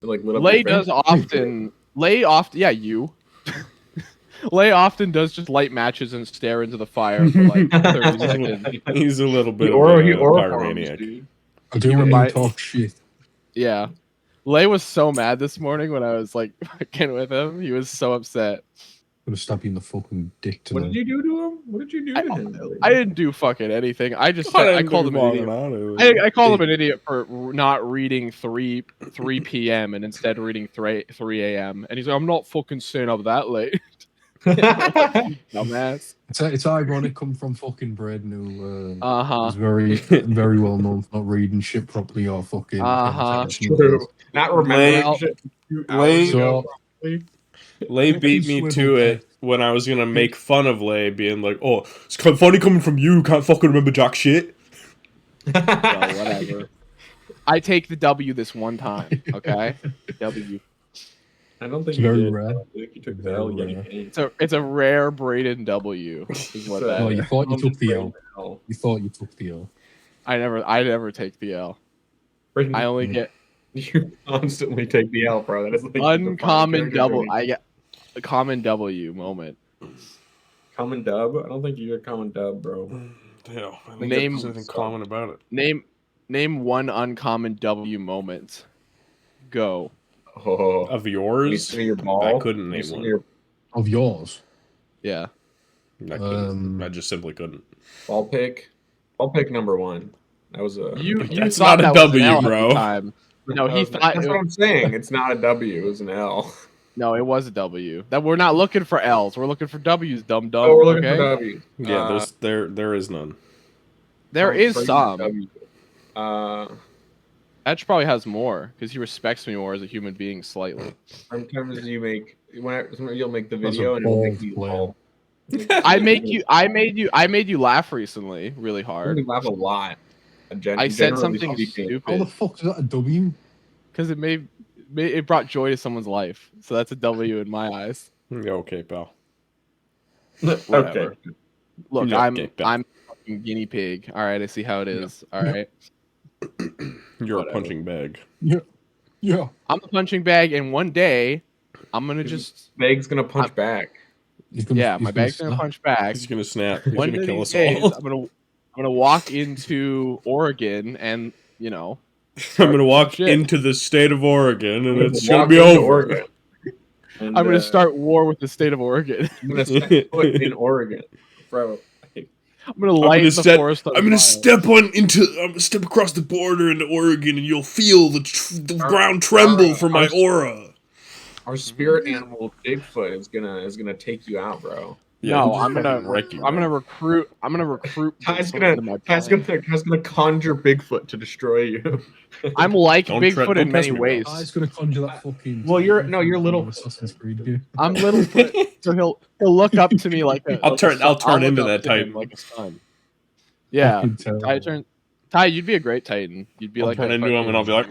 like lit up Lay your face? does often. Lay often. Yeah, you. Lay often does just light matches and stare into the fire for like 30 seconds. He's a little bit He of a aura farms, pyromaniac. dude. I do You when remind- you talk shit. Yeah. Lay was so mad this morning when I was like fucking with him. He was so upset. I'm gonna stab you in the fucking dick What tonight. did you do to him? What did you do to him? I didn't do fucking anything. I just said, I called him an idiot. I called him an idiot for not reading 3 p.m. and instead reading 3 a.m. And he's like, I'm not fucking staying up that late. Dumbass. It's ironic coming from fucking Braden who Uh-huh. is very well known for not reading shit properly or fucking Uh-huh. True. Not remembering Lay- shit. Lay beat me to it when I was gonna make fun of Lay, being like, "Oh, it's kind of funny coming from you. Can't fucking remember jack shit." Well, whatever. I take the W this one time, okay? W. I don't think It's you very did. rare. I think you took the L yet Very again. It's a rare Braden W. Is what that Oh, is. you thought you took the L. L. You thought you took the L. I never take the L. Braden, I only get you constantly take the L, bro. That is like uncommon double. I get a common W moment. common dub. I don't think you get common dub, bro. Hell, I think Name- there's anything common about it. Name one uncommon W moment. Go. Oh, Of you yours, see your ball. I couldn't You name see one. your Of yours. Yeah. I couldn't. I just simply couldn't. ball pick. Ball pick number one. That was a. You That's thought not a that was an W, L at the bro. time. No, he thought That's what I'm saying. It's not a W. It was an L. no, it was a W. That we're not looking for L's. We're looking for W's. Dumb. Oh, we're looking okay? for W. Yeah, there is none. There is Crazy some. W. Edge probably has more because he respects me more as a human being slightly. Sometimes you make sometimes you'll make the That's video a and it'll make bold you plan. all. I made you laugh recently, really I hard. made laugh a lot. I said Generally something speaking. How the stupid fuck is that a W? because it brought joy to someone's life. So that's a W in my eyes. Yeah, okay, pal. Okay. Whatever. Look, Yeah, I'm okay, I'm a fucking guinea pig. All right, I see how it is. All right, You're Whatever. a punching bag. Yeah. I'm a punching bag, and one day I'm gonna just Bag's gonna punch back. He's gonna, my bag's gonna punch back. He's gonna snap. He's One gonna of kill these us days, all. I'm gonna walk into Oregon, and I'm gonna walk Shit. into the state of Oregon, and it's Walk gonna be into over. Oregon. And, I'm gonna start war with the state of Oregon. I'm gonna set foot in Oregon, bro. I'm gonna light the forest on I'm gonna fire. step across the border into Oregon, and you'll feel the ground tremble for my aura. Our spirit animal Bigfoot is gonna take you out, bro. No, just I'm gonna fucking wreck you, I'm man. gonna recruit. Ty's Bigfoot into my gonna conjure Bigfoot to destroy you. I'm like Don't Bigfoot don't in many test me, bro. ways. He's gonna conjure that fucking. Well, you're Littlefoot. Assassin's Creed game. I'm Littlefoot, so he'll look up to me like a. I'll like turn- a son. I'll turn look into up that to him Titan. like a son. Yeah, Fucking terrible. Ty, you'd be a great Titan. You'd be I'll like turn a into him, and I'll be like,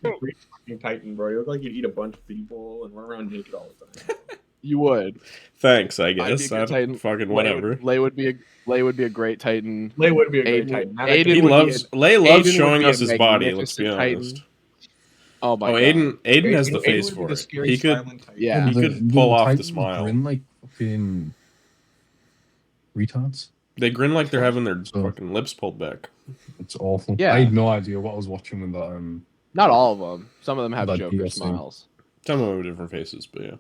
Fucking Titan, bro. You look like you'd eat a bunch of people and run around naked all the time. You would. thanks, I I'd be a guess. good I don't Titan. fucking whatever. Lay would be a great Titan. Lay would be a great Aiden- Titan. Not Aiden He would be loves a- Lay loves Aiden would showing be a us his body. Let's be magnificent honest. Titan. Oh my Oh, god. Aiden has the Aiden face would be for the it. scary He could. silent Titan. Yeah. He could pull off the smile. Grin like fucking retards. They grin like they're having their So- fucking lips pulled back. It's awful. Yeah. I had no idea what I was watching with that. Not all of them. Some of them have Like Joker DSM. smiles. Some of them have different faces, but yeah.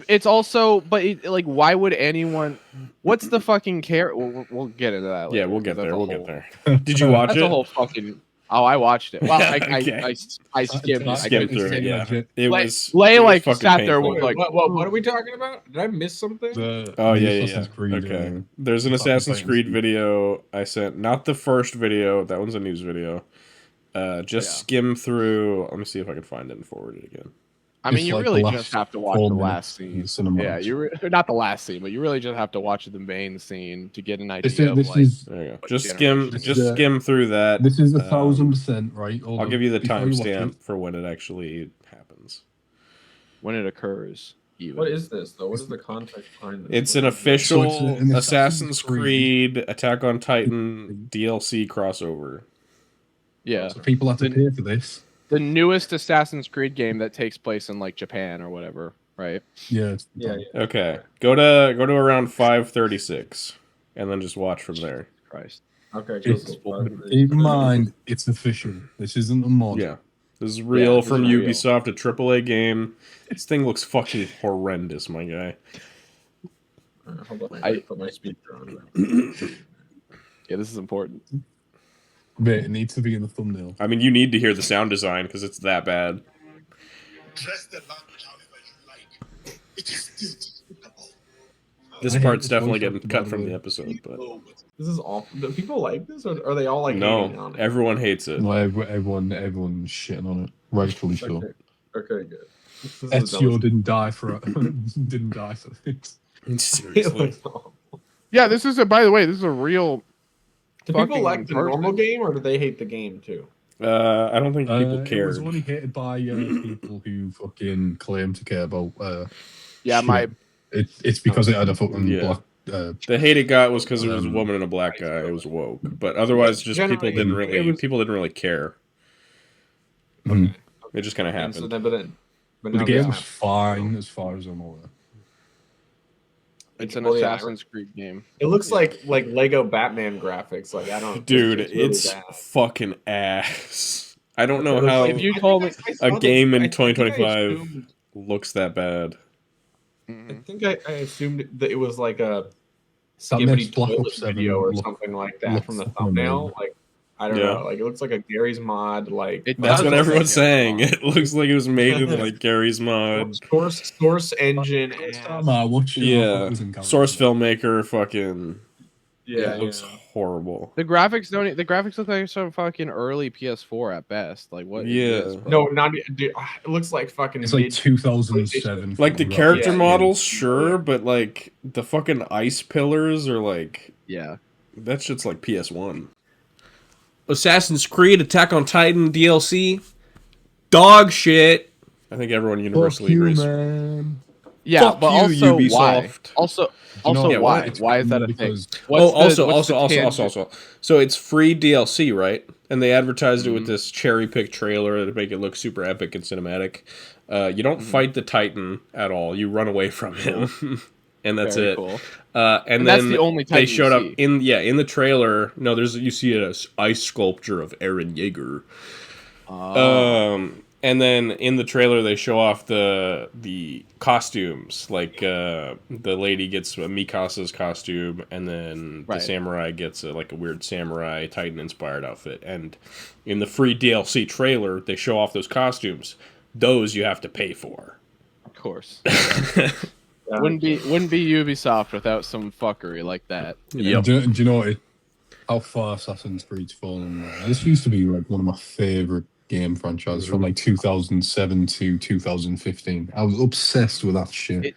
It's also, but like, why would anyone? What's the fucking care? We'll get into that. Yeah, later, we'll get 'cause that's there. a We'll whole- get there. Did you watch That's it? a whole fucking. Oh, I watched it. Well, Okay. I skimmed. I I Skimmed couldn't through see it. Yeah, legit. it Lay- was. Lay, it was like, fucking sat there painful. with, like- What are we talking about? Did I miss something? The Oh yeah, Assassin's Creed, Okay, there's an fucking Assassin's Titans Creed game. video I sent. Not the first video. That one's a news video. Just Yeah. skim through. Let me see if I can find it and forward it again. I mean, It's you like really the last just have to watch 4 the minutes last in scene. the cinema. Yeah, not the last scene, but you really just have to watch the main scene to get an This idea is, this of like. is There you go. What Just generation skim. is Just skim through that. this is 1,000% Um, right. I'll give you the Before watch timestamp it, for when it actually happens. when it occurs. Even. What is this though? What is the context behind this? It's an official So it's an Assassin's, Assassin's Creed Attack on Titan DLC crossover. Yeah. So people have to pay for this. The newest Assassin's Creed game that takes place in like Japan or whatever, right? Yeah. Okay. Go to around 5:36, and then just watch from there. Christ. Okay, Keep cool. in mind, it's official. This isn't a mod. Yeah. This is real this from is real. Ubisoft, a AAA game. This thing looks fucking horrendous, my guy. Hold on, I put my speaker on. Yeah, this is important. But it needs to be in the thumbnail. I mean, you need to hear the sound design because it's that bad. Dress the language however you like. It is still despicable. This I hate part's the definitely voice getting actor, cut by from the the way. episode, but This is awful. Do people like this, or are they all like hating on no, it? everyone hates it. No, everyone's shitting on it. Rightfully so. Okay, good. This is Ezio the didn't die for it. Didn't die for this. Seriously. Yeah, this is by the way, this is a real. Do people fucking like the normal game, or do they hate the game too? I don't think people It care. was only hated by people who fucking claim to care about. Yeah, shit. It's because it had a fucking Yeah. black. The hate it got was because it was a woman and a black guy. It was woke, but otherwise, just people didn't really care. Mhm. It just kind of And happened. so then, but The now game they was have- fine as far as I'm aware. It's an Well, yeah, Assassin's Creed game. It looks like Lego Batman graphics. Like I don't, Dude, really it's bad. fucking ass. I don't know It looks how If you told me, I saw a game in I think I 2025 assumed- looks that bad. I think I assumed that it was like a That Skippity makes Black toilet Ops 7 video or look- something like that look from the fucking thumbnail. amazing. Like I don't Yeah. know. Like it looks like a Gary's mod. Like It That's does what look everyone's like saying. It looks like it was made in like Gary's mod. source engine. First And, time I watched it, I thought Yeah, it was in Galaxy. source filmmaker. Fucking yeah, it looks horrible. the graphics don't. The graphics look like some fucking early PS4 at best. Like what? Yeah. Is this, bro? No, not dude, it looks like fucking. It's like mid- 2007. Like the fucking character Yeah, yeah. models, sure, but like the fucking ice pillars are like Yeah. that shit's like PS1. Assassin's Creed Attack on Titan DLC, dog shit. I think everyone Fuck universally you, agrees. man. Yeah, Fuck but you, also why? Ubisoft. Also You know, Yeah, why? it's Why is that a thing? because What's the tangent? Also. So it's free DLC, right? And they advertised it with this cherry pick trailer to make it look super epic and cinematic. You don't fight the Titan at all. You run away from him, and that's Very it. cool. And And then that's the only they Titan you showed up see. in the trailer. No, you see an ice sculpture of Eren Yeager. And then in the trailer they show off the costumes. Like the lady gets Mikasa's costume, and then the Right. samurai gets like a weird samurai Titan inspired outfit. And in the free DLC trailer they show off those costumes. Those you have to pay for. Of course. Yeah. Wouldn't be Ubisoft without some fuckery like that. Yep. Do you know how far Assassin's Creed's fallen? This used to be like one of my favorite game franchises from like 2007 to 2015. I was obsessed with that shit.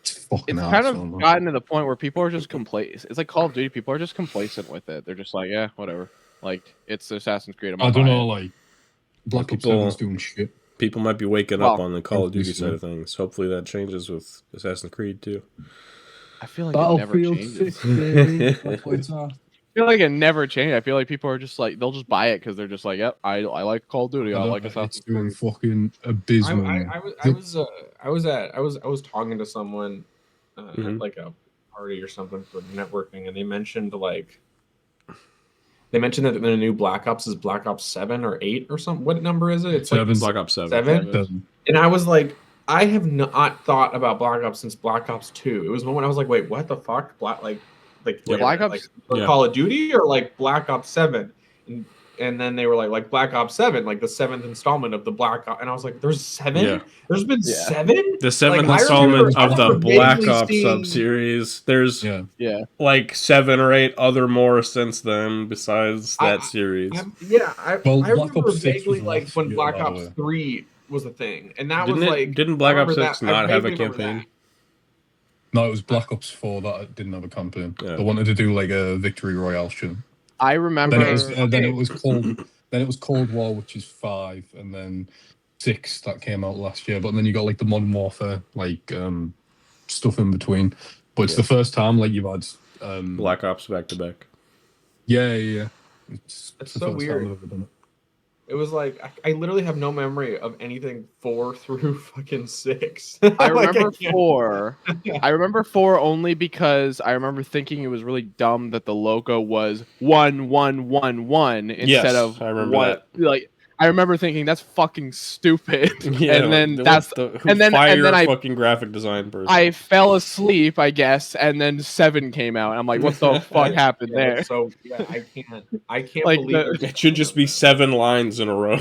It's fucking It's kind awesome, of gotten to the point where people are just complacent. It's like Call of Duty. People are just complacent with it. They're just like, yeah, whatever. Like it's Assassin's Creed. I don't know, like Black Ops People- 7's doing shit. People might be waking up Well, on the Call of Duty obviously. side of things. Hopefully that changes with Assassin's Creed too. I feel like it never changes. I feel like it never changes. I feel like people are just like they'll just buy it because they're just like, yep, I like Call of Duty. I like It's Assassin's doing Creed. fucking abysmal. I was talking to someone Mhm. at like a party or something for networking, and they mentioned that the new Black Ops is Black Ops 7 or 8 or something. What number is it? It's like 7. Black Ops 7. 7? And I was like, I have not thought about Black Ops since Black Ops 2. It was the moment I was like, wait, what the fuck? Yeah, Black Ops- like yeah. Call of Duty or like Black Ops 7? And then they were like Black Ops 7, like the 7th installment of the Black Ops. And I was like, there's 7? Yeah. There's been Yeah. 7? The seventh Like, I installment remember- of I the remember Black vaguely Ops seeing- sub-series. There's Yeah. Yeah. like 7 or 8 other more since then besides that I- series. I Well, Black remember Ops 6 vaguely was like last when year, Black by the Ops way. 3 was a thing. And that Didn't was it- like didn't Black I Ops remember 6 that. I not have a vaguely remember campaign? No, it was Black Ops 4 that didn't have a campaign. Yeah. They wanted to do like a victory royale shit. I remember. Then it was Cold War, which is 5, and then 6 that came out last year. But then you got like the Modern Warfare stuff in between. But it's the first time like you've had Black Ops back to back. yeah. It's It's the so first time weird. I've ever done it. It was like I literally have no memory of anything 4 through fucking 6. I Like, remember can't- 4. I remember 4 only because I remember thinking it was really dumb that the logo was 1111 instead of I remember what. Like, I remember thinking that's fucking stupid. Yeah, and then fire I fucking graphic design person. I fell asleep, I guess, and then 7 came out. I'm like, what the fuck happened there? So yeah, I can't Like, believe It should just be 7 lines in a row.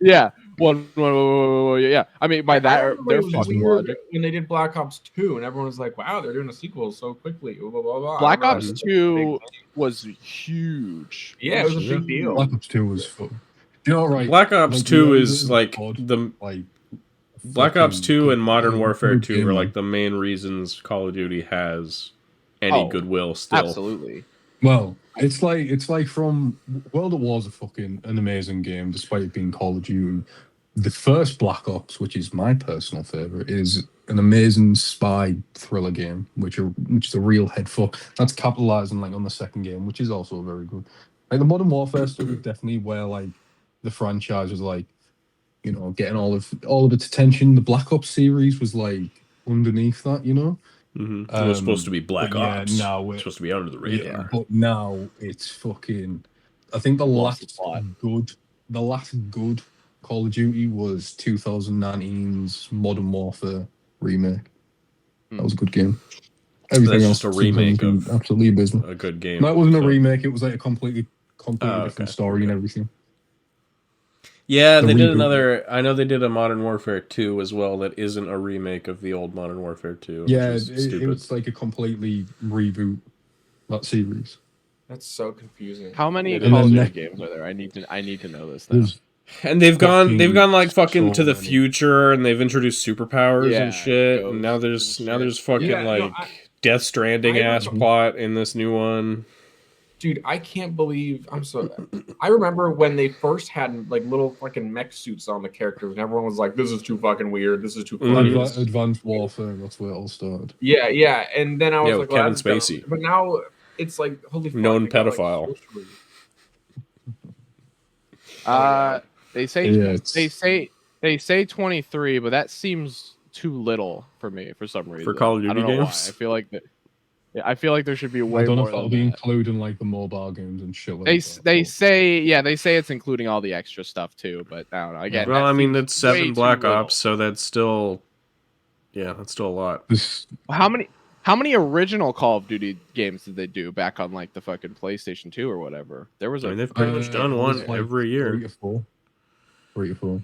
yeah. Yeah. I mean, by I that, remember they're it was fucking weird logic. when they did Black Ops 2, and everyone was like, "Wow, they're doing a sequel so quickly." Blah blah blah. blah. Black I remember Ops that was a big 2 thing. was huge. Yeah, it was a big deal. Black Ops 2 was fun. Do you know, right? Black Ops like, 2 the is like pod, the like Black Ops fucking 2 good- and Modern Warfare good 2 game, are man. like the main reasons Call of Duty has any Oh, goodwill still. Absolutely. Well, it's like from World at War is an amazing game, despite it being Call of Duty. The first Black Ops, which is my personal favorite, is an amazing spy thriller game, which is a real head fuck. That's capitalizing like on the second game, which is also very good. Like the Modern Warfare stuff is definitely where like the franchise was like, you know, getting all of its attention. The Black Ops series was like underneath that, you know. It was supposed to be Black but yeah, Ops. now It's supposed to be under the radar. yeah, but now it's fucking. I think the Lost the last good Call of Duty was 2019's Modern Warfare remake. That was a good game. Everything That's else just a remake was of absolutely abysmal. a good game. No, it wasn't a so- remake. It was like a completely different okay, story and everything. Yeah, The they did reboot. another. I know they did a Modern Warfare 2 as well. That isn't a remake of the old Modern Warfare 2. Yeah, which is it stupid. was like a completely reboot that series. That's so confusing. How many And Call of then Duty games are there? I need to know this now. There's And they've gone like fucking so to the many. future, and they've introduced superpowers Yeah, and shit. And now ghosts and there's shit. fucking Yeah, no, like Death Stranding I ass remember- plot in this new one. Dude, I can't believe I remember when they first had like little fucking mech suits on the characters, and everyone was like, "This is too fucking weird. This is too funny." Advanced Warfare. That's where it all started. Yeah, and then I was Yeah, like, with Kevin that's dumb. Spacey. But now it's like, holy fuck, Known they got, like, pedophile. sorcery. They say Yeah, they say 23, but that seems too little for me for some reason. Call of I don't Duty know games? why. I feel like there should be way I don't know more if that'll than be that. including like the mobile games and shit like They that. they but- say it's including all the extra stuff too, but I don't know. Again, Well, that I mean, seems that's way 7 too Black little. Ops, so that's still a lot. This How many original Call of Duty games did they do back on like the fucking PlayStation 2 or whatever? There was I a mean, they've pretty much done it one was, like, every year. 3 or 4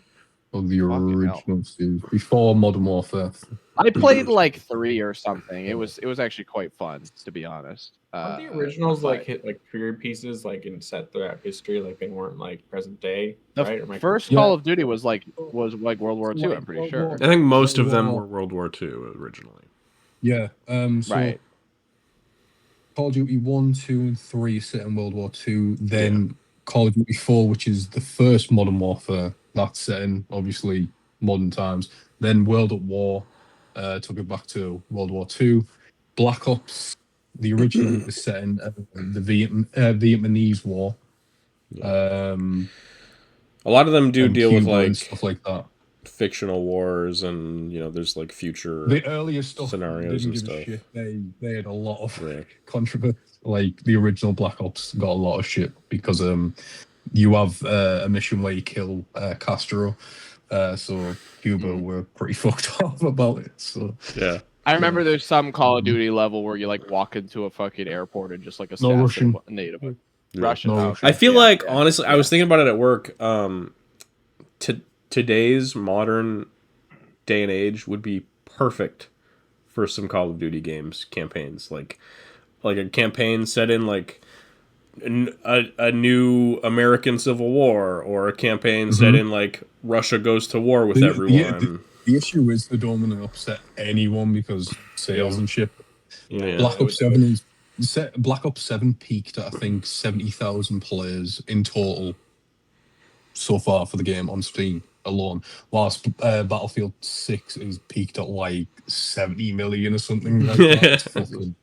of the Fucking hell. original series before Modern Warfare. I played like 3 or something. It was actually quite fun, to be honest. Aren't the originals but like hit like period pieces like in set throughout history, like they weren't like present day, the right? Or am I- first Yeah. Call of Duty was like World War II. I'm pretty sure. I think most of them Well- were World War II originally. Yeah. So Right. Call of Duty 1, 2, and 3 set in World War II. Then Call of Duty 4, which is the first Modern Warfare, that's set in obviously modern times. Then World at War took it back to World War II. Black Ops, the original was set in the Vietnamese War. A lot of them do and deal with Cuba and like stuff like that. fictional wars, and there's like future. The earlier stuff scenarios didn't and give a stuff. shit. They had a lot of Yeah. controversy. Like the original Black Ops got a lot of shit because you have a mission where you kill Castro, so Cuba were pretty fucked off about it. So Yeah. I remember there's some Call of Duty level where you like walk into a fucking airport and just like No assassinate Russian. a native. Yeah. Russian. No oh, Russian. I feel yeah, like yeah, honestly, I yeah. was thinking about it at work. Today's modern day and age would be perfect for some Call of Duty games campaigns, like a campaign set in like a new American Civil War, or a campaign set in like Russia goes to war with everyone. The issue is they don't want to upset anyone because sales and shit. Yeah. Black Ops 7 Black Ops 7 peaked at I think 70,000 players in total so far for the game on Steam alone, whilst Battlefield 6 is peaked at like 70 million or something like that. It's fucking-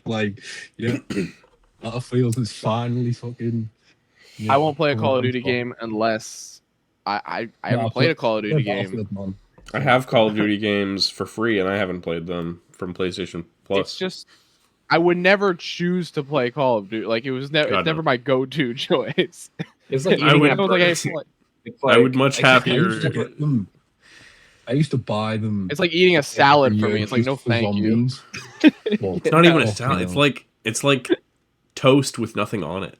like, yeah. Battlefield is finally fucking. I won't play a Call of Duty game unless I haven't played a Call of Duty game. Man. I have Call of Duty games for free, and I haven't played them from PlayStation Plus. It's just I would never choose to play Call of Duty. Like it's never my go-to choice. It's like I would, I would much happier. I used to buy them. It's like eating a salad for me. It's like no thank you. It's not even a salad. It's like toast with nothing on it.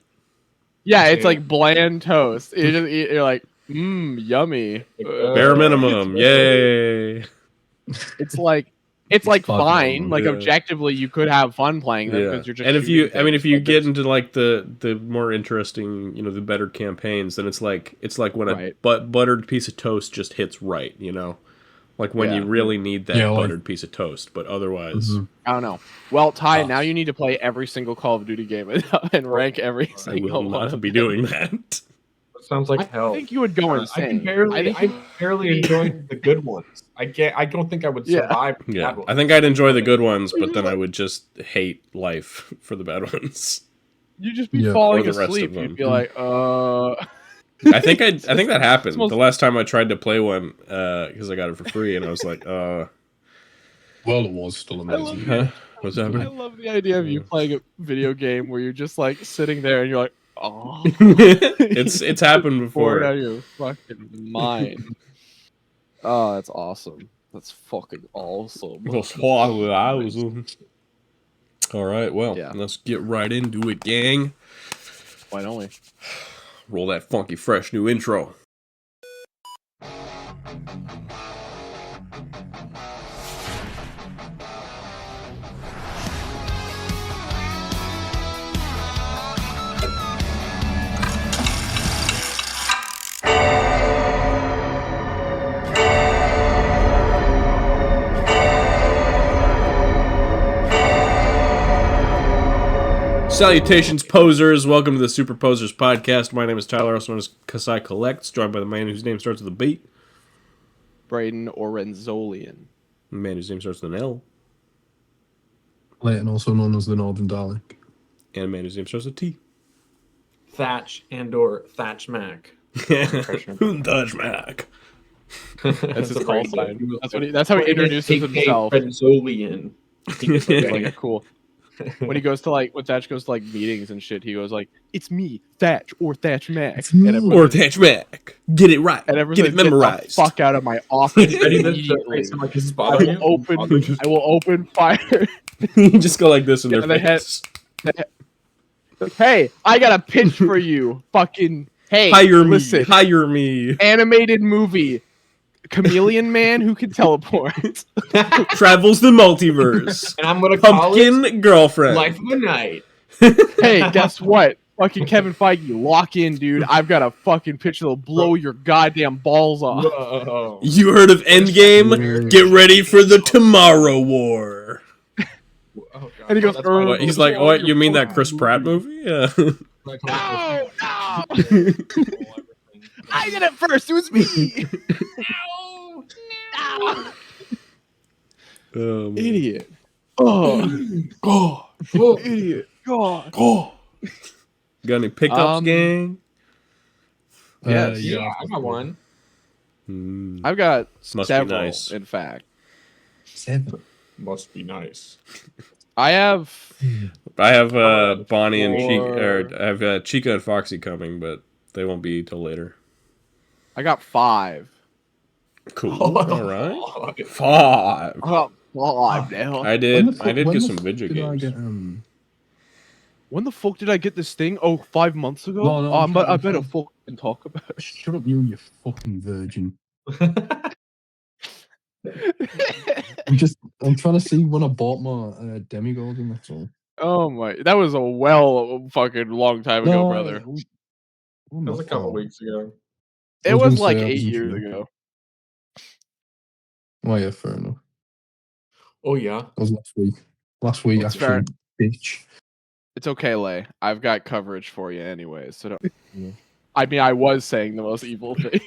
Yeah, it's like bland toast. You just eat, you're like, yummy. Bare minimum, yay! It's like fine. Like objectively, you could have fun playing them because you're just. And if you get into like the more interesting, the better campaigns, then it's like when a buttered piece of toast just hits right, like when you really need that buttered piece of toast. But otherwise, I don't know. Well, Ty, now you need to play every single Call of Duty game and rank every single I will one. not be doing that. That sounds like hell. I think you would go insane. I barely enjoy the good ones. I don't think I would survive. Yeah, I think I'd enjoy the good ones, but then I would just hate life for the bad ones. You'd just be falling asleep. You'd be like, I think that happened the last time I tried to play one because I got it for free, and I was like, Well, it was still amazing. What's happening? I love the idea of you playing a video game where you're just like sitting there and you're like, oh, it's happened before. Bored out of your fucking mind. Oh, that's awesome. That's fucking awesome. All right, well, let's get right into it, gang. Why don't we? Roll that funky, fresh new intro. Salutations, posers. Welcome to the Super Posers podcast. My name is Tyler, also known as Kasai Collects, joined by the man whose name starts with a B. Braden Orenzolian. The man whose name starts with an L. Leighton, also known as the Northern Dalek. And a man whose name starts with a T. Thatch or Thatch Mac. Thatch Mac. That's his call sign. That's how he introduces himself. Orenzolian. Like, cool. When he goes to when Thatch goes to meetings and shit, he goes like, "It's me, Thatch or Thatch Mac, or Thatch Mac. Get it right. And get it memorized. Get the fuck out of my office immediately. I will open fire. You just go like this in their face. Hey, I got a pitch for you. Fucking hey, hire me. Animated movie. Chameleon man who can teleport. Travels the multiverse. And I'm gonna call Pumpkin girlfriend. Life of a Night. Hey, guess what? Fucking Kevin Feige, lock in, dude. I've got a fucking pitch that'll blow your goddamn balls off. Whoa. You heard of Endgame? Get ready for the Tomorrow War. Oh, and he goes, he's like, what? You mean that Chris Pratt movie? Yeah. No! I did it first. It was me. No. Idiot. Oh. God. Oh. Idiot. God. God. Got any pickups, gang? Yes. Yeah, I got one. I've got Must several, be nice. in fact. 7. Must be nice. I have Bonnie and Chica, I have Chica and Foxy coming, but they won't be till later. I got 5. Cool. All right. 5. I got 5 now. I did get some video games. When the fuck did I get this thing? Oh, 5 months ago? No, I better fucking talk about it. Shut up, you fucking virgin. I'm trying to see when I bought my demigod, and that's all. Oh my, that was a fucking long time ago, brother. That was a couple weeks ago. It was like 8 years ago. Oh yeah, fair enough. Oh yeah. That was last week. Last week, It's actually, bitch. It's okay, Lay. I've got coverage for you anyways, so don't... Yeah. I mean, I was saying the most evil thing.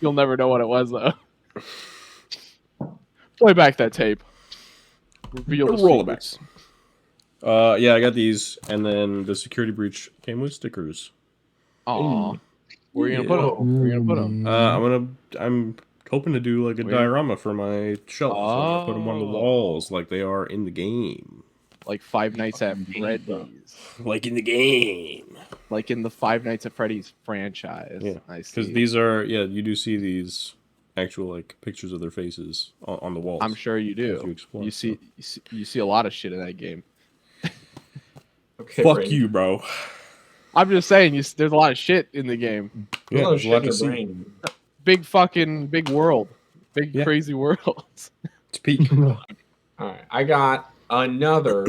You'll never know what it was, though. Play back that tape. Reveal the roll it back. Yeah, I got these, and then the security breach came with stickers. Aw. Where are you gonna put them? Where are you gonna put them? I'm hoping to do like a diorama for my shelf. So I'm gonna put them on the walls like they are in the game. Like Five Nights at Freddy's. Like in the game. Like in the Five Nights at Freddy's franchise. Yeah, I see. because these are you do see these actual like pictures of their faces on the walls. I'm sure you do. You see a lot of shit in that game. Okay, Fuck you, bro. I'm just saying, there's a lot of shit in the game. Yeah, there's a lot to see. Big world. Crazy world. It's peak. All right, I got another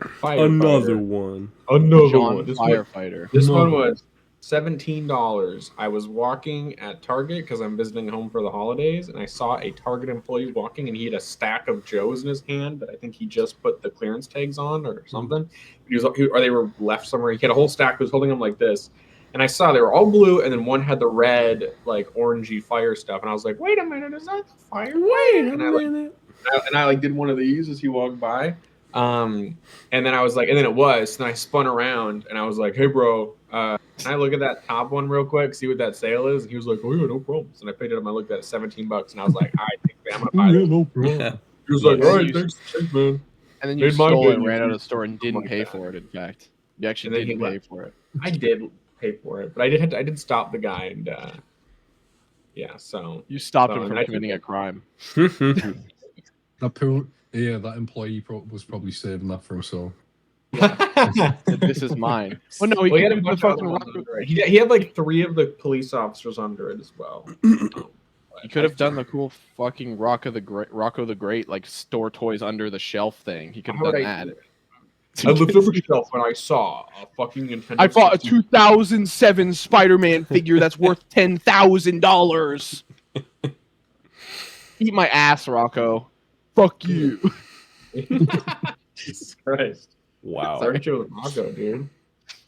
firefighter. Another one. This firefighter. This one was $17. I was walking at Target because I'm visiting home for the holidays, and I saw a Target employee walking, and he had a stack of Joes in his hand, but I think he just put the clearance tags on or something. Or they were left somewhere. He had a whole stack. He was holding them like this, and I saw they were all blue, and then one had the red, like orangey fire stuff, and I was like, "Wait a minute, is that the fire?" Wait a minute. And I did one of these as he walked by, and then I was like, and then it was. Then I spun around, and I was like, "Hey, bro." Can I look at that top one real quick, see what that sale is? And he was like, "Oh yeah, no problems." And I picked it up and I looked at it, $17, and I was like, "I think I'm gonna buy this." No problem. Yeah. He was like, "All right, thanks, man." And then you stole it, ran out of the store, and didn't pay for it. In fact, you actually didn't pay for it. I did pay for it, but I did stop the guy, and so you stopped him from committing a crime. That employee was probably saving that for himself. This is mine. Well, no, he had the fucking Rocco. He had like 3 of the police officers under it as well. He could have done the cool fucking Rocco the Great, like store toys under the shelf thing. He could have done that. I looked over the shelf and I saw a fucking Nintendo. I bought a 2007 Spider-Man figure that's worth $10,000. Eat my ass, Rocco. Fuck you. Jesus Christ. Wow. Sorry to with Rocco, dude.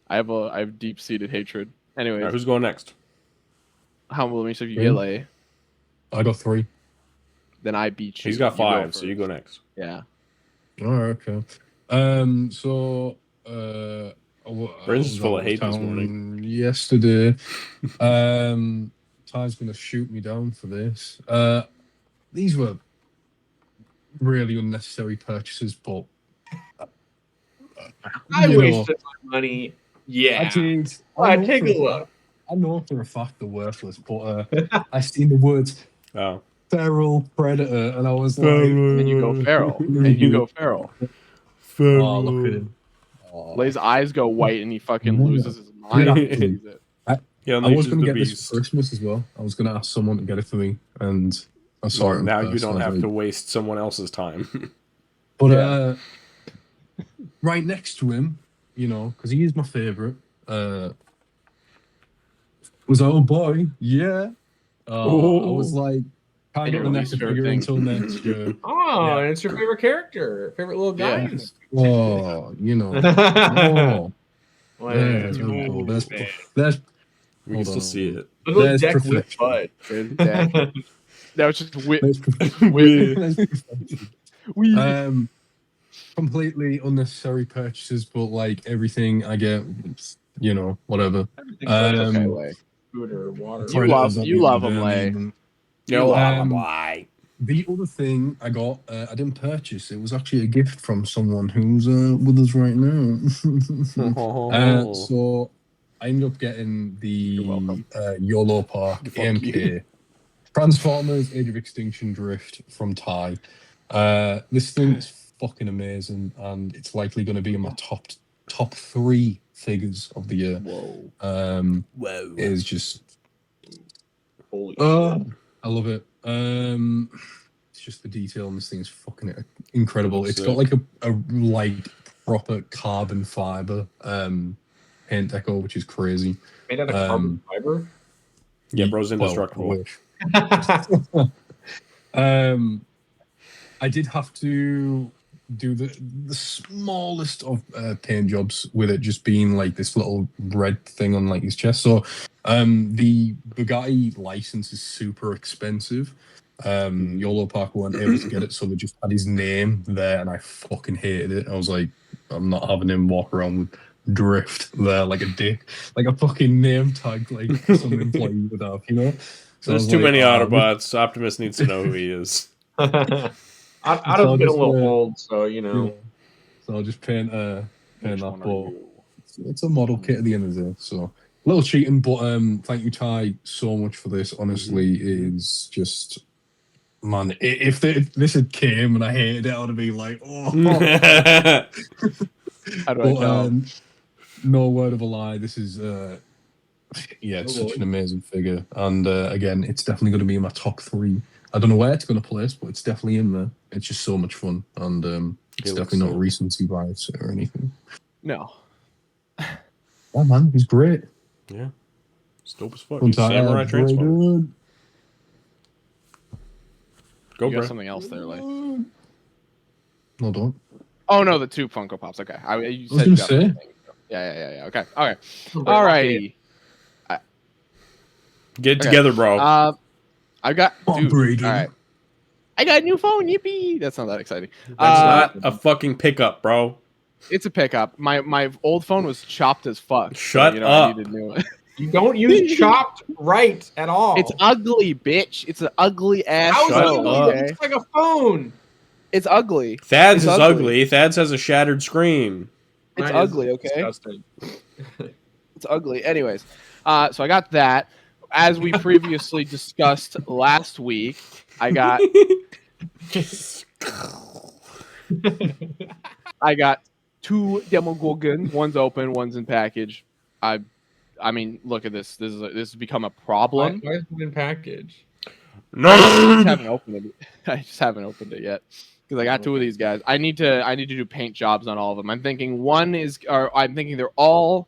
I have deep-seated hatred. Anyway, right, who's going next? How many so you get, Lay? I got 3. Then I beat you. He's got 5, so you go next. Yeah. All right, okay. So Bryn's is full of hate this morning. Yesterday, Ty's gonna shoot me down for this. These were really unnecessary purchases, but I wasted my money. Yeah, I did. Take a look. I know for a fact they're worthless, but I seen the words feral predator, and I was like, and you go feral, Oh, look at him. Lay's eyes go white, and he fucking loses his mind. I was going to get this for Christmas as well. I was going to ask someone to get it for me, and I saw it. Now you don't have to waste someone else's time. But right next to him, you know, because he is my favorite, was our boy. Yeah. I was like, can't get the next figure until next year. Oh, and it's your favorite character, favorite little guy. Yes. Oh, you know. There's we can still see it. Little deck with butt. That was just completely unnecessary purchases, but like everything I get, you know, whatever. Food or water. You love them, Lay. Why? The other thing I got, I didn't purchase. It was actually a gift from someone who's with us right now. So I ended up getting the YOLO Park AMK Transformers Age of Extinction Drift from Ty. This thing is fucking amazing, and it's likely going to be in my top 3 figures of the year. Whoa. It is just holy shit. I love it. It's just the detail on this thing is fucking incredible. It's got like a light proper carbon fiber paint deco, which is crazy. Made out of carbon fiber? Yeah, bro's indestructible. I did have to do the smallest of paint jobs with it just being like this little red thing on like his chest. So the Bugatti license is super expensive. YOLO Park weren't able to get it, so they just had his name there, and I fucking hated it. I was like, I'm not having him walk around with drift there like a dick, like a fucking name tag, like some employee would have, you know. So There's too many Autobots. Optimus needs to know who he is. Auto's getting a little old, so you know. Yeah. So I'll just paint that. But you? it's a model kit at the end of the day, so a little cheating. But thank you, Ty, so much for this. Honestly, is just. Man, if this had came and I hated it, I would have been like, oh. How do I tell? No word of a lie. This is, it's such an amazing figure. And again, it's definitely going to be in my top 3. I don't know where it's going to place, but it's definitely in there. It's just so much fun. And it's definitely not recency bias or anything. No. Oh, man, he's great. Yeah. It's dope as fuck. He's Samurai Transformer. Go, you bro. got something else there, like. No, don't. Oh no, the 2 Funko Pops. Okay, you said I was gonna say. Yeah. Okay, alrighty. Get together, bro. I got. Dude, all right. I got a new phone. Yippee! That's not that exciting. That's not a fucking pickup, bro. It's a pickup. My old phone was chopped as fuck. Shut up. I needed a new one. You don't use chopped right at all. It's ugly, bitch. It's an ugly ass phone. Shut up. It looks like a phone. It's ugly. Thad's is ugly. Thad's has a shattered screen. It's ugly, okay? Disgusting. It's ugly. Anyways, so I got that. As we previously discussed last week, I got I got 2 Demogorgons. One's open, one's in package. I mean, look at this. This has become a problem. Why is it in package? No, I just haven't opened it. I just haven't opened it yet because I got 2 of these guys. I need to do paint jobs on all of them. I'm thinking they're all.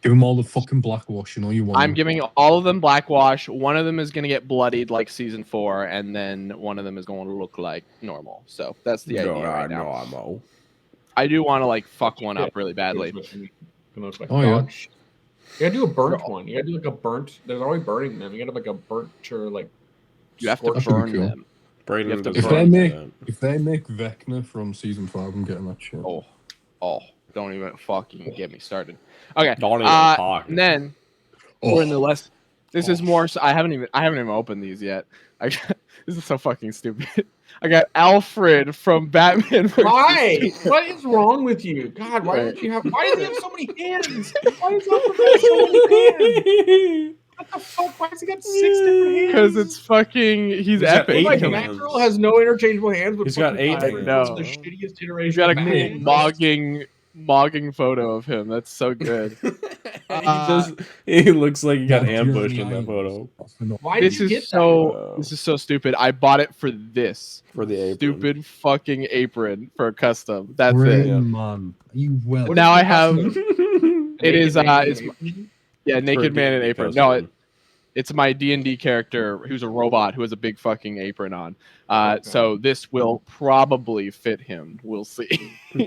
Give them all the fucking black wash, you know you want. I'm giving all of them black wash. One of them is gonna get bloodied like season 4, and then one of them is going to look like normal. So that's the idea right now. I do want to like fuck one up really badly. Like you gotta do a burnt one. You gotta do like a burnt. There's always burning them. You gotta have like a burnt or like. You have to burn them. If they make Vecna from season 5, I'm getting that shit. Oh, don't even fucking get me started. Okay. Don't even talk. And then we're in the less. This is more. So I haven't even opened these yet. This is so fucking stupid. I got Alfred from Batman. Why? What is wrong with you? God, why don't you have? Why does he have so many hands? Why does Alfred have so many hands? What the fuck? Why has he got 6 different hands? Because it's fucking. He's epic. Like Batgirl has no interchangeable hands. But he's got 8 hands. No. The shittiest iteration. He's got a cool mogging photo of him. That's so good. He looks like he got ambushed in that photo. Why did you get that? This is so stupid. I bought it for this. For the apron. Stupid fucking apron for a custom. That's it. Yeah. Man, you well. Now I have. It is. Naked Man and apron. No, it's my D&D character who's a robot who has a big fucking apron on. So this will probably fit him. We'll see.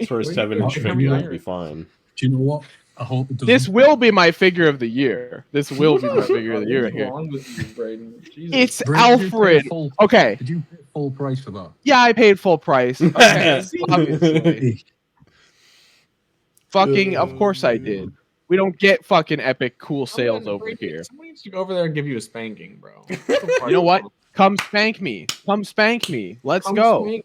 For a 7-inch figure, it'll be fine. Do you know what? I hope it doesn't. This will be my figure of the year. This will be my figure of the year right here. It's Alfred. Okay. Did you pay full price for that? Yeah, I paid full price. Okay, obviously. Fucking, of course I did. We don't get fucking epic cool sales over here. Someone needs to go over there and give you a spanking, bro. You know what? Come spank me. Come spank me. Let's go.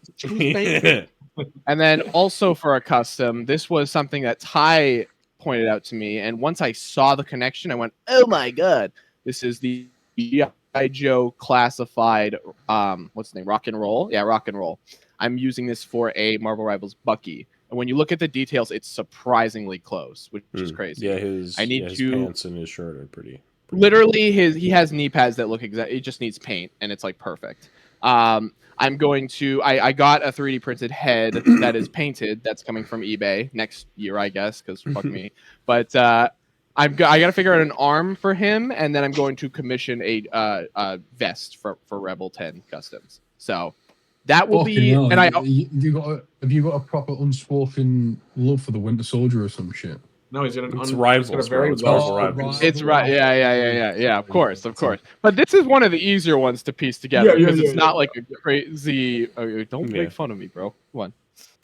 And then also for a custom, this was something that Ty pointed out to me, and once I saw the connection, I went, "Oh my god, this is the G.I. Joe classified what's the name? Rock and Roll." Yeah, Rock and Roll. I'm using this for a Marvel Rivals Bucky. And when you look at the details, it's surprisingly close, which is crazy. Yeah, his pants and his shirt are pretty literally he has knee pads that look exactly. It just needs paint, and it's like perfect. I'm going to. I got a 3D printed head that is painted. That's coming from eBay next year, I guess, because fuck me. But I got to figure out an arm for him, and then I'm going to commission a vest for Rebel 10 Customs. So that will be. Hell. And have you got a proper unspoken love for the Winter Soldier or some shit? No, he's got it's Rivals. It's right. Yeah. Of course. But this is one of the easier ones to piece together because it's not like a crazy. Don't make fun of me, bro. Come on.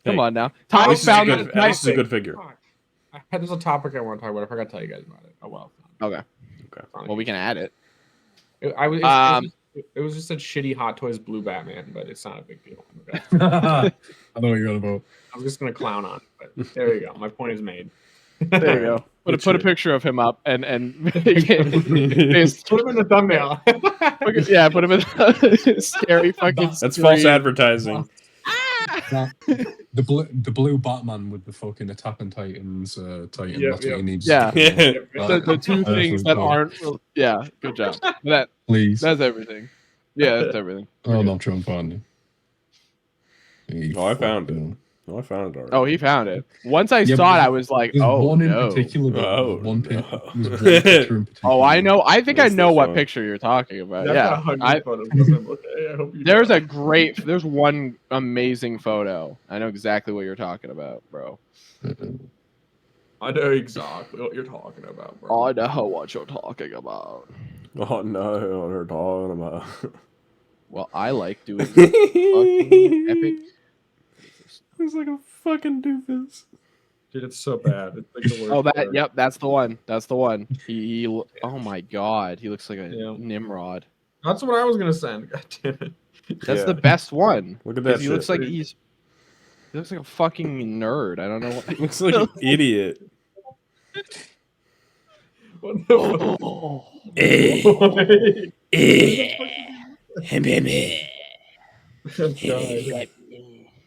Come on now. At Ty least found it's a good figure. There's a topic I want to talk about. I forgot to tell you guys about it. Oh well. Okay. Well, we can add it. It was just a shitty Hot Toys blue Batman, but it's not a big deal. Okay. I know what you're gonna vote. I was just gonna clown on it, but there you go. My point is made. There you go. Put a picture of him up and Put him in the thumbnail. yeah, put him in the scary fucking. That's false advertising. The blue Batman with the fucking Attack on Titans Titan. Yep, That's what he needs. Yeah. Yeah. The two things that aren't. Yeah, good job. Please. That's everything. Yeah, that's everything. Oh, not trying to find it. Oh, I found it. Oh, I found it already. Oh, he found it. Once I saw it, I was like, "Oh one no!" in particular. Oh, One no. picture in particular. Oh, I know. I think That's I know the what fun. picture you're talking about. That's Yeah, 100 photos of him. Okay, I hope you there's know. there's one amazing photo. I know exactly what you're talking about, bro. I know exactly what you're talking about, bro. I know what you're talking about. Oh no, what they're talking about. Well, I like doing fucking epic. He's like a fucking doofus. Dude, it's so bad. It's like the worst Oh, that. part. Yep, that's the one. That's the one. Oh my god, he looks like a Yeah. Nimrod. That's what I was gonna send. God damn it. That's Yeah. the best one. Look at that He shit. looks like he looks like a fucking nerd. I don't know what. Looks like an idiot. What the fuck? God.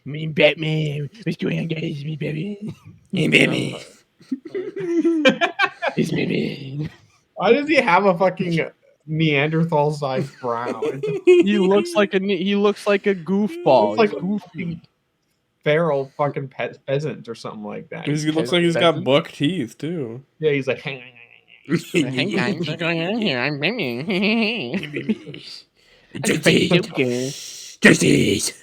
Me Batman. What's going on, guys? Me Batman. It's me. Why does he have a fucking Neanderthal-sized brow? He looks like a goofball. Looks like He's a goofy. fucking feral fucking pheasant or something like that. He looks like he's got buck teeth too. Yeah, he's like. Hey guys, what's going on here? I'm Batman. Justice.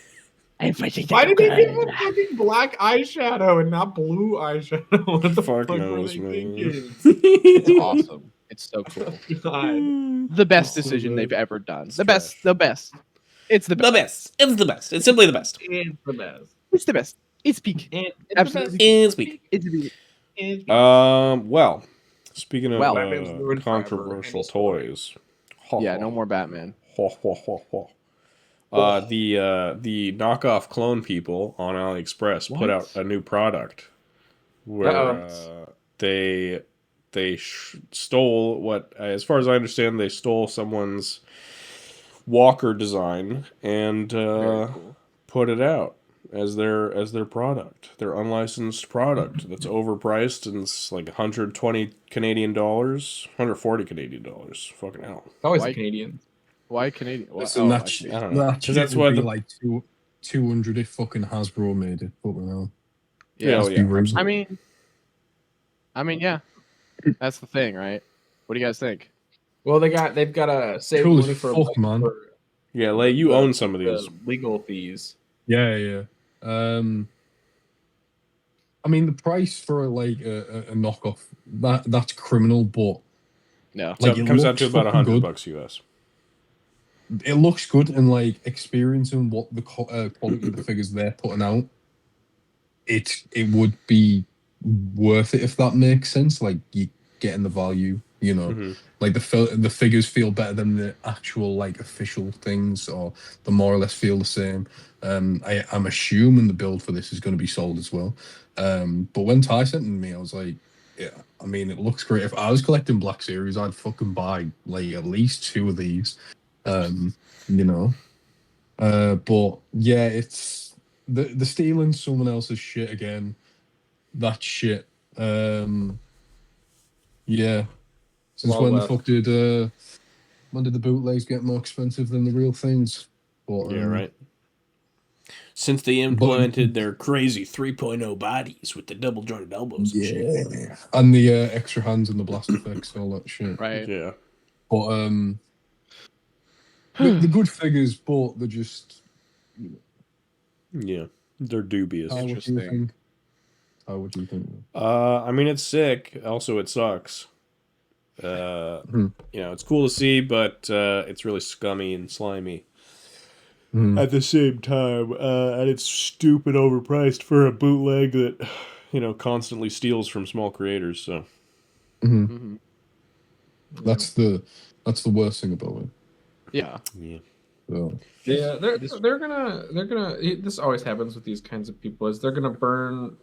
Why did they give him fucking black eyeshadow and not blue eyeshadow? What the Fuck fuck knows, were they man. thinking? It's awesome. It's so cool. God. The best That's so decision good. they've ever done. It's The best. It's the best. It's the best. It's simply the best. It's the best. It's the best. It's peak. It's Absolutely. It's weak. It's peak. Well, speaking of Batman's ruined forever, controversial and it's toys. Yeah, no more Batman. The knockoff clone people on AliExpress put out a new product where they stole what, as far as I understand, they stole someone's walker design and Cool. put it out as their product, their unlicensed product that's overpriced and it's like 120 Canadian dollars, 140 Canadian dollars. Fucking hell. It's always Why- the Canadian. Why Canadian? Listen, I that see. shit, I don't know. that 'Cause shit that's would what be the- like 200 if fucking Hasbro made it. But no. Yeah, Hell yeah. I mean, yeah. That's the thing, right? What do you guys think? Well, they've got to save Cool as money for, fuck, man. for Yeah, like you own some of these. the legal fees. Yeah. I mean, the price for like a knockoff that's criminal, but No. So like, it it comes out looks to about fucking good. $100 US. it looks good, and like experiencing what the quality of the figures they're putting out, it would be worth it if that makes sense. Like you getting the value, you know. Mhm. Like the figures feel better than the actual like official things, or they more or less feel the same. I'm assuming the build for this is going to be sold as well. But when Ty sent it to me, I was like, yeah, I mean, it looks great. If I was collecting Black Series, I'd fucking buy like at least 2 of these. You know. But yeah, it's the stealing someone else's shit again. That shit. Yeah. Since Well when left. the fuck did when did the bootlegs get more expensive than the real things? But, Yeah, right. Since they implemented their crazy 3.0 bodies with the double jointed elbows and shit. Yeah. And the extra hands and the blast effects, all that shit. Right. Yeah. But the good figures, but they're just Yeah. They're dubious. how would you Interesting. think? How would you think? I mean, it's sick. Also, it sucks. You know, it's cool to see, but it's really scummy and slimy. at the same time, and it's stupid overpriced for a bootleg that constantly steals from small creators. So that's the worst thing about it. Yeah. So. Yeah, they're gonna. This always happens with these kinds of people. Is they're gonna burn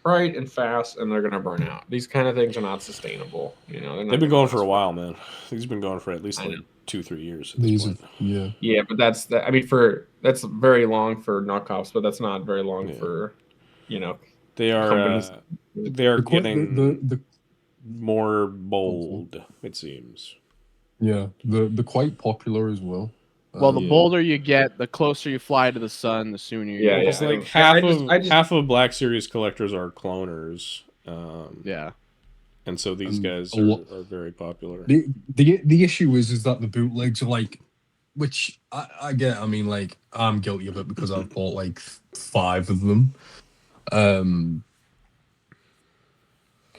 bright and fast, and they're gonna burn out. These kind of things are not sustainable. They've been going for a while, man. These have been going for at least like 2-3 years. At this point. Yeah, but that's very long for knockoffs, but that's not very long for They are companies. They are getting more bold, it seems. Yeah, they're quite popular as well. Well, the bolder you get, the closer you fly to the sun, the sooner you get. It's like half of Black Series collectors are cloners. And so these guys are very popular. The issue is that the bootlegs are like, which I get. I mean, like, I'm guilty of it because I've bought like 5 of them.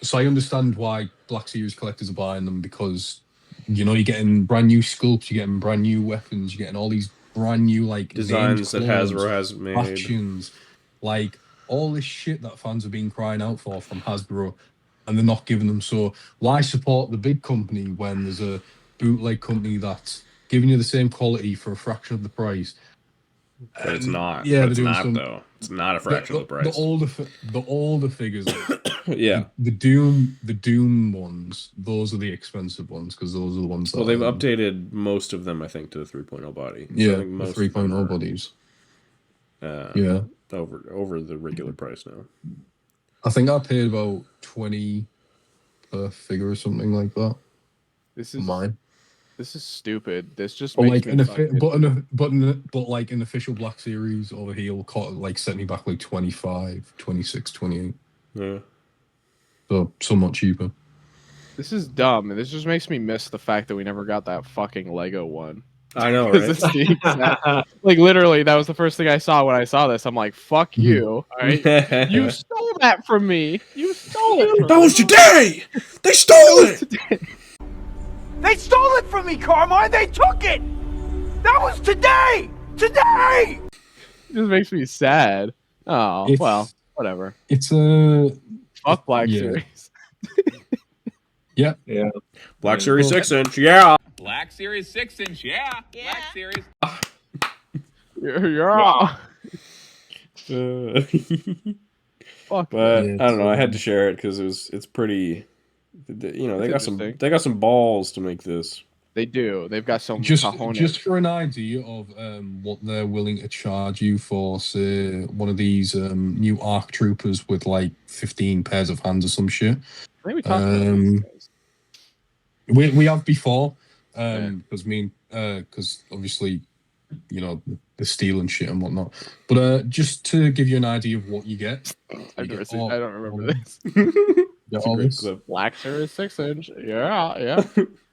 So I understand why Black Series collectors are buying them, because you're getting brand new sculpts, you're getting brand new weapons, you're getting all these brand new like designs that Hasbro has made, actions, like all this shit that fans have been crying out for from Hasbro, and they're not giving them. So why support the big company when there's a bootleg company that's giving you the same quality for a fraction of the price? But it's not. Yeah, it's not though. It's not a fraction of the price. The older figures. Yeah. The Doom ones. Those are the expensive ones because those are the ones. Well, they've updated most of them, I think, to the 3.0 body. Yeah, so I think most the 3.0 bodies. Over the regular price now. I think I paid about 20 per figure or something like that. This is mine. This is stupid. This just makes makes like me but like an official Black Series over here will like set me back like 25, 26, 28. Yeah. So somewhat cheaper. This is dumb, and this just makes me miss the fact that we never got that fucking Lego one. I know, right? Like, literally, that was the first thing I saw when I saw this. I'm like, fuck you. All right? You stole that from me. You stole it from That was today! They stole it! today. They stole it from me, Carmine! They took it! That was today! Today! It just makes me sad. Oh, well, whatever. It's a... Fuck Black Series. Yeah. Black Series 6-inch, yeah! Black Series 6-inch, yeah! Black Series... Yeah. Fuck. But I don't know, I had to share it because it's pretty... they got some balls to make this. They do. They've got some cojones. Just for an idea of what they're willing to charge you for, say, one of these new ARC troopers with like 15 pairs of hands or some shit. I think we talked about these guys. We have before, because obviously, the steel and shit and whatnot. But just to give you an idea of what you get, I don't remember this. Black Series 6-inch, yeah.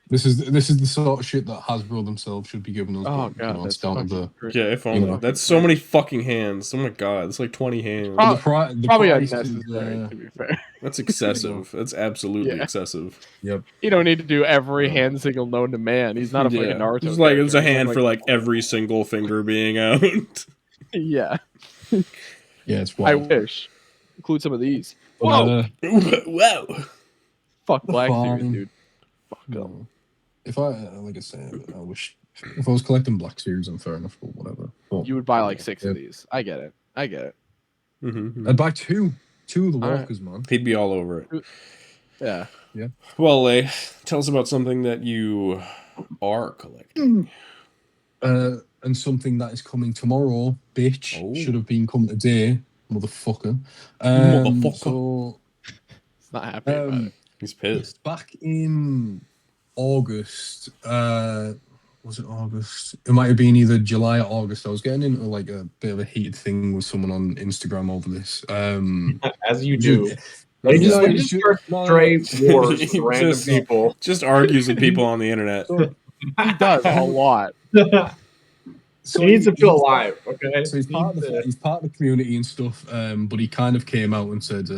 This is the sort of shit that Hasbro themselves should be giving us. Oh god, it's down to if only. That's so many fucking hands. Oh my god, it's like 20 hands. Probably unnecessary, to be fair. That's excessive. That's absolutely excessive. Yep. You don't need to do every hand signal known to man. He's not a fucking Naruto. It's a hand for like every single finger being out. Yeah. Yeah, it's wild. I wish. Include some of these. Whoa. Whoa. Fuck Black Series, dude. Fuck no. If like I said, I wish if I was collecting Black Series, I'm fair enough, but whatever. You would buy like 6 of these. I get it. Mm-hmm. I'd buy two of the Walkers, man. He'd be all over it. Yeah. Well, Lay, tell us about something that you are collecting. And something that is coming tomorrow, bitch. Should have been coming today, motherfucker. So it's not happy about it. He's pissed. Back in August, was it August? It might have been either July or August. I was getting into like a bit of a heated thing with someone on Instagram over this. As you do. They just start stray wars with random people. Just argues with people on the internet. He does a lot. So he needs to feel alive, okay? So he's part of the community and stuff, but he kind of came out and said,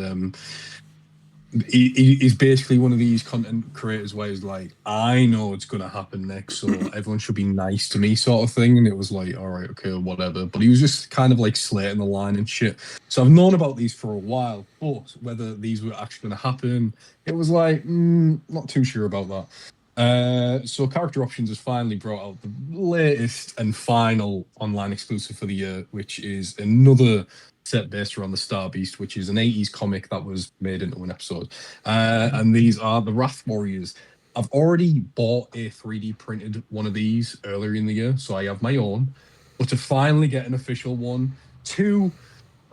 he's basically one of these content creators where he's like, I know it's going to happen next, so everyone should be nice to me, sort of thing. And it was like, all right, okay, whatever. But he was just kind of like slating the line and shit. So I've known about these for a while, but whether these were actually going to happen, it was like, not too sure about that. So Character Options has finally brought out the latest and final online exclusive for the year, which is another set based around the Star Beast, which is an 80s comic that was made into an episode. And these are the Wrath Warriors. I've already bought a 3D printed one of these earlier in the year, so I have my own. But to finally get an official one, do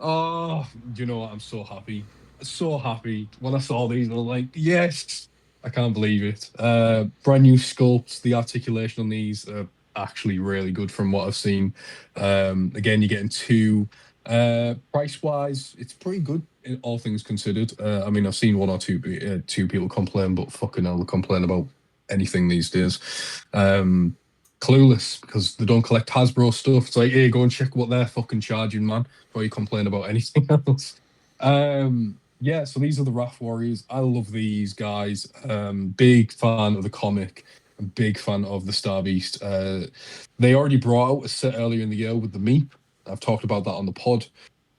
you know what? I'm so happy. So happy. When I saw these, I was like, yes, I can't believe it. Brand new sculpts. The articulation on these are actually really good from what I've seen. Again, you're getting two. Price wise, it's pretty good in all things considered. I mean, I've seen one or two people complain, but fucking hell, they complain about anything these days. Clueless because they don't collect Hasbro stuff. It's like, hey, go and check what they're fucking charging, man, before you complain about anything else. Yeah, so these are the Wrath Warriors. I love these guys. Big fan of the comic. A big fan of the Star Beast. They already brought out a set earlier in the year with the Meep. I've talked about that on the pod.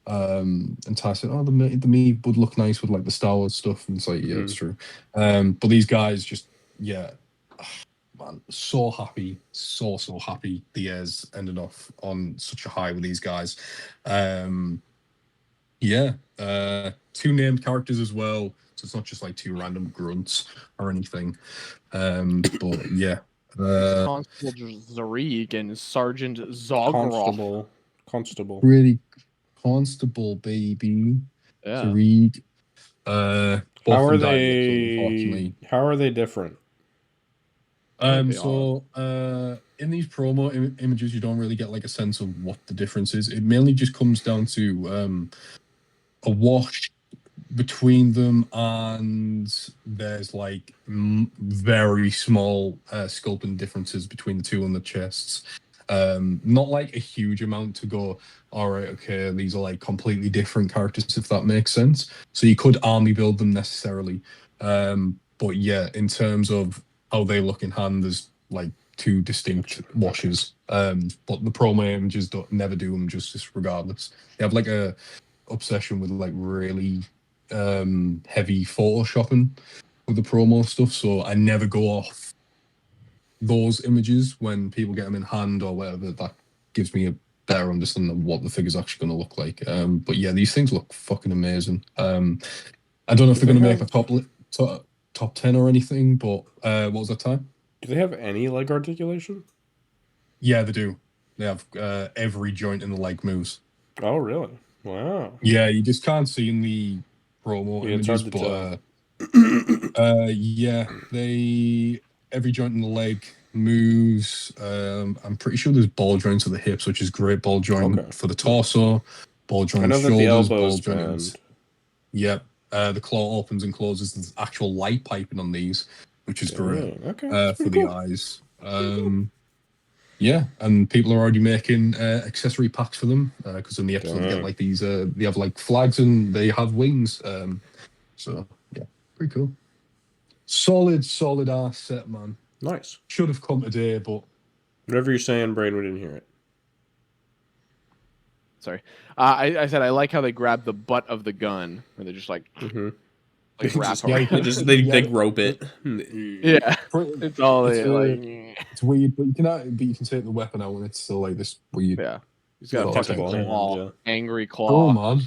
And Ty said, oh, the Meep would look nice with like the Star Wars stuff. And it's like, yeah, it's true. But these guys just, yeah, man, so happy. So happy the year's ended off on such a high with these guys. Yeah, two named characters as well. So it's not just like two random grunts or anything. But yeah. Constable Zarig and Sergeant Zograf. Constable. Really, Constable, baby. Yeah. Zarig. How are they? How are they different? So in these promo images, you don't really get like a sense of what the difference is. It mainly just comes down to a wash between them, and there's like very small sculpting differences between the two on the chests. Not like a huge amount to go, all right, okay, these are like completely different characters, if that makes sense. So you could army build them necessarily. But yeah, in terms of how they look in hand, there's like two distinct washes. But the promo images never do them justice regardless. They have like a obsession with like really heavy photoshopping with the promo stuff, so I never go off those images when people get them in hand or whatever. That gives me a better understanding of what the figure's actually going to look like. But yeah, these things look fucking amazing. I don't know if they're going to make a top 10 or anything, but what was that time? Do they have any leg articulation? Yeah, they do. They have every joint in the leg moves. Oh, really? Wow. Yeah, you just can't see in the promo images, but yeah, every joint in the leg moves. I'm pretty sure there's ball joints at the hips, which is great. Ball joint for the torso, ball joint shoulders, ball joint. Yep. The claw opens and closes. There's actual light piping on these, which is great. For the eyes. Yeah, and people are already making accessory packs for them because in the episode they get like these. They have like flags and they have wings. So yeah, pretty cool. Solid ass set, man. Nice. Should have come today, but whatever you're saying, Brain, we didn't hear it. Sorry, I said I like how they grab the butt of the gun, and they're just like, like wrap around. They rope it. Yeah, it's all it's weird, but you can take the weapon out and it's still like this weird. Yeah, he's got a claw, angry claw. Oh man,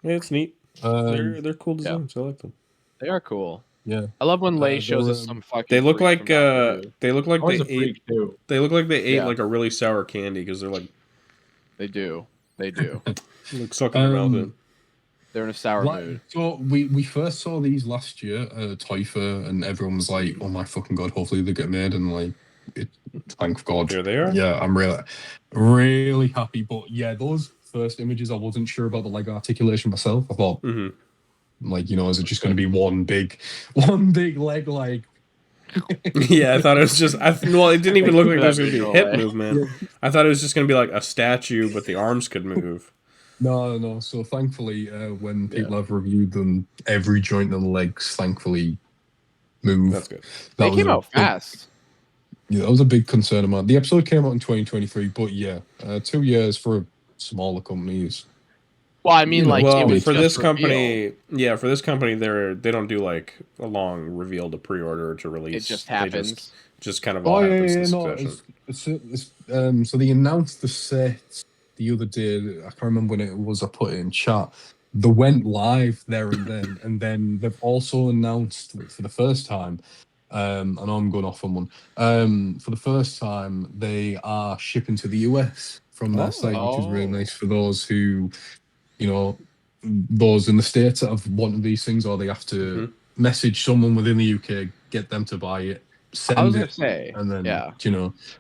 yeah, it's neat. They're cool designs. I like them. They are cool. Yeah, I love when Lay shows us some fucking. They look like they look like they ate. They look like they ate like a really sour candy because they're like. They do. Look sucking their mouth in. They're in a sour mood. So we first saw these last year at Toy Fair, and everyone was like, "Oh my fucking god! Hopefully they get made." And like, thank God. There they are. Yeah, I'm really happy. But yeah, those first images, I wasn't sure about the leg articulation myself. I thought, like, is it just going to be one big leg like? Yeah, I thought it was just. Well, it didn't even look like there was going to be a hip movement. Yeah. I thought it was just going to be like a statue, but the arms could move. No. So thankfully, when people have reviewed them, every joint and legs thankfully move. That's good. They came out fast. Yeah, that was a big concern of mine. The episode came out in 2023, but 2 years for a smaller company is. Well, I mean, like, well, it was for just this reveal. company, for this company, they don't do like a long reveal to pre-order to release. It just happens. They just kind of all happens in succession. So they announced the set the other day. I can't remember when it was. I put it in chat. They went live there and then, and then they've also announced for the first time. I know I'm going off on one. For the first time, they are shipping to the US from their site, which is really nice for those who, those in the States that have wanted these things, or they have to message someone within the UK, get them to buy it, send it, and then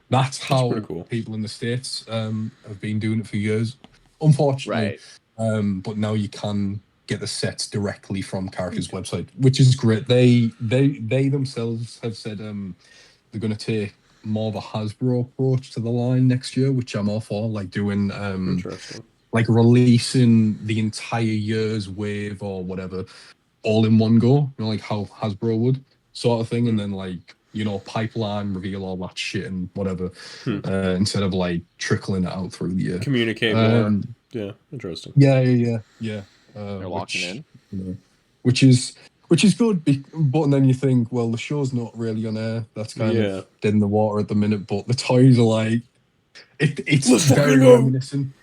that's how cool. people in the States have been doing it for years. Unfortunately, but now you can get the sets directly from Carracker's website, which is great. They themselves have said they're going to take more of a Hasbro approach to the line next year, which I'm all for, like doing like releasing the entire year's wave or whatever all in one go, like how Hasbro would, sort of thing, and then like pipeline, reveal all that shit and whatever, instead of like trickling it out through the year. Communicate more. Yeah, interesting. Yeah. They're locking in, which is good. But then you think, well, the show's not really on air. That's kind of dead in the water at the minute. But the toys are like, it's very reminiscent.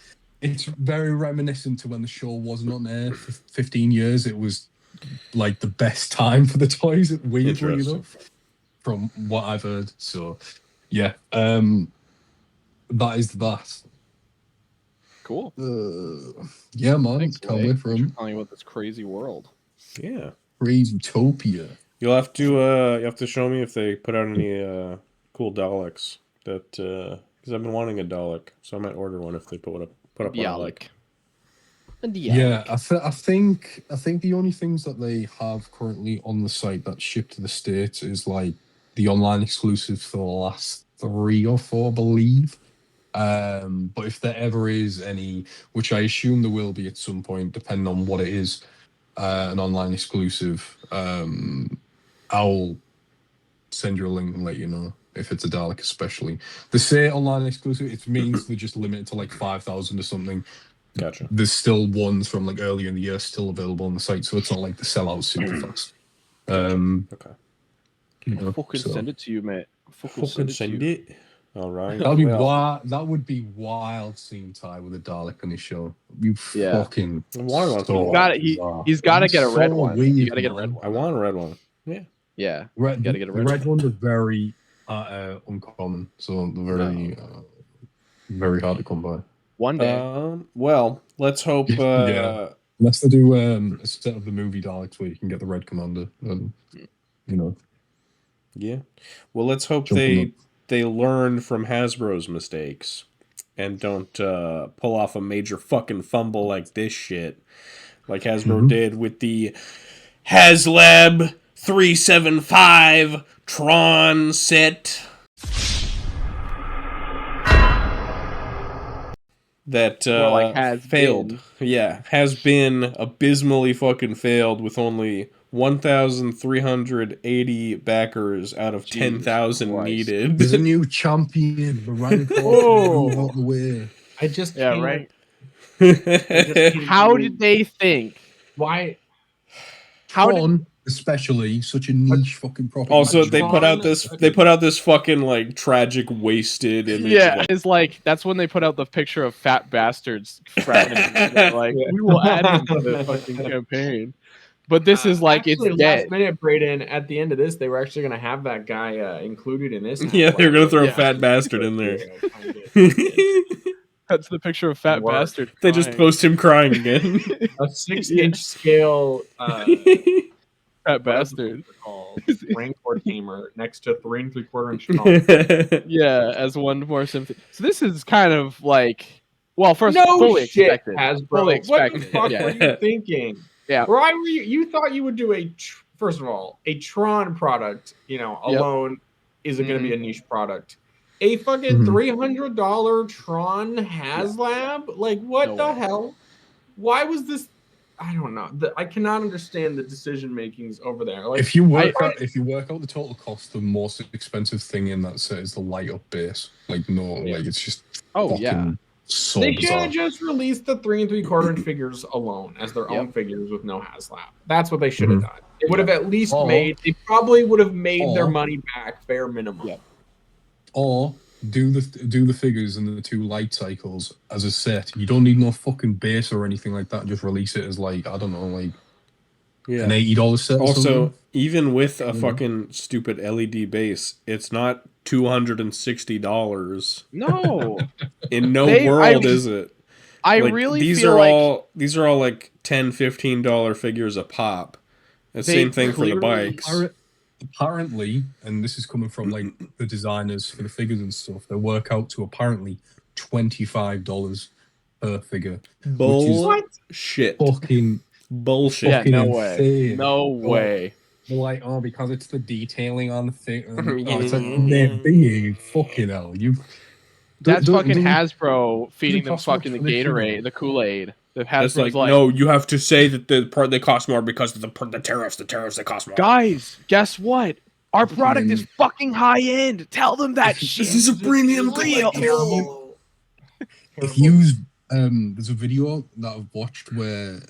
It's very reminiscent to when the show wasn't on air for 15 years. It was like the best time for the toys, weirdly, from what I've heard. So, yeah, that is that. Cool. Yeah, man. Thanks, can't wait for him. Telling you about this crazy world. Yeah. Crazy utopia. You'll have to show me if they put out any cool Daleks that because I've been wanting a Dalek, so I might order one if they put up Dalek. Yeah, I think the only things that they have currently on the site that ship to the States is like the online exclusives for the last 3 or 4, I believe. But if there ever is any, which I assume there will be at some point, depending on what it is, an online exclusive, I'll send you a link and let you know if it's a Dalek, especially. They say online exclusive, it means they're just limited to like 5,000 or something. Gotcha. There's still ones from like earlier in the year still available on the site, so it's not like they sell out super fast. Okay. I'll fucking send it to you, mate. Fucking send it. All right. That would be wild seeing Ty with a Dalek on his show. You fucking. He's got to get a red one. You got to get a red one. I want a red one. Yeah. Yeah. Got to get a red one. The red ones are very uncommon, so they're very hard to come by. One day. Well, let's hope. Unless they do a set of the movie Daleks where you can get the Red Commander, and Yeah. Well, let's hope they learn from Hasbro's mistakes and don't pull off a major fucking fumble like this shit, like Hasbro did with the HasLab 375 Tron set. That failed. Has been abysmally fucking failed with only 1,380 backers out of 10,000 needed. There's a new champion. Oh, the way. I just can't. Right. How did they think? Why? Especially such a niche fucking property. Also, they put out this fucking like tragic wasted image. Yeah, it's like that's when they put out the picture of fat bastards. Like we will add him to the fucking campaign. But this is like actually, it's dead. Last minute, Braden. At the end of this, they were actually going to have that guy included in this. Yeah, they were going to throw a fat bastard in there. That's the picture of fat bastard. They just post him crying again. A 6-inch scale. Fat bastard. Rancor tamer next to 3 3/4 inch tall. Yeah, as one more sympathy. So this is kind of like, well, first fully expected. Hasbro. Fully expected. What the fuck were you thinking? Yeah. Why were you? You thought you would do first of all, a Tron product, alone isn't going to be a niche product. A fucking $300 Tron HasLab? Like, what the hell? why was this? I don't know. I cannot understand the decision makings over there. Like, if you work out the total cost, the most expensive thing in that set is the light up base. Like like it's just fucking so they should bizarre. have just released the 3 3/4 inch figures alone as their own figures with no HasLab. That's what they should have done. It would have at least made. They probably would have made their money back, bare minimum. Yeah. Or do the figures and the 2 light cycles as a set. You don't need no fucking base or anything like that. Just release it as like, I don't know, like an $80 set. Also, even with a fucking stupid LED base, it's not $260. No. In no world is it. I like, really these feel are like all these are all like $10-$15 figures a pop. The same thing for the bikes. Apparently, and this is coming from like the designers for the figures and stuff, they work out to apparently $25 per figure. Bullshit. Fucking bullshit. Yeah, no way. Insane. No way. They're like, oh, because it's the detailing on the thing. It's like, man, behave. Fucking hell. That's fucking Hasbro feeding them fucking the Gatorade, the Kool-Aid. That's like, no, you have to say that the part they cost more because of the tariffs. The tariffs, they cost more. Guys, guess what? Our product is fucking high end. Tell them that shit. This is a premium real. If you there's a video that I've watched where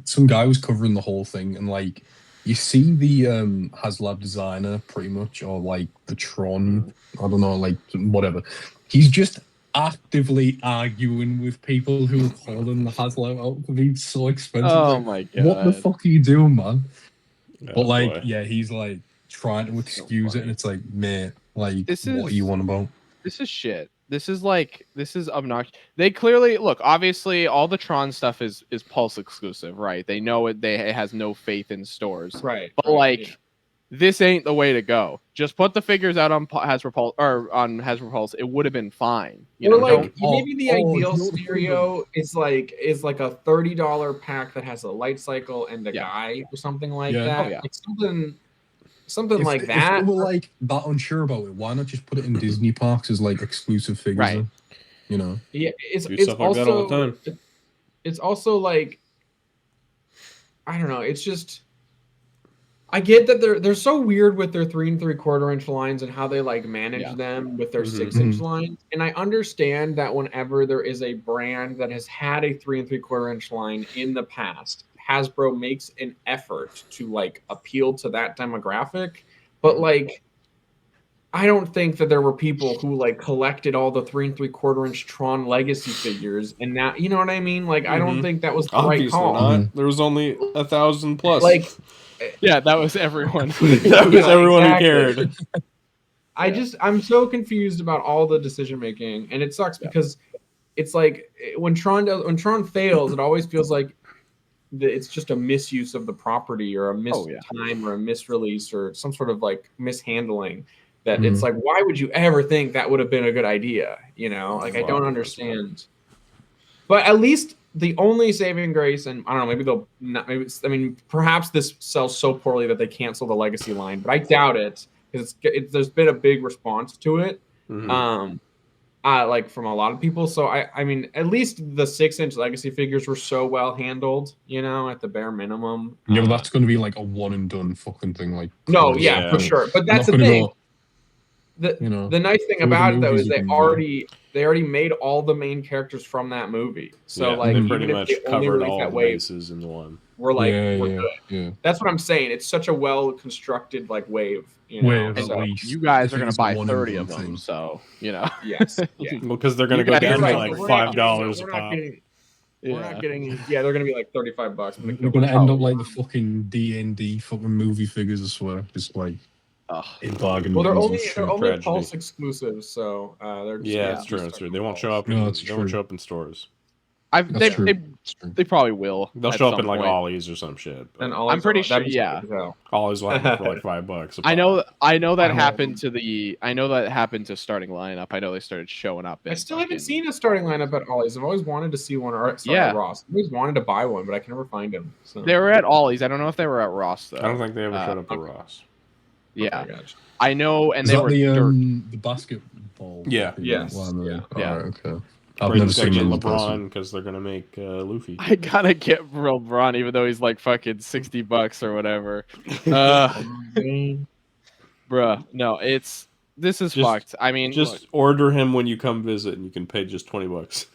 some guy was covering the whole thing, and like you see the HasLab designer pretty much, or like the Tron, I don't know, like whatever. He's just actively arguing with people who are calling the HasLab out to be so expensive. Oh like, my god! What the fuck are you doing, man? Oh, but like, boy. yeah, he's like trying to excuse it, and it's like, mate, like, what are you on about? This is shit. This is obnoxious. They clearly look. Obviously, all the Tron stuff is Pulse exclusive, right? They know it. It has no faith in stores, right? But like, this ain't the way to go. Just put the figures out on Hasbro Pulse or on Hasbro Pulse. It would have been fine. You know, like maybe the ideal scenario is like a $30 pack that has a light cycle and a guy or something like that. Oh, yeah. Like something like that. If they were like that unsure about it, why not just put it in Disney parks as like exclusive figures? Right. You know. Yeah, it's stuff like that all the time. It's also like, I don't know. It's just, I get that they're so weird with their 3 3/4 inch lines and how they like manage them with their 6 inch lines. And I understand that whenever there is a brand that has had a 3 3/4 inch line in the past, Hasbro makes an effort to like appeal to that demographic. But like, I don't think that there were people who like collected all the 3 3/4 inch Tron Legacy figures, and now you know what I mean. Like, I don't think that was the right call. Not. There was only 1,000 plus. Like, yeah, that was everyone. That was everyone who cared. I'm so confused about all the decision making, and it sucks because it's like when Tron fails, it always feels like it's just a misuse of the property or a missed time or a misrelease or some sort of like mishandling. That it's like, why would you ever think that would have been a good idea? You know, like I don't understand. But at least the only saving grace, and I don't know, maybe they'll not. Maybe I mean, perhaps this sells so poorly that they cancel the Legacy line, but I doubt it because there's been a big response to it, like from a lot of people. So I mean, at least the 6 inch Legacy figures were so well handled, you know, at the bare minimum. Yeah, but that's going to be like a one and done fucking thing. Like, for sure. But that's the thing. The nice thing about it though is they already made all the main characters from that movie. So like they even pretty much if they only covered release all that the wave, bases in the one. We're like we're good. Yeah. That's what I'm saying. It's such a well constructed like wave. You know? At least. You guys are gonna buy one 30 and of done them, thing. so you know. Yes. Yeah. Well, because they're gonna go down to like $5 a pop. We're not getting. Yeah, they're gonna be like $35. We're gonna end up like the fucking D&D fucking movie figures. I swear, just like in bargain. Well, they're only tragedy. Pulse exclusives, so they're just It's true. It's true. They won't show up. They won't show up in stores. They probably will. They'll show up in like Ollie's or some shit. And I'm pretty sure. Yeah, Ollie's will have for like $5. I know that happened to the. I know that happened to starting lineup. I know they started showing up. I still haven't seen a starting lineup at Ollie's. I've always wanted to see one. Or at Ross. I've always wanted to buy one, but I can never find them. So. They were at Ollie's. I don't know if they were at Ross though. I don't think they ever showed up at Ross. Yeah, okay, I know, and Is they that were the basketball. Yeah. Yes. One, Yeah. All right, okay. I've Braden's never got to seen get him in person. LeBron because they're gonna make Luffy. I gotta get LeBron, even though he's like fucking $60 or whatever. Bruh, no, this is Just- fucked. I mean, Just look, order him when you come visit, and you can pay just $20.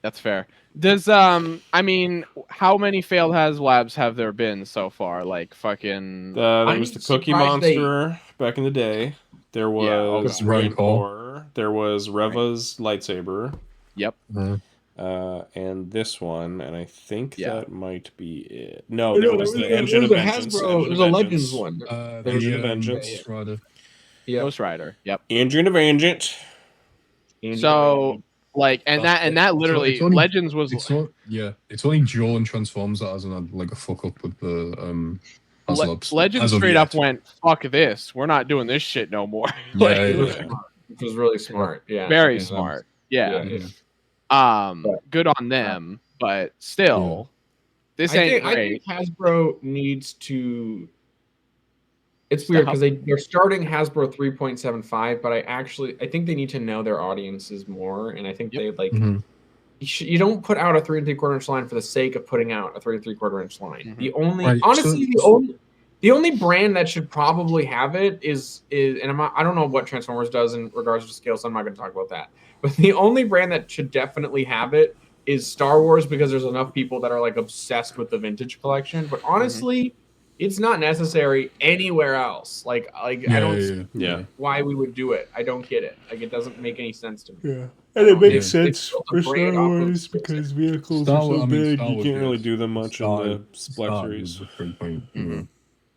that's fair. Does I mean, how many failed HasLabs have there been so far? Like fucking. There I'm was the Cookie surprised they- Monster back in the day. There Yeah, was okay. Rancor. There was Reva's lightsaber. Yep. And this one, and I think Yeah. that might be it. No, there was the Engine of Vengeance. Hasbro. There's a Legends one. Engine of Vengeance. Ghost Rider. Yeah. Ghost Rider. Yep. Engine of Vengeance. So like, and that literally It's only- Legends was It's only Joe and Transforms that hasn't had like a fuck up with the HasLabs. Legends as of straight yet. up went, fuck this. We're not doing this shit no more. Yeah, Like, yeah. Which was really smart. Yeah. very Yeah. smart. Yeah. Yeah. Good on them, but still, this ain't I great. think Hasbro needs to. It's weird because they're starting Hasbro 3.75, but I think they need to know their audiences more, and I think they like. You don't put out a 3 3/4 inch line for the sake of putting out a 3 3/4 inch line. The only, honestly, the only brand that should probably have it is, and I don't know what Transformers does in regards to scale, so I'm not going to talk about that. But the only brand that should definitely have it is Star Wars, because there's enough people that are like obsessed with the vintage collection. But honestly, it's not necessary anywhere else. Like I don't see why we would do it. I don't get it. Like, it doesn't make any sense to me. Yeah. And it makes They sense built a for brand Star off of Wars because vehicles are so big, Star you Wars, can't really yes. do them much in the Black Series.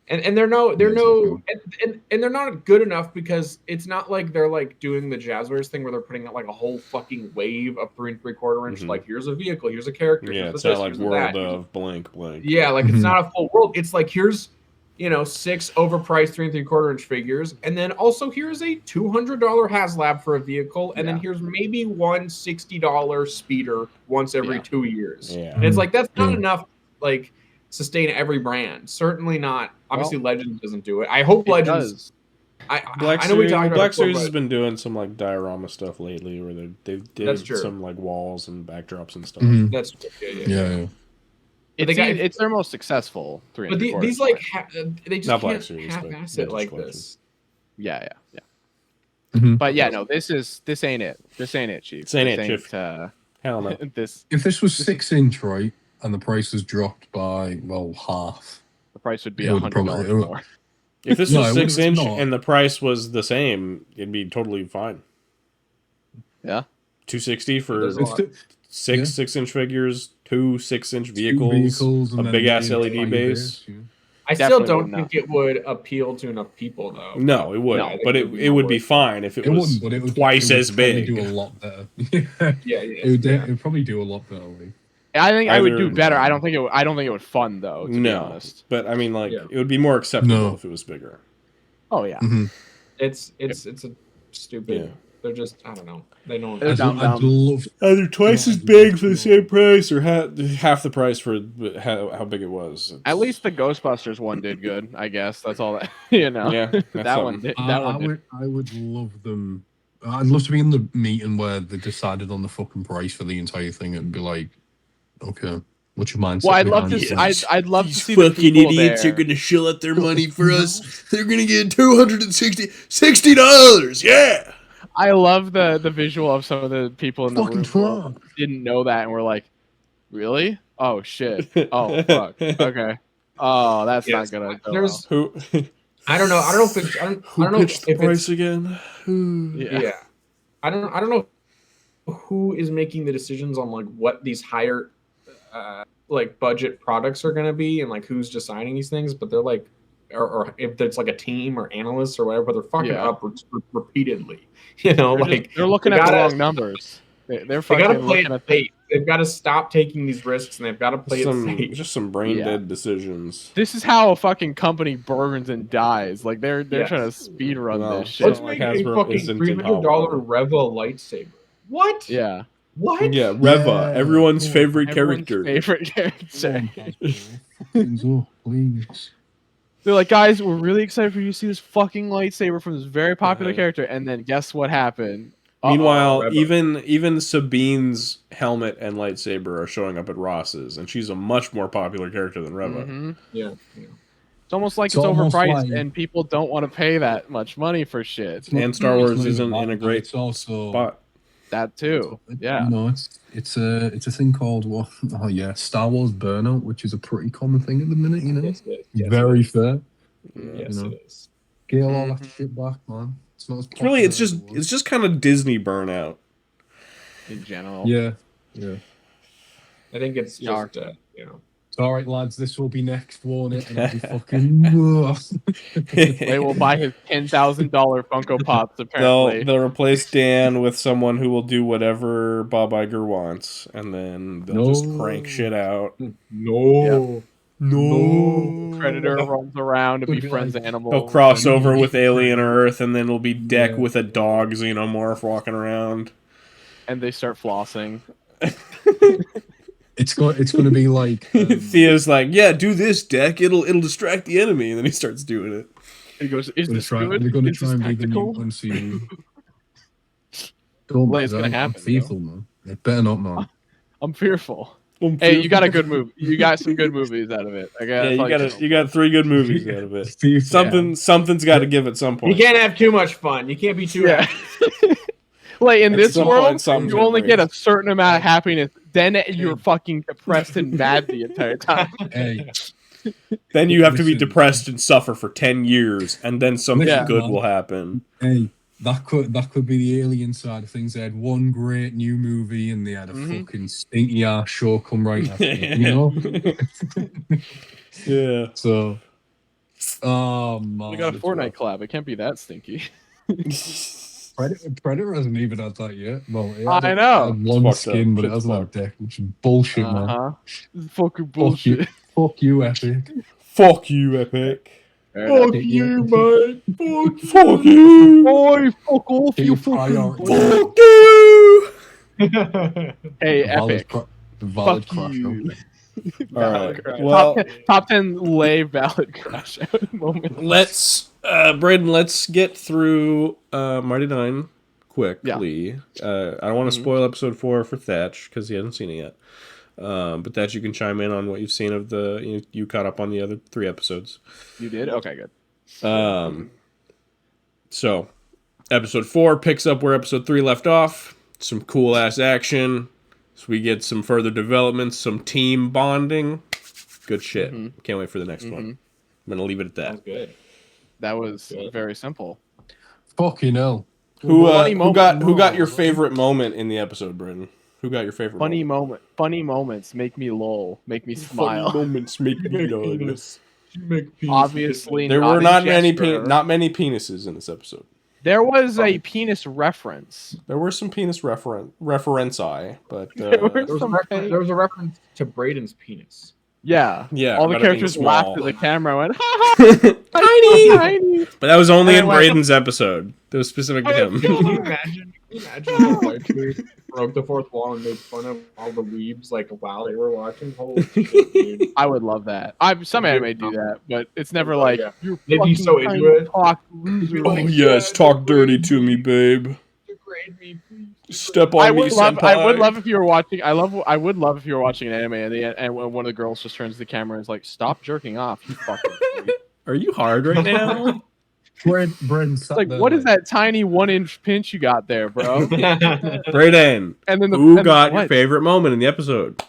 And they're they're not good enough, because it's not like they're like doing the Jazzwares thing where they're putting out like a whole fucking wave of 3 3/4 inch. Like, here's a vehicle, here's a character. Yeah, here's it's this, not like here's World that. of blank. Yeah, like it's not a full world. It's like, here's 6 overpriced 3 3/4 inch figures, and then also here's a $200 HasLab for a vehicle, and then here's maybe one $60 speeder once every 2 years. Yeah. And it's like, that's not enough. Like, sustain every brand. Certainly not. Obviously, Legends doesn't do it. I hope Legends does. I know we talked about Black it before, Series has but been doing some like diorama stuff lately, where they That's did true. some like walls and backdrops and stuff. that's yeah. It's their most successful 3 But 3/4 these like line. they just Not Black can't Series, but half-ass it like collection. this. Yeah. But yeah, no, this ain't it. This ain't it, Chief. This ain't it, Chief. Hell no. This If this was 6-inch, right, and the price has dropped by half, the price would be It would $100 probably- more. If this No, was it wouldn't- 6 inch no. and the price was the same, it'd be totally fine. Yeah. $260 for There's a lot. six 6-inch figures, 2 6-inch vehicles, a and then big ass the LED entire base. I still Definitely don't would not. think it would appeal to enough people, though. No, it wouldn't. No, but it would be fine if it, It was wouldn't, but it would twice it would as probably big. do a lot better. Yeah. It would probably do a lot better. Like. I think I would do Either- better. I don't think it would fund though, to be No, honest. but I mean, like, Yeah. it would be more acceptable No. if it was bigger. Oh yeah. It's a stupid. Yeah. They're just, I don't know. They don't. They're dumb. I'd love. Either twice as big for the same price, or half the price for how big it was. At least the Ghostbusters one did good, I guess. That's all that you know. Yeah, that's that one something. did. That one did. I would love them. I'd love to be in the meeting where they decided on the fucking price for the entire thing and be like, okay, what's your mindset? Well, I'd love behind to. this? I'd love to see the people there. gonna shell out their money for us. They're gonna get $260. Yeah. I love the visual of some of the people in the Fucking room Trump. who didn't know that and were like, "Really? Oh shit! Oh fuck! Okay. Oh, that's Yes, not gonna go there's- well." Who? I don't know. I don't know if it's. I don't know pitched the if price it's. again? Yeah. I don't know who is making the decisions on like what these higher like budget products are going to be, and like who's deciding these things, but they're like, or if it's like a team or analysts or whatever, but they're fucking up repeatedly. You know, They're looking they at the gotta- wrong numbers. They're They fucking got to play looking it at safe. They've got to stop taking these risks, and they've got to play it safe. Just some brain dead decisions. This is how a fucking company burns and dies. Like they're Yes. trying to speed run No. this shit. Let's like make a Hasbro fucking isn't in $300 Reva lightsaber. What? Yeah. What? Yeah, Reva, Yeah. everyone's favorite Everyone's character. favorite character. Oh, please. They're like, guys, we're really excited for you to see this fucking lightsaber from this very popular Uh-huh. character. And then guess what happened? Meanwhile, Reba. even Sabine's helmet and lightsaber are showing up at Ross's, and she's a much more popular character than Reba. Yeah. It's almost like It's it's almost overpriced, like- and people don't want to pay that much money for shit. And Star Wars not isn't even in a that, great it's also spot. That too. Yeah. You know, it's a thing called Star Wars burnout, which is a pretty common thing at the minute. You know, Yes, it is. very fair. Yes, you know. it is. Scale all that shit back, man. It's not as It's really, it's popular as it was. just kind of Disney burnout. In general. Yeah. I think it's Yeah. just All right, lads, this will be next, won't it? And I'll be fucking. They will buy his $10,000 Funko Pops. Apparently, They'll replace Dan with someone who will do whatever Bob Iger wants, and then they'll just crank shit out. no. Predator runs around and befriends animals. He'll cross over with Alien Earth, and then it'll be Deck with a dog xenomorph walking around. And they start flossing. It's going to be like Thea's like, yeah, do this, Deck. It'll distract the enemy, and then he starts doing it. He goes, "Is this good? They're going to Is try this and be the new tactical?" MCU. Don't Well, it's gonna happen, I'm fearful, man. It better not, man. I'm fearful. Hey, you got a good movie. You got some good movies out of it. You got 3 good movies out of it. Fearful. Something's got to give at some point. You can't have too much fun. You can't be too happy. Like in At this some world, point, something's you gonna only break. get a certain amount of happiness. Then you're fucking depressed and mad the entire time. Hey, Then you have to be Listen. depressed and suffer for 10 years, and then something Yeah. good will happen. hey, that could be the alien side of things. They had one great new movie, and they had a fucking stinky ass show come right after it, you know. Yeah. So, oh man, We got a it's Fortnite rough. collab. It can't be that stinky. Predator hasn't even had that yet. Well, it I had know. a long It's fucked skin, up. but it Shit's hasn't had fucked. deck, which is bullshit, man. Fucking Fuck you, bullshit. fuck you, Epic. Fuck you, Epic. Fuck you, mate. Fuck you. Boy, fuck off, Get you your fucking. priorities. Fuck you. Hey, Valid Epic. valid Fuck crash you. out. All right. Top, Well, 10, top 10 lay valid crash out moments. let's Braden, let's get through Mighty Nine quickly. I don't want to spoil episode 4 for Thatch because he hasn't seen it yet. But Thatch, you can chime in on what you've seen of you caught up on the other 3 episodes. You did? Okay, good. So episode 4 picks up where episode 3 left off. Some cool ass action. So we get some further developments, some team bonding. Good shit. Can't wait for the next one. I'm gonna leave it at that. That's good. That was very simple. Fucking hell. Who Funny moment. got your favorite moment in the episode, Brendan? Who got your favorite Funny moment? moments make me lol, make me Funny smile. moments make me laugh. Obviously, There were not many Jester. penises in this episode. There was a penis reference. There were some penis referenci, but There were There was, some there was a reference to Braden's penis. Yeah. yeah, All the about it being characters small. laughed at the camera and went, ha ha, tiny. But that was only And in I went- Braden's episode. That was specific to him. Can you imagine if the white dude broke the fourth wall and made fun of all the weebs like while they were watching? Holy shit, dude. I would love that. Some anime do that, but it's never Oh, like yeah. you're They'd be fucking so tiny into it. cock loser. Oh yes, talk dirty to me, babe. Degrade me, please. Step on I me, would love. senpai. I would love if you were watching. I would love if you were watching an anime and one of the girls just turns to the camera and is like, "Stop jerking off, you fucking." freak." Are you hard right now? Braden It's like, what is that tiny 1-inch pinch you got there, bro? Braden, And then who and got your what? favorite moment in the episode?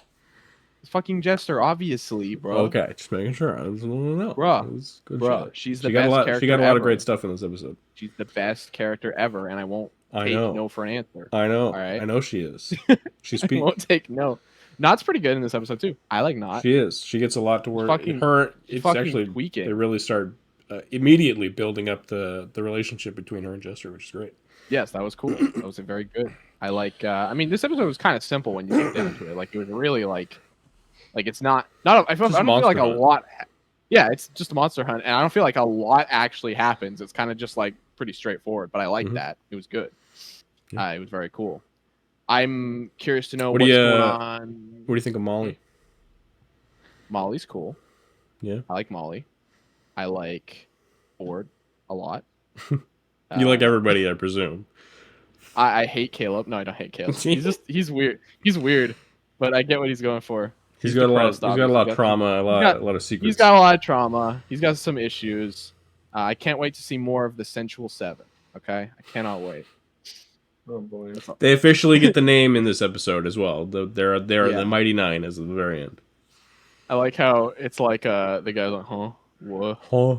Fucking Jester, obviously, bro. Okay, just making sure. I just want to know. Bruh. It was good Bro, shit. she's the She got best a lot. character She got a lot ever. of great stuff in this episode. She's the best character ever, and I won't I take know. no for an answer. I know. All right. I know she is. She's I won't take no. Not's pretty good in this episode too. I like Not. She is. She gets a lot to work. Fucking- It's fucking actually tweaking. they really start immediately building up the relationship between her and Jester, which is great. Yes, that was cool. That was very good. I like. I mean, this episode was kind of simple when you get down to it. Like it was really like it's not. I don't feel like monster a hunt. lot. Yeah, it's just a monster hunt, and I don't feel like a lot actually happens. It's kind of just like pretty straightforward. But I like Mhm. that. It was good. Yeah. It was very cool. I'm curious to know What what's do you- going on. What do you think of Molly? Molly's cool. Yeah. I like Molly. I like Ford a lot. You like everybody, I presume. I hate Caleb. No, I don't hate Caleb. He's weird. He's weird, but I get what he's going for. He's got depressed, a lot of trauma, a lot of secrets. He's got a lot of trauma. He's got some issues. I can't wait to see more of the Sensual Seven. Okay, I cannot wait. Oh boy. They officially get the name in this episode as well. They're the Mighty Nine as of the very end. I like how it's like the guy's like, huh? What? Huh?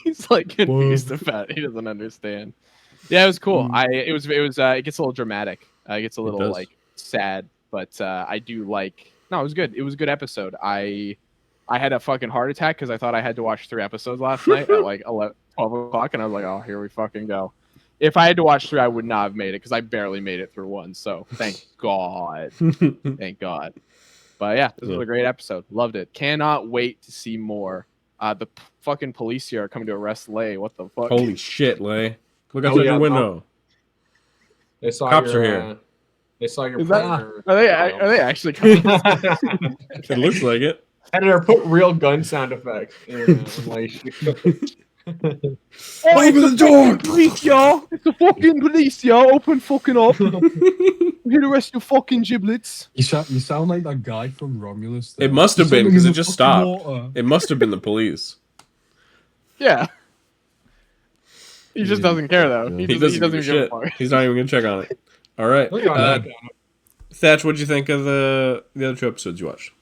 He's like confused about it. He doesn't understand. Yeah, it was cool. It gets a little dramatic. It gets a little like sad, but I do like. No, it was good. It was a good episode. I had a fucking heart attack because I thought I had to watch 3 episodes last night at like 12 o'clock, and I was like, oh, here we fucking go. If I had to watch 3, I would not have made it because I barely made it through 1. So thank God. Thank God. But yeah, this was a great episode. Loved it. Cannot wait to see more. The fucking police here are coming to arrest Lay. What the fuck? Holy shit, Lay. Look outside your window. They saw Cops are here. They saw your partner. Are they actually coming? It looks like it. Editor, put real gun sound effects. Open the door! Police, y'all! It's the fucking police, y'all! Open fucking up! I'm here to rescue fucking giblets. You sound like that guy from Romulus. It must have been because it just stopped. It must have been the police. Yeah. He just doesn't care though. He doesn't give a fuck. He's not even gonna check on it. All right, Thatch, what'd you think of the other 2 episodes you watched?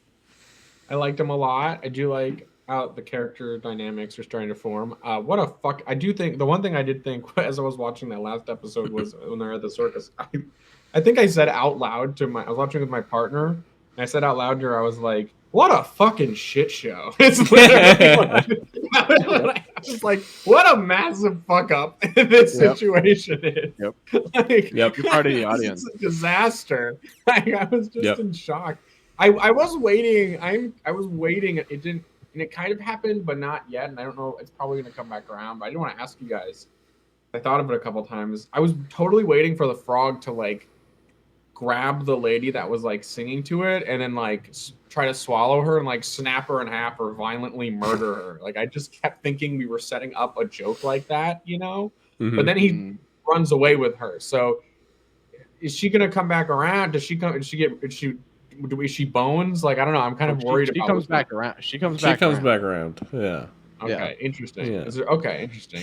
I liked them a lot. I do like how the character dynamics are starting to form. What a fuck! I do think the one thing I did think as I was watching that last episode was when they're at the circus. I think I said out loud I was watching with my partner, and I said out loud to her, I was like, "What a fucking shit show!" It's literally I was like, "What a massive fuck up this situation is." Like, You're part of the audience. It's a disaster. I was just in shock. I was waiting. I was waiting. It didn't. And it kind of happened, but not yet. And I don't know. It's probably going to come back around. But I didn't want to ask you guys. I thought of it a couple times. I was totally waiting for the frog to like grab the lady that was like singing to it, and then like try to swallow her and like snap her in half or violently murder her. Like I just kept thinking we were setting up a joke like that, you know. Mm-hmm. But then he runs away with her. So is she going to come back around? Does she come? Is she bones? Like I don't know. I'm kind of worried about. She comes back around. She comes back around. Yeah. Okay. Interesting. Yeah. Interesting.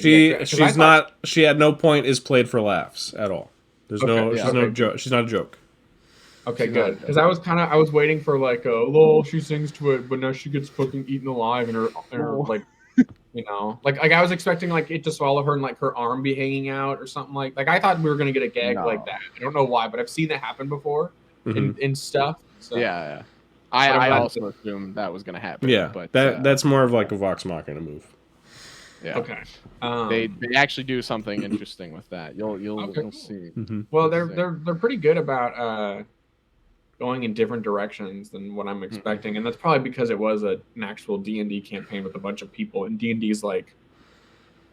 She at no point is played for laughs at all. There's no joke. She's not a joke. Okay, good. Because I was waiting for like lol, she sings to it, but now she gets fucking eaten alive and her like, you know, like I was expecting like it to swallow her and like her arm be hanging out or something like I thought we were gonna get a gag like that. I don't know why, but I've seen that happen before in stuff. So. Yeah. I also assumed that was gonna happen. Yeah, but that's more of like a Vox Machina move. Yeah. Okay. They actually do something interesting with that. You'll see. Mm-hmm. Well, they're pretty good about going in different directions than what I'm expecting, and that's probably because it was an actual D&D campaign with a bunch of people, and D&D is like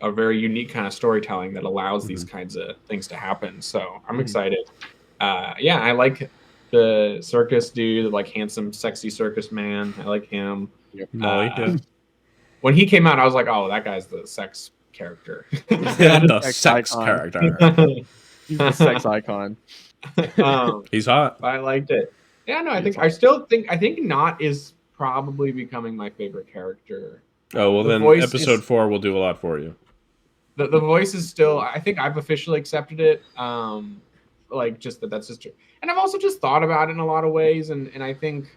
a very unique kind of storytelling that allows these kinds of things to happen. So I'm excited. I like the circus dude, like handsome, sexy circus man. I like him. When he came out, I was like, "Oh, that guy's the sex character." The sex character. He's the sex icon. He's hot. I liked it. Yeah, no, I think Not is probably becoming my favorite character. Oh well, then episode 4 will do a lot for you. The voice is still. I think I've officially accepted it. Like just that's just true. And I've also just thought about it in a lot of ways, and I think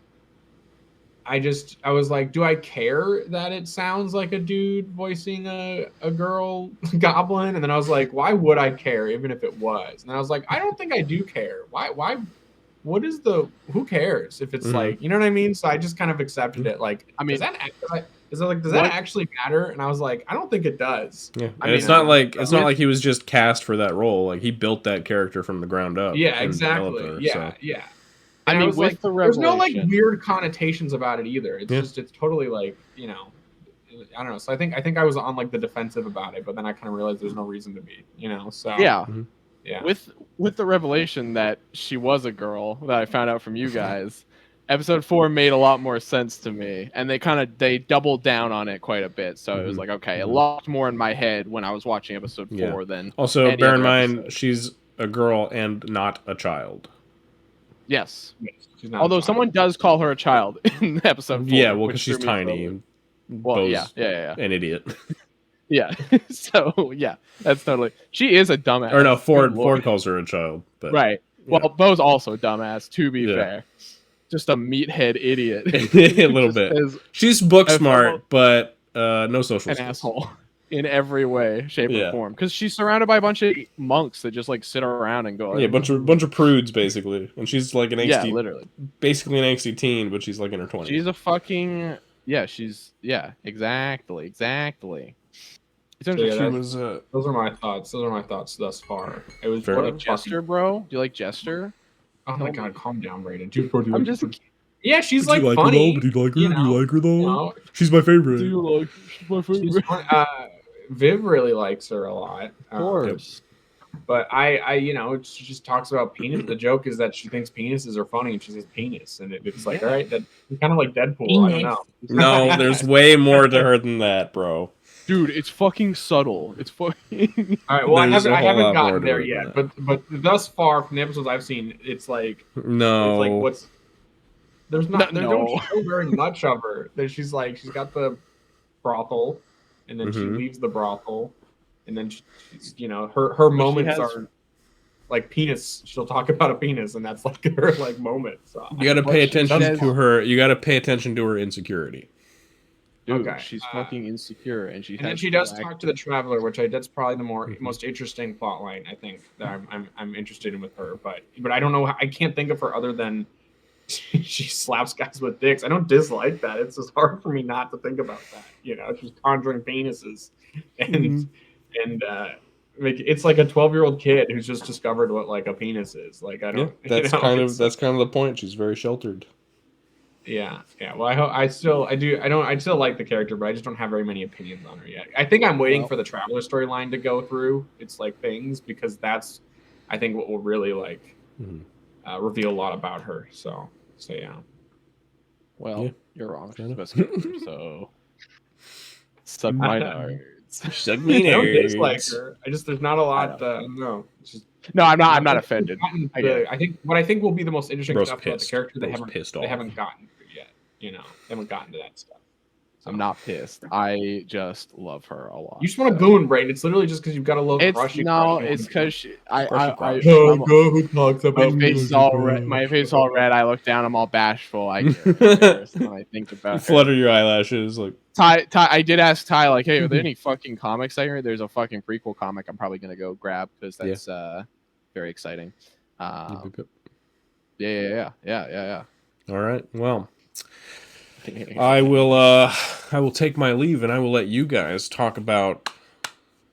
I was like, do I care that it sounds like a dude voicing a girl goblin? And then I was like, why would I care even if it was? And I was like, I don't think I do care. Why who cares if it's like, you know what I mean? So I just kind of accepted it. Like, I mean, does that actually matter? And I was like, I don't think it does. Yeah. It's not like he was just cast for that role. Like he built that character from the ground up. Yeah, exactly. Yeah. I mean, with the revelation, there's no like weird connotations about it either. It's it's totally like, you know, I don't know. So I think I was on like the defensive about it, but then I kind of realized there's no reason to be, you know. So yeah. Yeah. With the revelation that she was a girl that I found out from you guys, episode 4 made a lot more sense to me, and they doubled down on it quite a bit. So it was like, okay, it locked more in my head when I was watching episode 4 than also bear in mind a girl and not a child. Yes. She's not Although someone does call her a child in episode 4. Yeah, well, because she's tiny. Well, yeah. An idiot. Yeah. So yeah, that's totally. She is a dumbass. Or no, Ford calls her a child. But, right. yeah. Well, Bo's also dumbass. To be fair, just a meathead idiot. A little bit. She's book smart, but no social an skills. Asshole in every way, shape, or form. Because she's surrounded by a bunch of monks that just like sit around and go. Yeah, bunch of prudes basically, and she's like an angsty, literally, basically an angsty teen, but she's like in her 20s. She's a fucking exactly. So those are my thoughts. Those are my thoughts thus far. It was what a Jester, bro. Do you like Jester? Oh my god, calm down, Raiden. I'm just. Yeah, she's like funny. Her, do you like her? You know, do you like her though? You know, she's my favorite. Do you like? She's my favorite. Viv really likes her a lot. Of course. But I she just talks about penis. The joke is that she thinks penises are funny, and she says penis, and it's like, all right, that's kind of like Deadpool. Penis. I don't know. No, there's way more to her than that, bro. Dude, it's fucking subtle. It's fucking. All right, well, I haven't gotten there yet, but thus far from the episodes I've seen, it's like no, it's like what's there's not they don't show very much of her. She's got the brothel, and then she leaves the brothel, and then she's, her moments are like penis. She'll talk about a penis, and that's like her like moment. So you got to pay attention to her. You got to pay attention to her insecurity. Dude, she's fucking insecure, and then she does talk to the Traveler, which that's probably the most interesting plot line I think that I'm interested in with her. But I don't know. I can't think of her other than she slaps guys with dicks. I don't dislike that. It's just hard for me not to think about that. She's conjuring penises, and it's like a 12-year-old kid who's just discovered what like a penis is. Like I don't. Yeah, that's kind of the point. She's very sheltered. Yeah. Well, I still like the character, but I just don't have very many opinions on her yet. I think I'm waiting for the Traveler storyline to go through. It's like things because that's, I think, what will really like reveal a lot about her. So yeah. Well, you're wrong. She's the best character, so suck my nerds. Suck me nerds. I don't dislike her. There's not a lot. No. No, I'm not offended. I think will be the most interesting stuff about the character they haven't gotten to yet. They haven't gotten to that stuff. So. I'm not pissed. I just love her a lot. You just want to goon, right? It's literally just because you've got a little crush. No, it's because my face all red. I look down. I'm all bashful. I get embarrassed when I think about it. Flutter your eyelashes, like. Ty, I did ask Ty, like, hey, are there any fucking comics I heard? There's a fucking prequel comic I'm probably gonna go grab because that's very exciting. Yeah. All right. Well, I will take my leave and I will let you guys talk about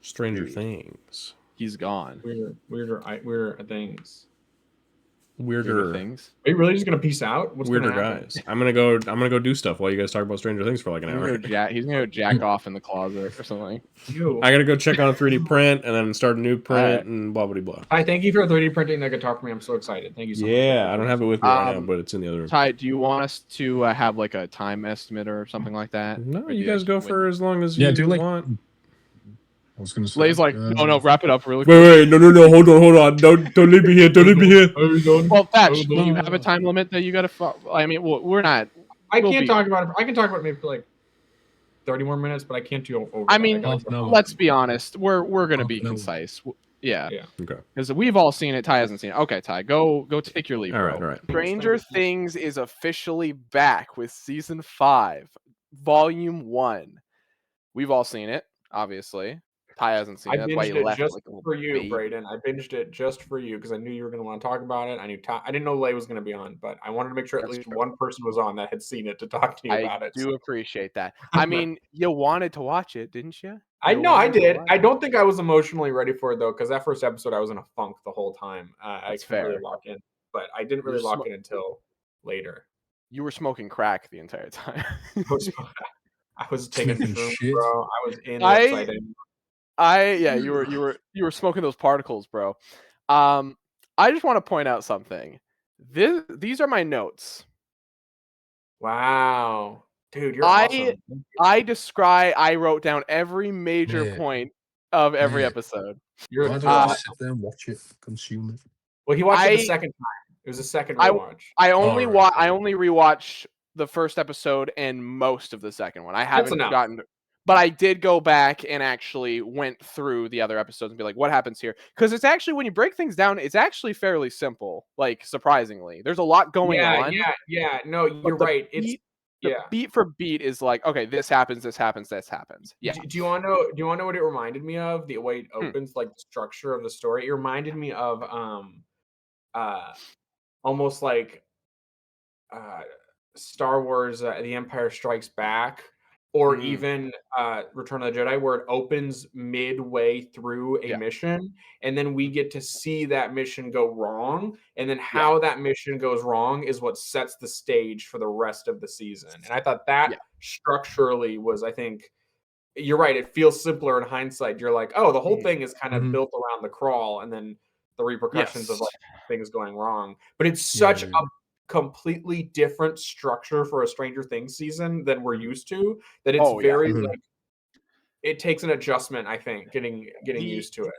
Stranger Things. He's gone. Weirder things. Weirder things. Are you really just gonna peace out? What's weirder guys? I'm gonna go do stuff while you guys talk about Stranger Things for like an hour. He's gonna go jack off in the closet or something. I gotta go check on a 3D print and then start a new print and blah blah blah. Hi, thank you for 3D printing that guitar for me. I'm so excited. Thank you so much. Yeah, I don't have it with me right now, but it's in the other room. Ty, do you want us to have like a time estimate or something like that? No, you guys go for as long as you want. I was gonna say. Lay's like, no, wrap it up really quick. Wait, no, hold on. Don't leave me here. Don't leave me here. Well, Thatch, do you have a time limit that you gotta follow? I mean, we're not. I can't talk about it. I can talk about it maybe for like 30 more minutes, but I can't do over. I mean, let's be honest. We're gonna be concise. Yeah. Okay. Because we've all seen it. Ty hasn't seen it. Okay, Ty, go take your leave. All right. Stranger Things is officially back with season 5, volume 1. We've all seen it, obviously. Ty hasn't seen it. That's why he left just like a for you, baby. Braden. I binged it just for you because I knew you were going to want to talk about it. I didn't know Lay was going to be on, but I wanted to make sure at least one person was on that had seen it to talk to you about it. I do appreciate that. I mean, you wanted to watch it, didn't you? I know I did. I don't think I was emotionally ready for it though, because that first episode I was in a funk the whole time. I couldn't really lock in, but I didn't really lock in until later. You were smoking crack the entire time. I was taking shrooms, bro. I was in upside down. You were smoking those particles, bro. I just want to point out something. These are my notes. Wow. Dude, you're awesome. I wrote down every major point of every episode. You're Why a don't I god. just sit there and watch it, consume it? Well, he watched it the I second time. It was a second I rewatch. I only Alright. I only rewatched the first episode and most of the second one. I That's haven't enough. gotten but I did go back and actually went through the other episodes and be like, what happens here? Because it's actually, when you break things down, it's actually fairly simple, like, surprisingly. There's a lot going on, Yeah. No, but you're right. It's the yeah. beat for beat is like, okay, this happens, this happens, this happens. Yeah. Do you want to know? Do you want to know what it reminded me of? The way it Hmm. opens, like the structure of the story. It reminded me of uh, almost like uh, Star Wars: The Empire Strikes Back, or Mm, even Return of the Jedi, where it opens midway through a yeah. mission, and then we get to see that mission go wrong, and then Yeah. how that mission goes wrong is what sets the stage for the rest of the season. And I thought that Yeah. structurally was, I think, you're right. It feels simpler in hindsight. You're like, oh, the whole Mhm. thing is kind of Mhm. built around the crawl, and then the repercussions of Yes. like things going wrong. But it's such Yeah. a completely different structure for a Stranger Things season than we're used to, that it's Oh, yeah. very Mhm. like, it takes an adjustment, I think, getting The used to it.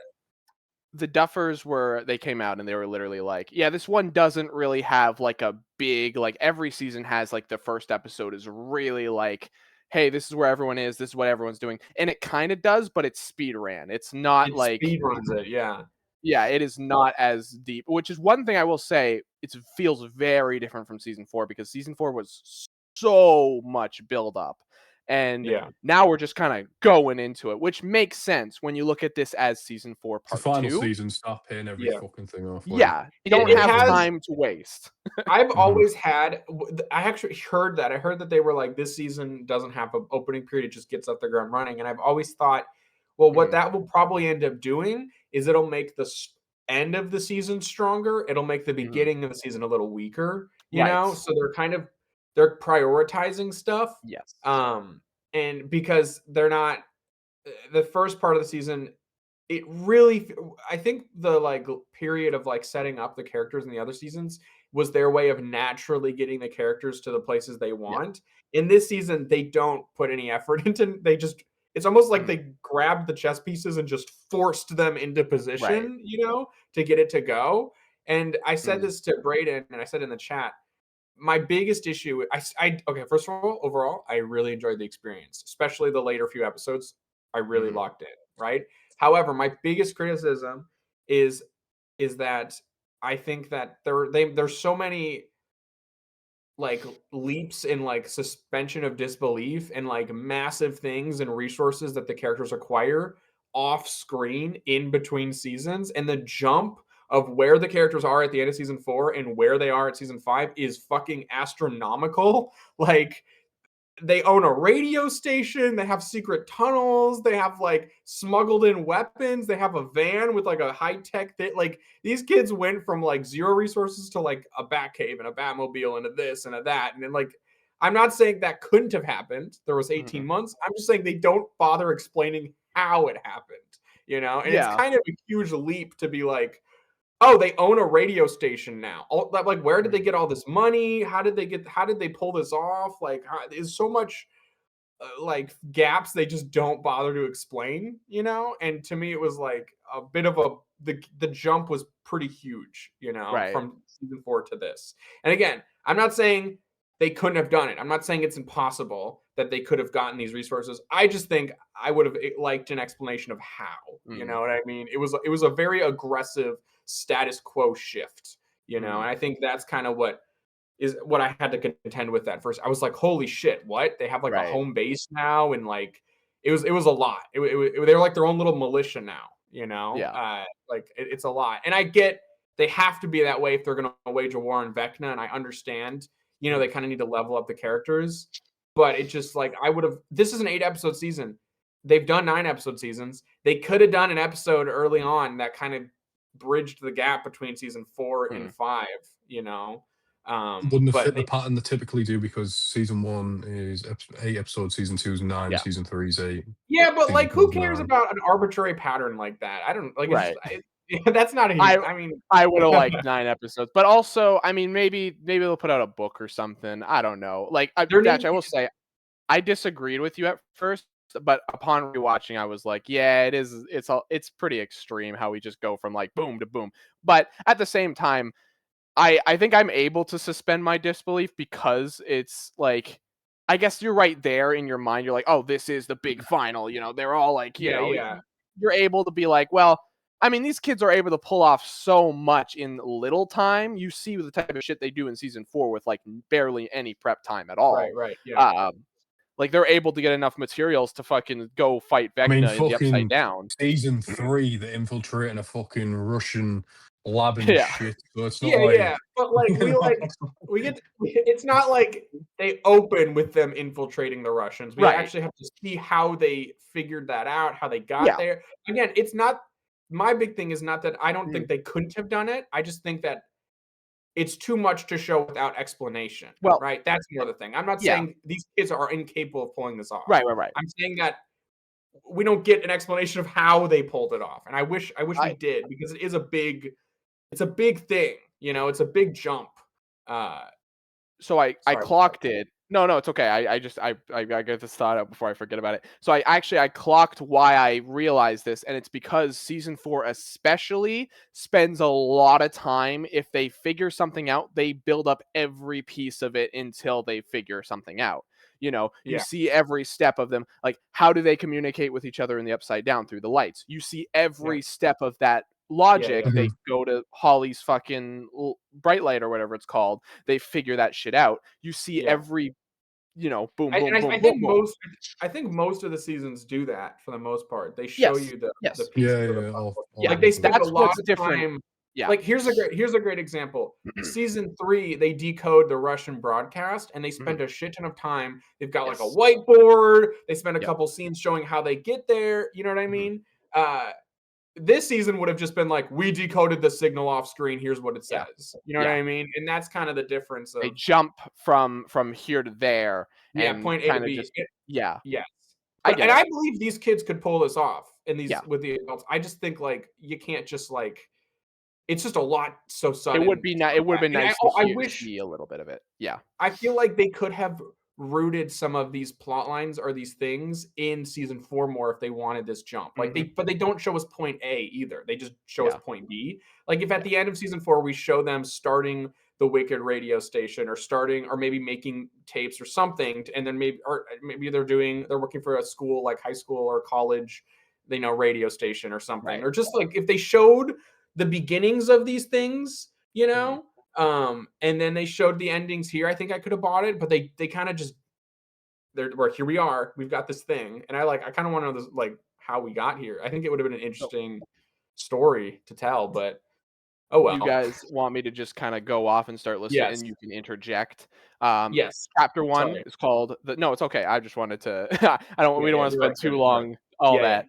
the Duffers they came out and they were literally like, yeah, this one doesn't really have like a big, like, every season has like the first episode is really like, hey, this is where everyone is, this is what everyone's doing. And it kind of does, but it's speed ran. It's not It like, speed runs it, yeah. yeah, it is not as deep, which is one thing I will say. It feels very different from season 4, because season 4 was so much build up. And Yeah. now we're just kind of going into it, which makes sense when you look at this as season 4 The part final 2. season, start paying every Yeah. fucking thing off. Like, Yeah, you don't It have has time to waste. I've Mhm. always had. I actually heard that. I heard that they were like, this season doesn't have an opening period; it just gets up the ground running. And I've always thought, well, what Mhm. that will probably end up doing is it'll make the end of the season stronger. It'll make the Mhm. beginning of the season a little weaker. You Right. know, so they're prioritizing stuff. Yes. And because they're not the first part of the season, it really, I think the like period of like setting up the characters in the other seasons was their way of naturally getting the characters to the places they Yeah. want. In this season, they don't put any effort into. They just, it's almost like Mhm. they grabbed the chess pieces and just forced them into Right. position, you know, to get it to go. And I said Mhm. this to Braden, and I said in the chat, my biggest issue, okay, first of all, overall, I really enjoyed the experience, especially the later few episodes. I really Mhm. locked in, right? However, my biggest criticism is is that I think that there's so many like leaps in like suspension of disbelief and like massive things and resources that the characters acquire off screen in between seasons, and the jump of where the characters are at the end of season 4 and where they are at season 5 is fucking astronomical. Like, they own a radio station, they have secret tunnels, they have like smuggled in weapons, they have a van with like a high-tech thing. Like, these kids went from like zero resources to like a Batcave and a Batmobile and a this and a that. And then like, I'm not saying that couldn't have happened. There was 18 Mhm. months. I'm just saying they don't bother explaining how it happened, you know? And it's Yeah. kind of a huge leap to be like, oh, they own a radio station now. Like, where did they Mhm. get all this money? How did they pull this off? Like, there's so much like gaps they just don't bother to explain, you know? And to me, it was like a bit of the jump was pretty huge, you know, Right. from season 4 to this. And again, I'm not saying they couldn't have done it. I'm not saying it's impossible that they could have gotten these resources. I just think I would have liked an explanation of how. You Mhm. know what I mean? It was a very aggressive status quo shift, you know. Mhm. And I think that's kind of what is what I had to contend with at first. I was like, "Holy shit, what? They have like a Right. home base now," and like it was a lot. They're like their own little militia now, you know. Yeah. Like it's a lot, and I get they have to be that way if they're going to wage a war on Vecna, and I understand. You know, they Mhm. kind of need to level up the characters, but it just like I would have. This is an 8 episode season. They've done 9 episode seasons. They could have done an episode early on that kind of bridged the gap between season 4 and Mhm. 5. You know, wouldn't have but fit the pattern they typically do because season 1 is 8 episodes, season 2 is 9, Yeah. season 3 is 8, yeah, but season like, 4 who is cares 9. about an arbitrary pattern like that? I don't like. It's Right. that's not a huge. I I mean, I would have liked 9 episodes, but also, I mean, maybe they'll put out a book or something. I don't know. Like, there Datch, needs. I will say, I disagreed with you at first but upon rewatching, I was like, yeah, it is. It's pretty extreme how we just go from like boom to boom. But at the same time, I think I'm able to suspend my disbelief because it's like, I guess you're right there in your mind. You're like, oh, this is the big final. They're all like, Yeah. you're able to be like, well, I mean, these kids are able to pull off so much in little time. You see the type of shit they do in season 4 with like barely any prep time at all. Right. Yeah. Like they're able to get enough materials to fucking go fight I mean, Vecna in the Upside fucking Down. season 3, they're infiltrating a fucking Russian lab and Yeah. shit. So it's not like, Yeah. But like we get. It's not like they open with them infiltrating the Russians. We Right. actually have to see how they figured that out, how they got Yeah. there. Again, it's not. My big thing is not that I don't think they couldn't have done it. I just think that it's too much to show without explanation. Well, right? That's more the thing. I'm not yeah. saying these kids are incapable of pulling this off. Right. I'm saying that we don't get an explanation of how they pulled it off, and I wish we did, because it's a big thing. It's a big jump. So I Sorry. clocked it. No, it's okay. I get this thought out before I forget about it. So I clocked why I realized this, and it's because season 4 especially spends a lot of time. If they figure something out, they build up every piece of it until they figure something out. You Yeah. see every step of them. Like, how do they communicate with each other in the Upside Down? Through the lights. You see every step of that logic. Yeah. They go to Holly's fucking bright light or whatever it's called. They figure that shit out. You see every, boom, boom, I boom. think most of the seasons do that for the most part. They show you the Yes. pieces of the puzzle. Like they spend a lot of time. Yeah. Like here's a great example. Season 3, they decode the Russian broadcast, and they spend a shit ton of time. They've got like a whiteboard. They spend a couple scenes showing how they get there. You know what I mean? This season would have just been like, we decoded the signal off screen. Here's what it says. You know what I mean? And that's kind of the difference. They jump from here to there. And point A to B. Yes. I believe these kids could pull this off with the adults. I just think like you can't just like, it's just a lot so sudden. It would be nice. It would have been nice to see a little bit of it. Yeah. I feel like they could have rooted some of these plot lines or these things in season 4 more if they wanted this jump. Like but they don't show us point A either. They just show us point B. Like if at the end of season 4 we show them starting the Wicked radio station or maybe making tapes or something, and then maybe they're working for a school like high school or college, radio station or something, or just like if they showed the beginnings of these things, and then they showed the endings here, I think I could have bought it, but they kind of just here we are, we've got this thing, and I kind of want to know this, like how we got here. I think it would have been an interesting story to tell, but oh well. You guys want me to just kind of go off and start listening, and you can interject? Yes. Chapter 1 is called no, it's okay. I just wanted to. We don't want to spend too long. That.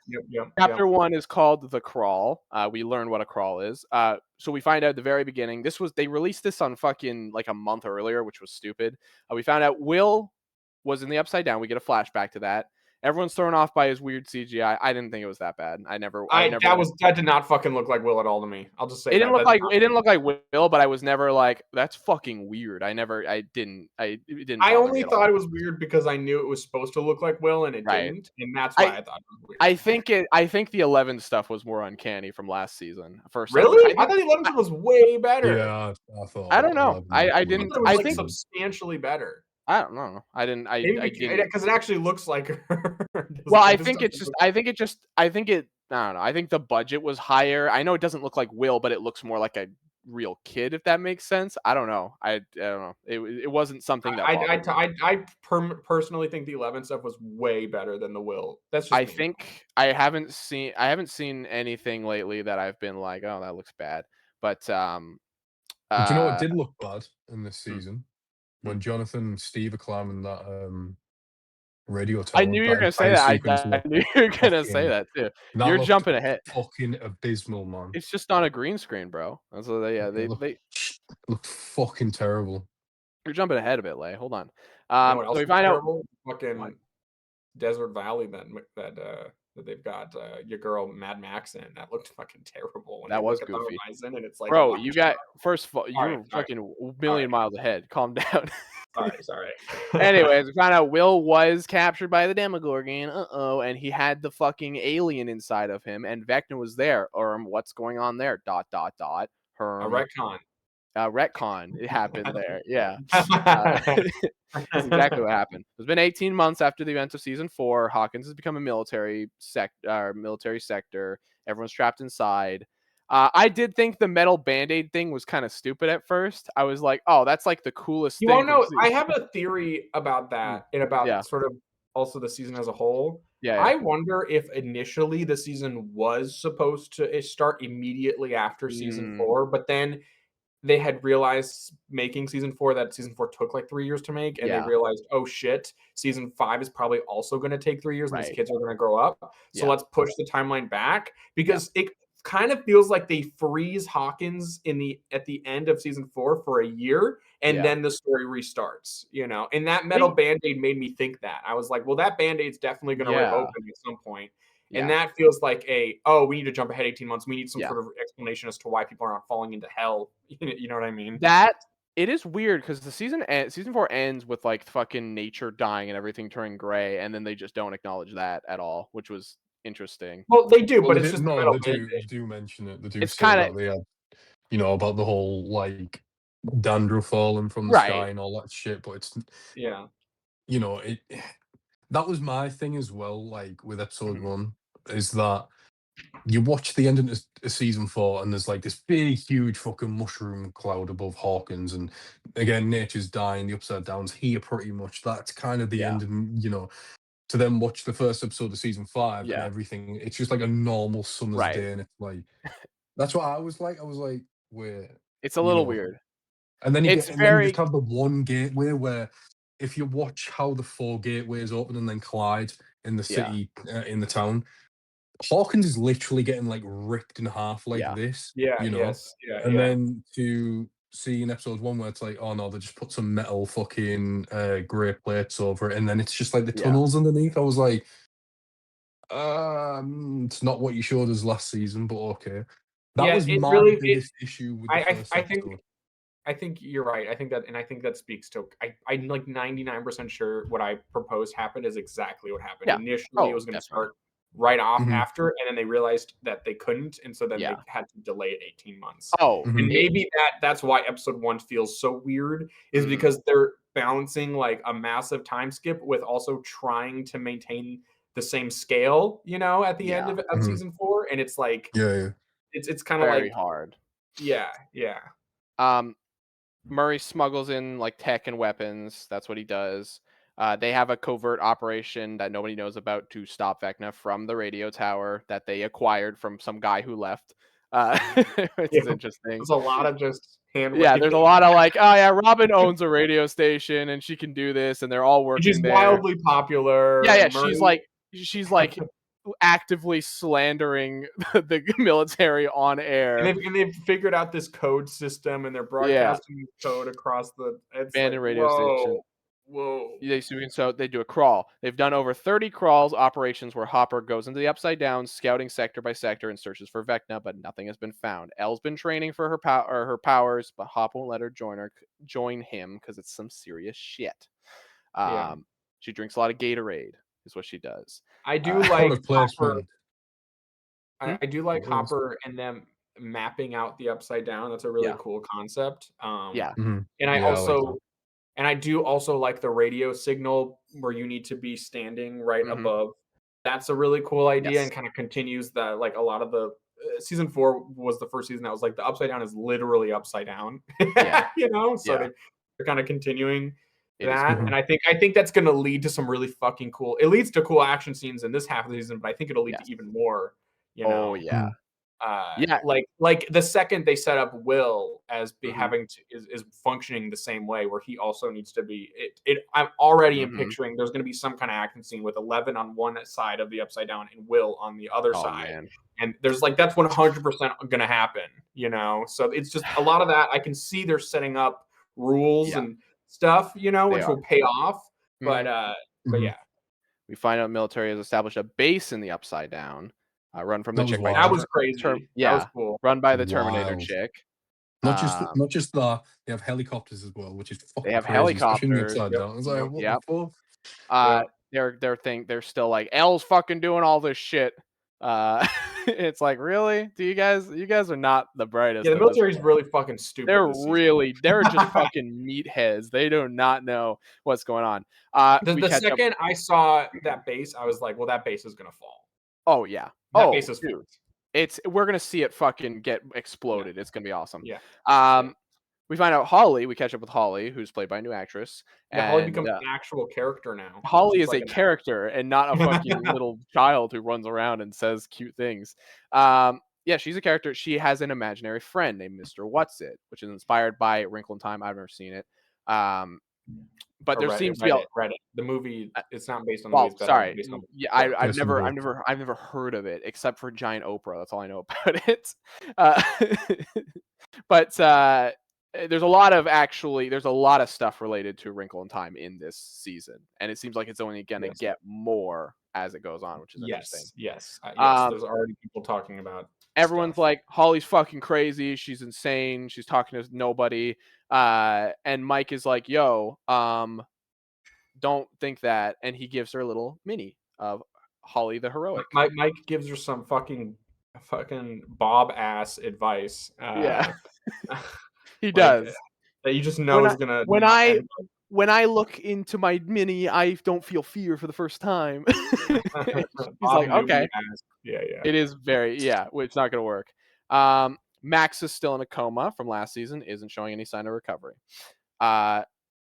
Chapter 1 is called The Crawl. We learn what a crawl is. So we find out at the very beginning. They released this on fucking like a month earlier, which was stupid. We found out Will was in the Upside Down. We get a flashback to that. Everyone's thrown off by his weird CGI. I didn't think it was that bad. That did not fucking look like Will at all to me. I'll just say it didn't look like Will, but I was never like, that's fucking weird. I only thought it was weird because I knew it was supposed to look like Will and it didn't, and that's why I thought it was weird. I think the 11 stuff was more uncanny from last season. Really? I thought the 11 stuff was way better. Yeah, I thought. I don't know. I didn't. I think substantially better. I don't know. I didn't. Because it actually looks like her. Well, I think it. I don't know. I think the budget was higher. I know it doesn't look like Will, but it looks more like a real kid, if that makes sense. I don't know. I don't know. It wasn't something that I personally think the 11 stuff was way better than the Will. That's just I think I haven't seen anything lately that I've been like, oh, that looks bad. But do you know what did look bad in this season? When Jonathan and Steve are climbing that radio tower. I knew you were going to say that. I knew you were going to say that too. You're jumping ahead. Fucking abysmal, man. It's just on a green screen, bro. That's what they look fucking terrible. You're jumping ahead a bit, Lay. Hold on. So we find out fucking Desert Valley that they've got your girl Mad Max in. That looked fucking terrible. When that was look goofy. at the horizon and it's like, bro, you got first of all, you're fucking a million miles ahead. Calm down. Sorry. Anyways, we found out Will was captured by the Demogorgon. And he had the fucking alien inside of him, and Vecna was there. Or what's going on there? ... A retcon. Retcon. It happened there. Yeah. That's exactly what happened. It's been 18 months after the events of season 4. Hawkins has become a military sector. Everyone's trapped inside. I did think the metal band-aid thing was kind of stupid at first. I was like, oh, that's like the coolest You thing. want to know? I have a theory about that and about Yeah. sort of also the season as a whole. Yeah. I wonder if initially the season was supposed to start immediately after season 4, but then they had realized making season 4 that season 4 took like 3 years to make, and they realized, oh shit, season 5 is probably also going to take 3 years, and these kids are going to grow up. So let's push the timeline back, because it kind of feels like they freeze Hawkins at the end of season 4 for a year, and then the story restarts. And that metal band-aid made me think that. I was like, well, that band-aid's definitely going to rip open at some point. And that feels like we need to jump ahead 18 months. We need some sort of explanation as to why people are not falling into hell. You know what I mean? It is weird because the season 4 ends with like fucking nature dying and everything turning gray, and then they just don't acknowledge that at all, which was interesting. Well, they do, but it's just they do mention it. They do say that they had, about the whole like dandruff falling from the sky and all that shit. But it's that was my thing as well. Like with episode 1, is that you watch the ending of season 4, and there's like this big, huge fucking mushroom cloud above Hawkins, and again, nature's dying, the upside down's here pretty much. That's kind of the ending, to then watch the first episode of season 5 and everything. It's just like a normal summer's day, and it's like that's what I was like. I was like, wait, it's a little weird. And then you just have the one gateway where, if you watch how the 4 gateways open and then collide in the city, in the town, Hawkins is literally getting like ripped in half like this. And then to see in episode 1 where it's like, oh no, they just put some metal fucking grey plates over it, and then it's just like the tunnels underneath. I was like, it's not what you showed us last season, but okay. That was my biggest issue with the first episode. I think you're right. I think that speaks to. I'm like 99% sure what I proposed happened is exactly what happened. Initially, it was going to start right off after, and then they realized that they couldn't, and so then they had to delay it 18 months. And maybe that's why episode 1 feels so weird, is because they're balancing like a massive time skip with also trying to maintain the same scale, at the end of season 4, and it's like it's kind of very like hard. Murray smuggles in like tech and weapons. That's what he does. They have a covert operation that nobody knows about to stop Vecna from the radio tower that they acquired from some guy who left. Which is interesting. There's a lot of just hand. Yeah, there's a lot of like, oh yeah, Robin owns a radio station and she can do this, and they're all working. She's wildly popular. Yeah. She's like actively slandering the military on air. And they've figured out this code system, and they're broadcasting code across the abandoned radio station. Whoa. So they do a crawl. They've done over 30 crawls operations where Hopper goes into the Upside Down, scouting sector by sector and searches for Vecna, but nothing has been found. Elle's been training for her powers, but Hop won't let her join him because it's some serious shit. She drinks a lot of Gatorade, is what she does. I do like Hopper. I do like Hopper and them mapping out the Upside Down. That's a really cool concept. And I do also like the radio signal where you need to be standing right above. That's a really cool idea, and kind of continues that. Like a lot of the season 4 was the first season that was like the Upside Down is literally upside down. So they're kind of continuing that, and I think that's going to lead to some really fucking cool. It leads to cool action scenes in this half of the season, but I think it'll lead to even more. Like the second they set up Will as having to is functioning the same way, where he also needs to be I'm already picturing there's going to be some kind of action scene with 11 on one side of the Upside Down and Will on the other side, man. And there's like that's 100% going to happen, so it's just a lot of that. I can see they're setting up rules and stuff, which will pay off, but yeah, we find out military has established a base in the Upside Down. Run from the chick. That was crazy. That was cool. Run by the Terminator chick. Not just that, they have helicopters as well, which is fucking They have crazy, especially in the helicopters. Upside Down. It's like, what Yep. the fuck? They're still like, L's fucking doing all this shit. It's like, really? You guys are not the brightest. Yeah, the military's really fucking stupid. They're just fucking meatheads. They do not know what's going on. The second I saw that base, I was like, well, that base is gonna fall. Oh yeah. That base is dude. We're gonna see it fucking get exploded. Yeah. It's gonna be awesome. Yeah. We find out Holly. We catch up with Holly, who's played by a new actress. Yeah, Holly becomes an actual character now. Holly is like a character and not a fucking little child who runs around and says cute things. Yeah, she's a character. She has an imaginary friend named Mr. What's-It, which is inspired by Wrinkle in Time. I've never seen it. But there seems to be Reddit. The movie. It's not based on the movies. Sorry. Yeah, I've never heard of it except for Giant Oprah. That's all I know about it. But there's a lot of stuff related to Wrinkle in Time in this season, and it seems like it's only going to get more as it goes on, which is interesting. Yes. There's already people talking about. Everyone's like, Holly's fucking crazy. She's insane. She's talking to nobody. And Mike is like, yo, don't think that. And he gives her a little mini of Holly the heroic. Mike gives her some fucking Bob ass advice. Yeah, he does. That you just know is gonna. When I look into my mini, I don't feel fear for the first time. He's like, okay. Yeah. It is it's not going to work. Max is still in a coma from last season, isn't showing any sign of recovery.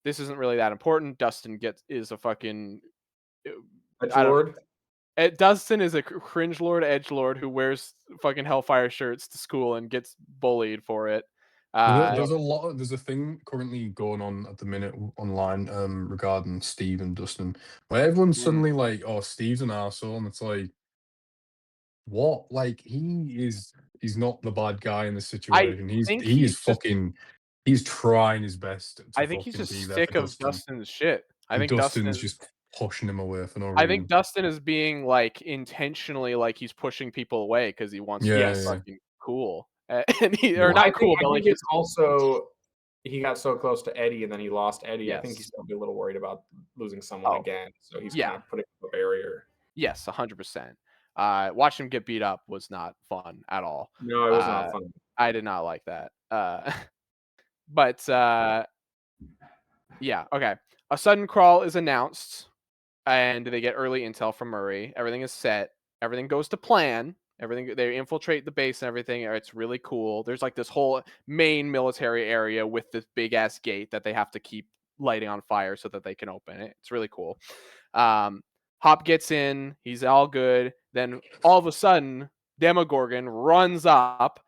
This isn't really that important. Dustin is a fucking edgelord. Dustin is a cringe lord, edgelord who wears fucking Hellfire shirts to school and gets bullied for it. There's a thing currently going on at the minute online regarding Steve and Dustin, where everyone's suddenly like, "Oh, Steve's an arsehole," and it's like, what? Like he's not the bad guy in this situation. He's trying his best. I think he's just sick of Dustin's shit. I think Dustin's just pushing him away for no reason. I think Dustin is being like intentionally like he's pushing people away because he wants to be fucking cool. And not cool, but like it's also he got so close to Eddie and then he lost Eddie. Yes. I think he's gonna be a little worried about losing someone again. So he's kind of putting up a barrier. Yes, 100%. Watching him get beat up was not fun at all. No, it was not fun. I did not like that. But okay. A sudden crawl is announced, and they get early intel from Murray. Everything is set. Everything goes to plan. They infiltrate the base and everything. It's really cool. There's like this whole main military area with this big ass gate that they have to keep lighting on fire so that they can open it. It's really cool. Hop gets in. He's all good. Then all of a sudden, Demogorgon runs up.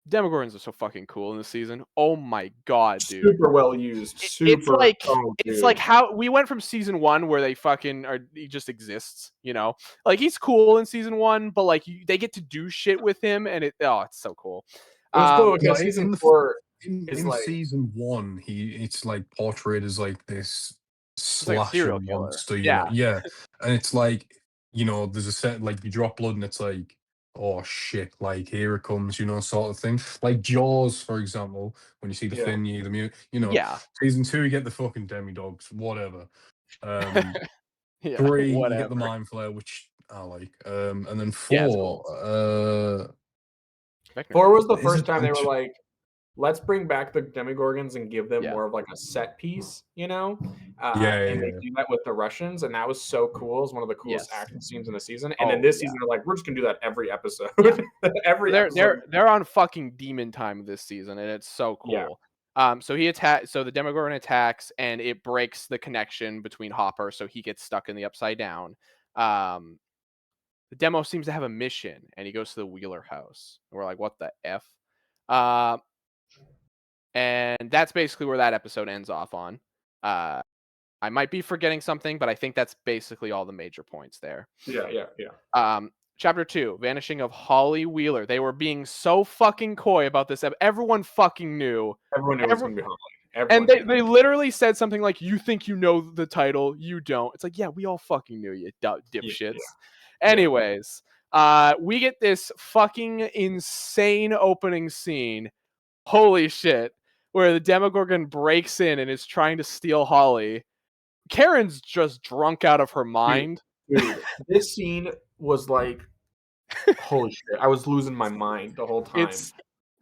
Demogorgons are so fucking cool in this season. Oh my god, dude! Super well used. It's like how we went from season 1 where they fucking he just exists. You know, like he's cool in season 1, but like they get to do shit with him, and it's so cool. It's cool because season 4 in like, season 1, it's like portrayed as like this slasher monster. Yeah, and it's like there's a set like you drop blood and it's like, oh shit, like here it comes, sort of thing. Like Jaws, for example, when you see the fin, the mute, Season 2, you get the fucking demi-dogs, whatever. 3, you get the mind flare, which I like. And then 4, 4 was the first time they were like, let's bring back the Demogorgons and give them more of like a set piece, and they do that with the Russians, and that was so cool. It was one of the coolest action scenes in the season. And then this season, they're like, we're just gonna do that every episode. They're on fucking demon time this season, and it's so cool. Yeah. So the Demogorgon attacks, and it breaks the connection between Hopper, so he gets stuck in the Upside Down. The Demo seems to have a mission, and he goes to the Wheeler house. And we're like, what the F? And that's basically where that episode ends off on. I might be forgetting something, but I think that's basically all the major points there. Yeah. Chapter 2, Vanishing of Holly Wheeler. They were being so fucking coy about this. Everyone fucking knew. Everyone knew it was going to be Holly. And they literally said something like, you think you know the title, you don't. It's like, yeah, we all fucking knew, you dipshits. Anyways, we get this fucking insane opening scene Holy shit. Where the Demogorgon breaks in and is trying to steal Holly. Karen's just drunk out of her mind. Dude, this scene was like, holy shit. I was losing my mind the whole time. It's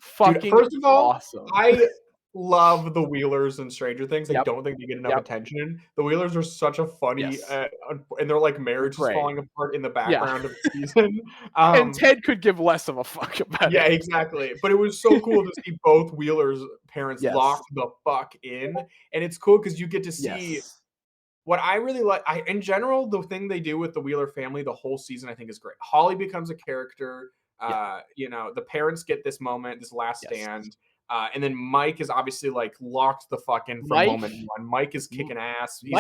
fucking Dude, first of all, awesome. I love the Wheelers and Stranger Things. I Yep. don't think they get enough Yep. attention. The Wheelers are such a funny, Yes. and they're like marriage is Great. falling apart in the Yeah. background of the season. And Ted could give less of a fuck about Yeah, it. exactly. But it was so cool to see both Wheeler's parents Yes. locked the fuck in, and it's cool because you get to see Yes. what I really like. In general, the thing they do with the Wheeler family the whole season, I think, is great. Holly becomes a character. You know, the parents get this moment, this last Yes. stand. And then Mike is obviously like locked the fuck in from moment one. Mike is kicking ass. He's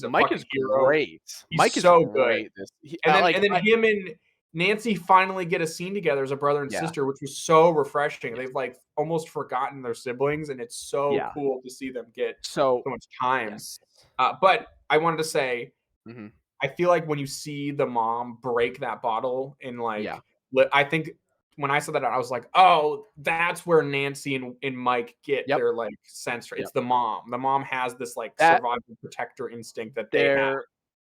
a fucking hero. Great. He's Mike so is great. good. And then him and Nancy finally get a scene together as a brother and sister, which was so refreshing. They've like almost forgotten their siblings, and it's so cool to see them get so much time. Yes. But I wanted to say, Mm-hmm. I feel like when you see the mom break that bottle in like, I think when I saw that, I was like, oh, that's where Nancy and Mike get their like sense. It's the mom. The mom has this like survival protector instinct that they have.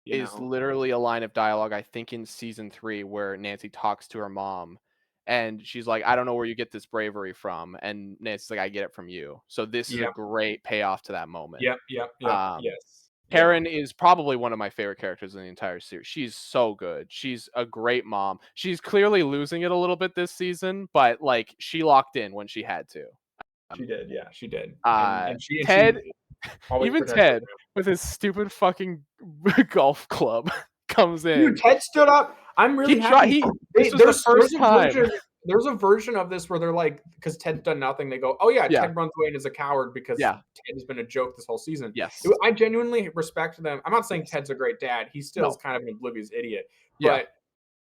Is literally a line of dialogue, I think, in season 3 where Nancy talks to her mom and she's like, I don't know where you get this bravery from. And Nancy's like, I get it from you. So this is a great payoff to that moment. Yep. Yes. Karen is probably one of my favorite characters in the entire series. She's so good. She's a great mom. She's clearly losing it a little bit this season, but like she locked in when she had to. She did. Yeah, she did. Ted, even protected Ted him. with his stupid fucking golf club comes in. Dude, Ted stood up. I'm really happy. This was the first time. There's a version of this where they're like, because Ted's done nothing, they go, oh yeah, Ted runs away and is a coward because Ted has been a joke this whole season. Yes. I genuinely respect them. I'm not saying Ted's a great dad. He still is kind of an oblivious idiot. But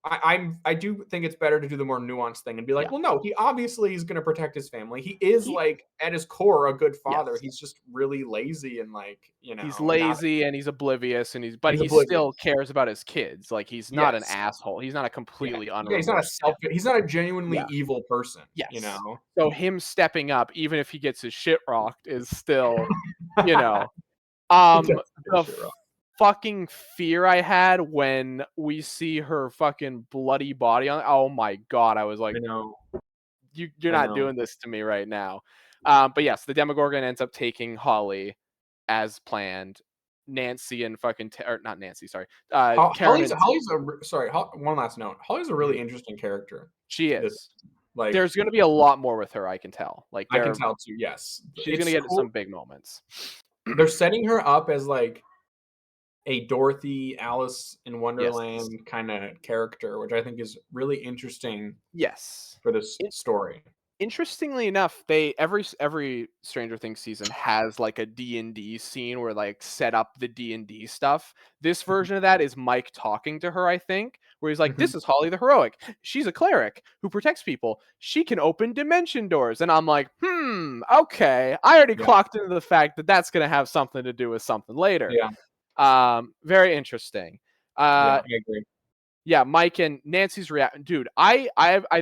I do think it's better to do the more nuanced thing and be like, well, no, he obviously is going to protect his family. He is like at his core a good father. Yes. He's just really lazy and like, he's lazy and he's oblivious and he still cares about his kids. Like he's not an asshole. He's not a completely he's not he's not a genuinely evil person. Yes. You know. So him stepping up, even if he gets his shit rocked, is still, you know, the fucking fear I had when we see her fucking bloody body on. Oh my god, I was like, you're not doing this to me right now. But yes, the Demogorgon ends up taking Holly as planned. Nancy and fucking or not Nancy, sorry. Holly's one last note. Holly's a really interesting character. She is. Like, there's going to be a lot more with her. I can tell. Like, I can tell too. Yes, she's going to get some big moments. They're setting her up as like a Dorothy, Alice in Wonderland kind of character, which I think is really interesting. Yes, for this story. Interestingly enough, every Stranger Things season has like a D&D scene where like set up the D&D stuff. This version of that is Mike talking to her, I think, where he's like, this is Holly the Heroic. She's a cleric who protects people. She can open dimension doors. And I'm like, okay. I already clocked into the fact that that's going to have something to do with something later. Yeah. Very interesting. I agree. Yeah, Mike and Nancy's reaction, dude. I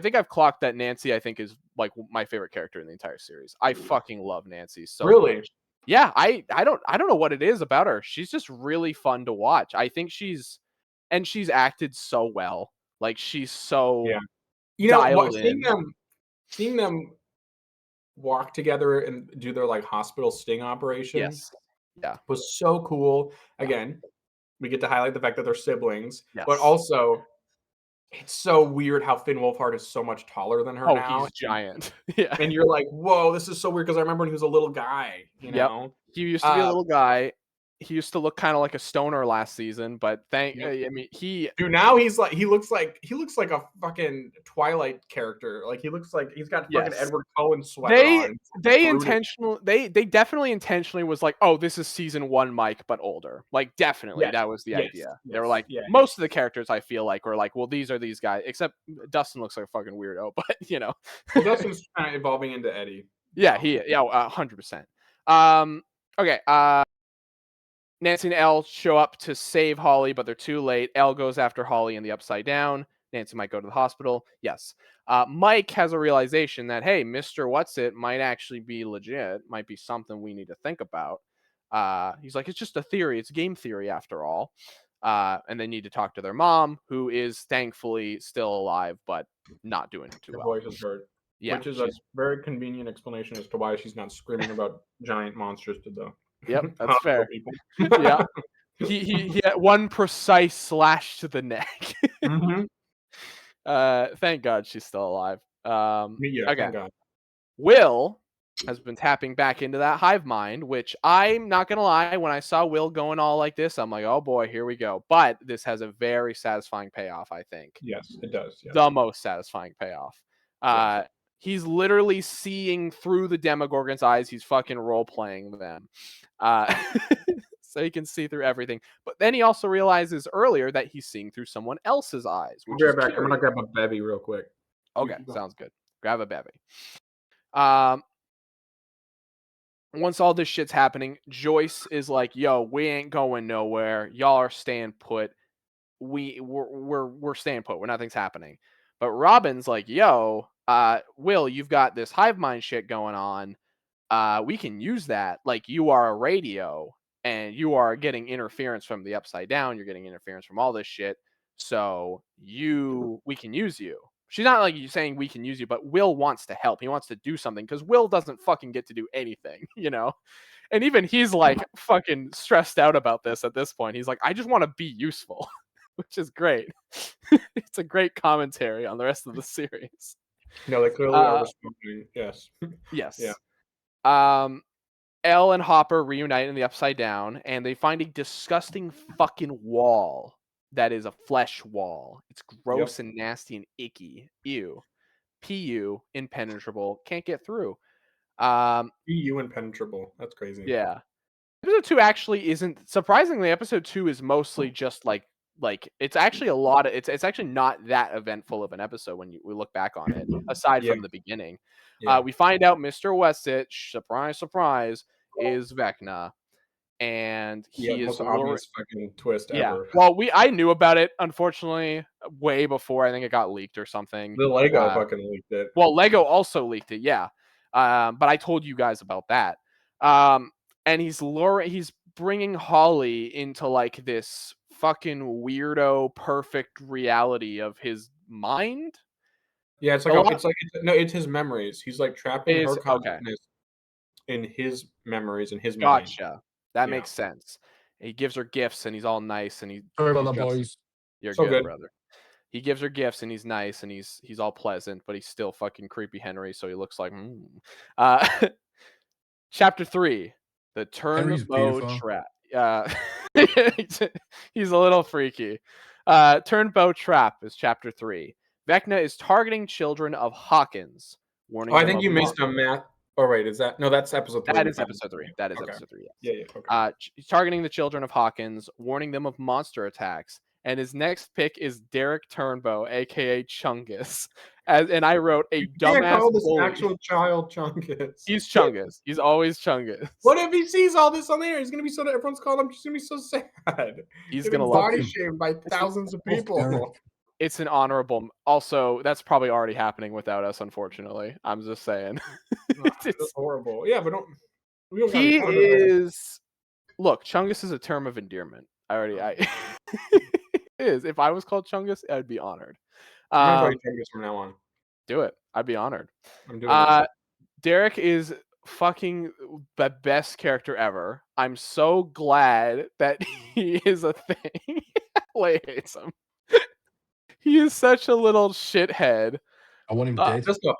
think I've clocked that Nancy, I think, is like my favorite character in the entire series. I fucking love Nancy so much. Yeah, I don't know what it is about her. She's just really fun to watch. I think she's acted so well. Like she's so dialed in. Seeing them walk together and do their like hospital sting operation. Was so cool. Again, we get to highlight the fact that they're siblings, but also it's so weird how Finn Wolfhard is so much taller than her now. He's giant. And you're like, whoa, this is so weird because I remember when he was a little guy, you know? He used to be a little guy. He used to look kind of like a stoner last season, but I mean, now he looks like a fucking Twilight character. Like he looks like he's got fucking Edward Cullen sweater on. They definitely intentionally was like, oh, this is season 1 Mike, but older. Like definitely that was the idea. They were like, most of the characters I feel like were like, well, these are these guys, except Dustin looks like a fucking weirdo, but you know. Well, Dustin's kind of evolving into Eddie. 100%. Okay. Nancy and Elle show up to save Holly, but they're too late. Elle goes after Holly in the Upside Down. Nancy might go to the hospital. Yes. Mike has a realization that, hey, Mr. What's-It might actually be legit, might be something we need to think about. He's like, it's just a theory. It's game theory after all. And they need to talk to their mom, who is thankfully still alive, but not doing too well. Her voice is heard. Yeah, Which is a very convenient explanation as to why she's not screaming about giant monsters to the that's fair. people. Yeah. He had one precise slash to the neck. Mm-hmm. Thank God she's still alive. Yeah, okay. thank God. Will has been tapping back into that hive mind, which I'm not gonna lie, when I saw Will going all like this, I'm like, oh boy, here we go. But this has a very satisfying payoff, I think. Yes, it does. Yes. The most satisfying payoff. Yes. He's literally seeing through the Demogorgon's eyes. He's fucking role playing them. So he can see through everything. But then he also realizes earlier that he's seeing through someone else's eyes. I'll be right back. I'm gonna grab a bevy real quick. Okay, sounds good. Grab a bevy. Once all this shit's happening, Joyce is like, "Yo, we ain't going nowhere. Y'all are staying put. We're staying put. Nothing's happening." But Robin's like, "Yo, Will, you've got this hive mind shit going on. We can use that. Like, you are a radio, and you are getting interference from the Upside Down. You're getting interference from all this shit. So we can use you." She's not like you saying we can use you, but Will wants to help. He wants to do something because Will doesn't fucking get to do anything, you know? And even he's like fucking stressed out about this at this point. He's like, I just want to be useful, which is great. It's a great commentary on the rest of the series. No, they clearly are responding. Yes. Yes. Yeah. Elle and Hopper reunite in the Upside Down, and they find a disgusting fucking wall that is a flesh wall. It's gross and nasty and icky. Ew. PU, impenetrable. Can't get through. PU impenetrable. That's crazy. Yeah. Episode 2 actually isn't, surprisingly, episode 2 is mostly just like it's actually a lot of, it's actually not that eventful of an episode when we look back on it, aside from the beginning. We find out Mr. Westitch, surprise, surprise, is Vecna. And he is most obvious fucking twist ever. Well, I knew about it, unfortunately, way before I think it got leaked or something. The Lego fucking leaked it. Well, Lego also leaked it, yeah. But I told you guys about that. And he's bringing Holly into like this fucking weirdo perfect reality of his mind. Yeah, it's his memories. He's like trapping her consciousness in his memories, in his mind. Gotcha. That makes sense. He gives her gifts and he's all nice and sorry about that, boys. You're good, brother. He gives her gifts and he's nice and he's all pleasant, but he's still fucking creepy Henry, so he looks like Chapter 3, the Turnbow Trap. He's a little freaky. Turnbow Trap is chapter 3. Vecna is targeting children of Hawkins. Warning I think you missed a math. Oh, right. Is that? No, that's episode 3. That is episode 3. That is episode 3. Yes. Yeah. Okay. He's targeting the children of Hawkins, warning them of monster attacks. And his next pick is Derek Turnbow, aka Chungus. And I wrote a dumbass call this actual child Chungus. He's Chungus. He's always Chungus. What if he sees all this on there? He's gonna be so that everyone's calling him. He's gonna be so sad. He's gonna body shamed by thousands of people. It's an honorable. Also, that's probably already happening without us, unfortunately. I'm just saying. It's horrible. Yeah, but he is. Look, Chungus is a term of endearment. It is. If I was called Chungus, I'd be honored. I'm gonna call you Chungus from now on. Do it. I'd be honored. I'm doing it. Derek is fucking the best character ever. I'm so glad that he is a thing. Leigh hates him. He is such a little shithead. I want him dead. Just a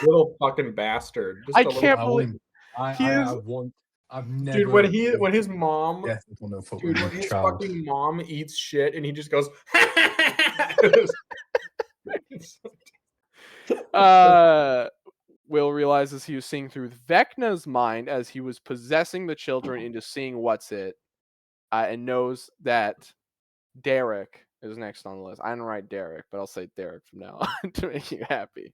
little fucking bastard. I can't believe. I've never. Dude, when his mom, when his fucking mom eats shit and he just goes. Will realizes he was seeing through Vecna's mind as he was possessing the children into seeing What's-It, and knows that Derek is next on the list. I didn't write Derek, but I'll say Derek from now on to make you happy.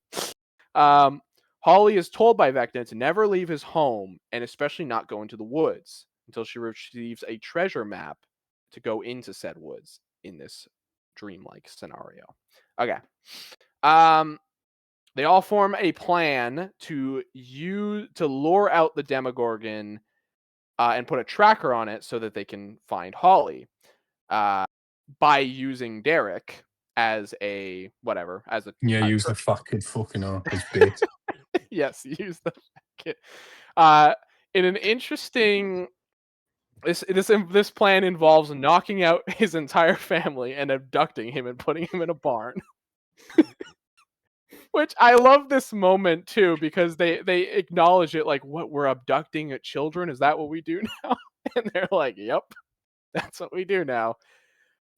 Holly is told by Vecna to never leave his home, and especially not go into the woods until she receives a treasure map to go into said woods in this dreamlike scenario. Okay. They all form a plan to lure out the Demogorgon and put a tracker on it so that they can find Holly by using Derek as a whatever, as a use the fat kid fucking up as bait. Yes, use the fat kid. In an interesting, this plan involves knocking out his entire family and abducting him and putting him in a barn. Which I love this moment too, because they acknowledge it, like, what, we're abducting children? Is that what we do now? And they're like, yep, that's what we do now.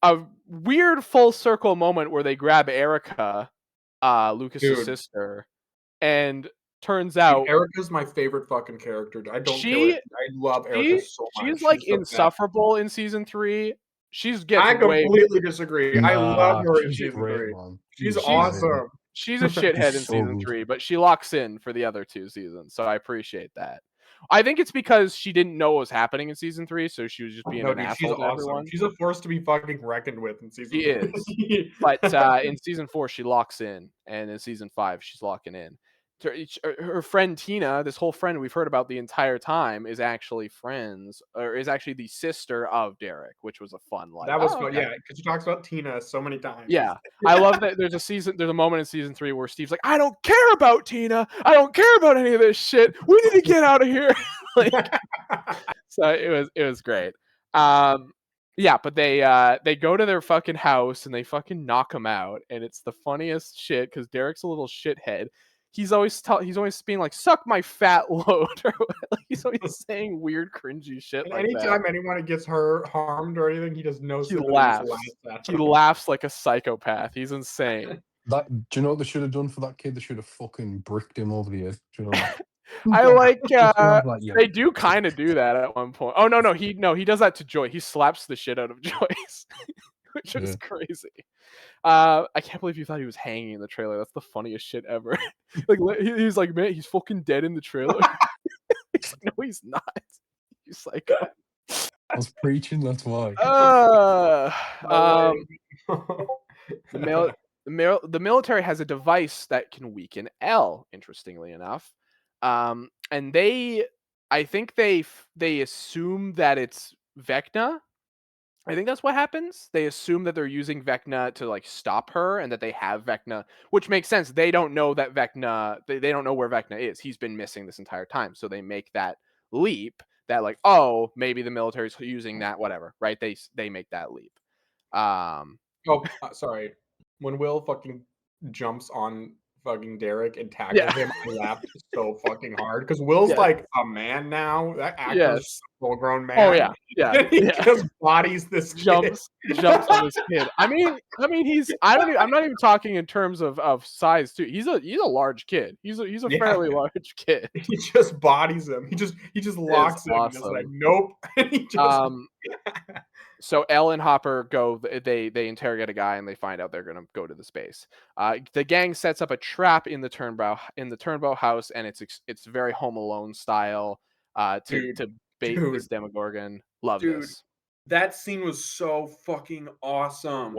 A weird full circle moment where they grab Erica, Lucas's sister, and turns out Erica's my favorite fucking character. I don't care. I love Erica so much. She's like insufferable in season 3. I completely disagree. I love her in season 3. She's awesome. She's a shithead in season 3, but she locks in for the other 2 seasons, so I appreciate that. I think it's because she didn't know what was happening in season 3, so she was just being an asshole to everyone. She's a force to be fucking reckoned with in season 3. She is. But in season 4, she locks in, and in season 5, she's locking in. Her friend Tina, this whole friend we've heard about the entire time, is actually the sister of Derek, which was a fun line. That was fun, yeah, because she talks about Tina so many times. Yeah, I love that. There's a moment in season 3 where Steve's like, "I don't care about Tina. I don't care about any of this shit. We need to get out of here." So it was great. Yeah, but they go to their fucking house and they fucking knock him out, and it's the funniest shit because Derek's a little shithead. He's always being like, "Suck my fat load," or he's always saying weird, cringy shit. And anytime anyone gets harmed or anything, he does no. He laughs. He laughs like a psychopath. He's insane. Do you know what they should have done for that kid? They should have fucking bricked him over the edge. Do you know? I like. They do kind of do that at one point. Oh no, he does that to Joy. He slaps the shit out of Joyce, which is crazy. I can't believe you thought he was hanging in the trailer. That's the funniest shit ever. Like he's like, man, he's fucking dead in the trailer. He's like, no, he's not. You psycho. I was preaching. That's why. The military has a device that can weaken L. Interestingly enough, and I think they assume that it's Vecna. I think that's what happens. They assume that they're using Vecna to like stop her, and that they have Vecna, which makes sense. They don't know that Vecna. They don't know where Vecna is. He's been missing this entire time, so they make that leap. That like, oh, maybe the military's using that. Whatever, right? They make that leap. Sorry. When Will fucking jumps on fucking Derek and tackles him, I laughed so fucking hard because Will's like a man now. That actor's a full-grown man. Oh yeah. He just bodies this jumps on this kid. I mean, I'm not even talking in terms of size too. He's a large kid. He's a fairly large kid. He just bodies him. He just locks him. Awesome. Just like nope. He just... So Elle and Hopper go. They interrogate a guy and they find out they're gonna go to the space. The gang sets up a trap in the Turnbow house, and it's very Home Alone style to bait this Demogorgon. Love this. That scene was so fucking awesome.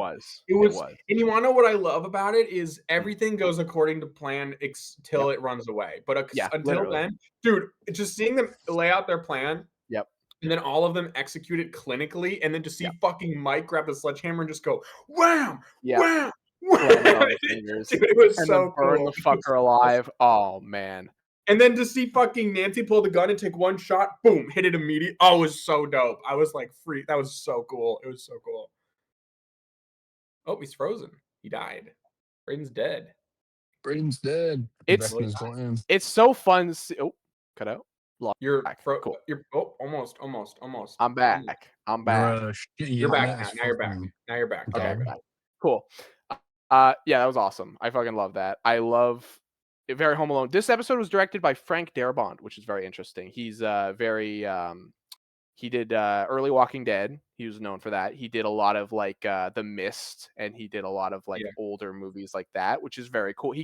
It was. And you want to know what I love about it is everything goes according to plan till it runs away. But until then, dude, just seeing them lay out their plan. Yep. And then all of them execute it clinically, and then to see fucking Mike grab the sledgehammer and just go wham, wham, wham. Dude, it was and so burn cool. the fucker alive. Oh man. And then to see fucking Nancy pull the gun and take one shot, boom, hit it immediately. Oh, it was so dope. I was like, free. That was so cool. It was so cool. Oh, he's frozen. He died. Brayden's dead. It's so fun. Oh, cut out. You're back. Cool. You're almost. I'm back. You're back now. Now you're back. Okay. Cool. Yeah, that was awesome. I fucking love that. I love it. Very Home Alone. This episode was directed by Frank Darabont, which is very interesting. He's he did early Walking Dead. He was known for that. He did a lot of like The Mist, and he did a lot of like older movies like that, which is very cool.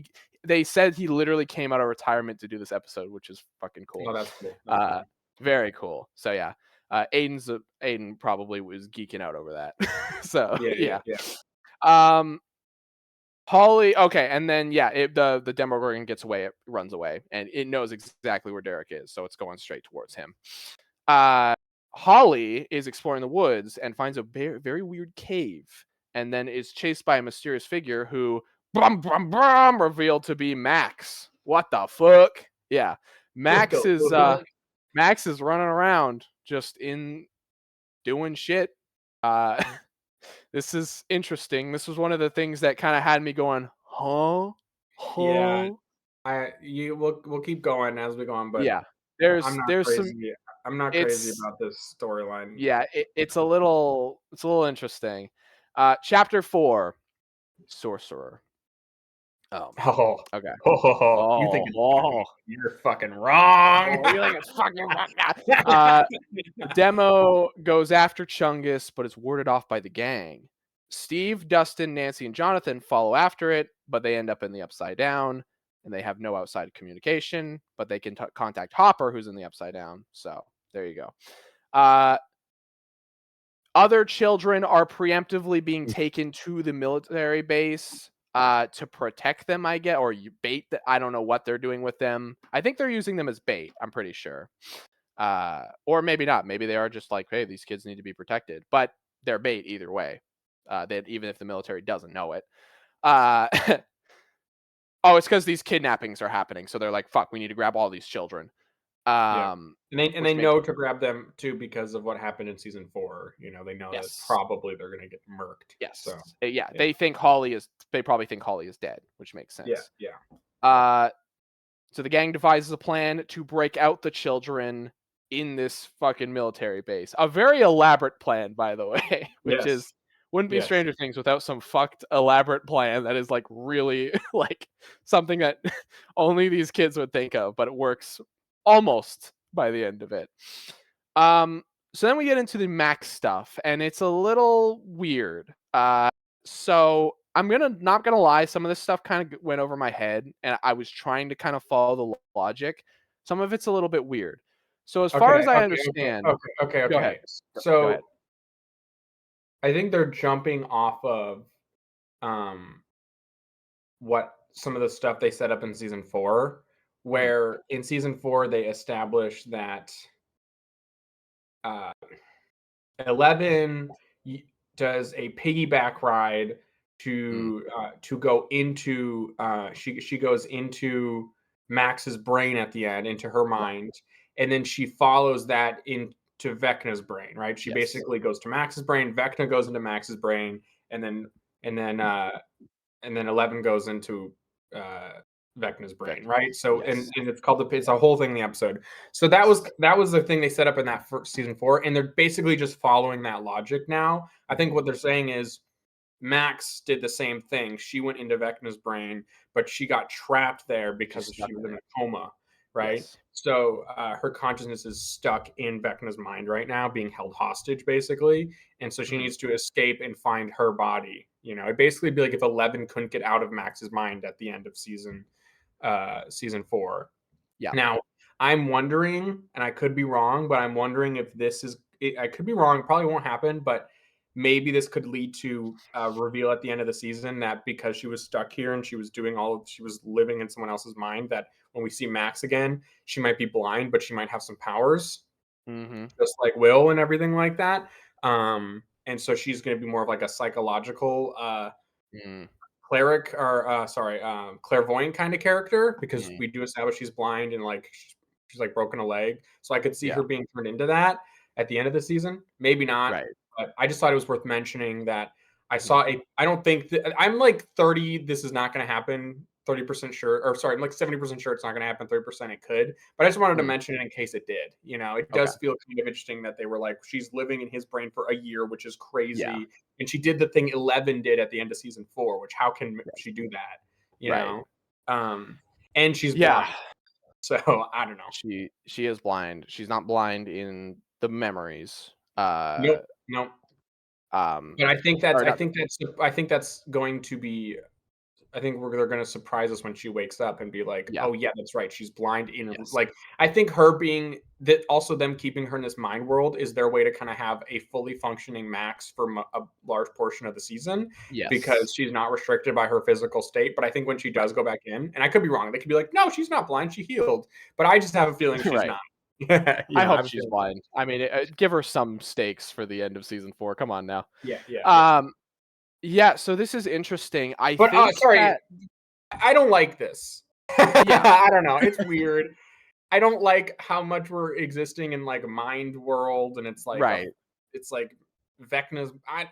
They said he literally came out of retirement to do this episode, which is fucking cool. Oh, that's cool. Very cool. So yeah, Aiden probably was geeking out over that. So yeah. Holly, okay, and then the Demogorgon gets away, it runs away, and it knows exactly where Derek is, so it's going straight towards him. Holly is exploring the woods and finds a very, very weird cave, and then is chased by a mysterious figure who revealed to be Max. What the fuck? Yeah, Max is running around just in doing shit. This is interesting. This was one of the things that kind of had me going, huh? Yeah, we'll keep going as we go on, but Yeah, I'm not there's crazy. some. I'm not crazy about this storyline. Yeah, it's a little interesting. Chapter 4, Sorcerer. Oh man. Oh, Okay. you think it's Oh, you're fucking wrong. you think it's fucking Demo goes after Chungus, but is warded off by the gang. Steve, Dustin, Nancy, and Jonathan follow after it, but they end up in the Upside Down, and they have no outside communication, but they can contact Hopper, who's in the Upside Down. So there you go. Other children are preemptively being taken to the military base to protect them, I get, or you bait. I don't know what they're doing with them. I think they're using them as bait. I'm pretty sure. Or maybe not. Maybe they are just like, hey, these kids need to be protected. But they're bait either way. That even if the military doesn't know it. Oh, it's because these kidnappings are happening. So they're like, fuck, we need to grab all these children. Yeah. And they know to grab them too because of what happened in season 4. You know, they know that probably they're gonna get murked. Yes. So yeah, they think Holly is. They probably think Holly is dead, which makes sense. Yeah. So the gang devises a plan to break out the children in this fucking military base. A very elaborate plan, by the way, which is wouldn't be Stranger Things without some fucked elaborate plan that is like really like something that only these kids would think of, but it works almost by the end of it. So then we get into the Max stuff, and it's a little weird. So I'm not gonna lie, some of this stuff kind of went over my head, and I was trying to kind of follow the logic. Some of it's a little bit weird. So as far as I understand, okay. Go ahead. So Go ahead. I think they're jumping off of what some of the stuff they set up in season 4, where in season 4 they established that 11 does a piggyback ride to go into she goes into Max's brain at the end, into her mind, and then she follows that into Vecna's brain, right? She basically goes to Max's brain, Vecna goes into Max's brain, and then 11 goes into Vecna's brain, right? So and it's called it's a whole thing in the episode. So that was the thing they set up in that first season 4, and they're basically just following that logic now. I think what they're saying is Max did the same thing. She went into Vecna's brain, but she got trapped there because she was in a coma, right? Yes. So her consciousness is stuck in Vecna's mind right now, being held hostage, basically. And so she needs to escape and find her body. You know, it'd basically be like if 11 couldn't get out of Max's mind at the end of season 4. Yeah. Now, I'm wondering, and I could be wrong, but I'm wondering if this is, I could be wrong, probably won't happen, but maybe this could lead to a reveal at the end of the season that because she was stuck here and she was she was living in someone else's mind, that when we see Max again, she might be blind, but she might have some powers, just like Will and everything like that. And so she's going to be more of like a psychological cleric or clairvoyant kind of character, because we do establish she's blind and like she's like broken a leg. So I could see her being turned into that at the end of the season. Maybe not. Right. But I just thought it was worth mentioning that I saw I don't think I'm like 30. This is not going to happen. 30% sure, or sorry, I'm like 70% sure it's not going to happen. 30% it could, but I just wanted to mention it in case it did. You know, it does feel kind of interesting that they were like, she's living in his brain for a year, which is crazy, and she did the thing 11 did at the end of season 4, which how can she do that? You know, and she's blind, so I don't know. She is blind. She's not blind in the memories. Nope. But I think that's going to be they're going to surprise us when she wakes up and be like, Yeah. oh yeah, that's right, she's blind in Yes. like I think her being that also them keeping her in this mind world is their way to kind of have a fully functioning Max for a large portion of the season Yes. because she's not restricted by her physical state. But I think when she does go back in, and I could be wrong, they could be like, no, she's not blind, she healed. But I just have a feeling she's Right. not. I hope she's blind. I mean, give her some stakes for the end of season 4. Come on now. Yeah. Yeah. So this is interesting. I But think sorry, that, I don't like this. Yeah. I don't know. It's weird. I don't like how much we're existing in like a mind world, and it's like right. it's like Vecna's. I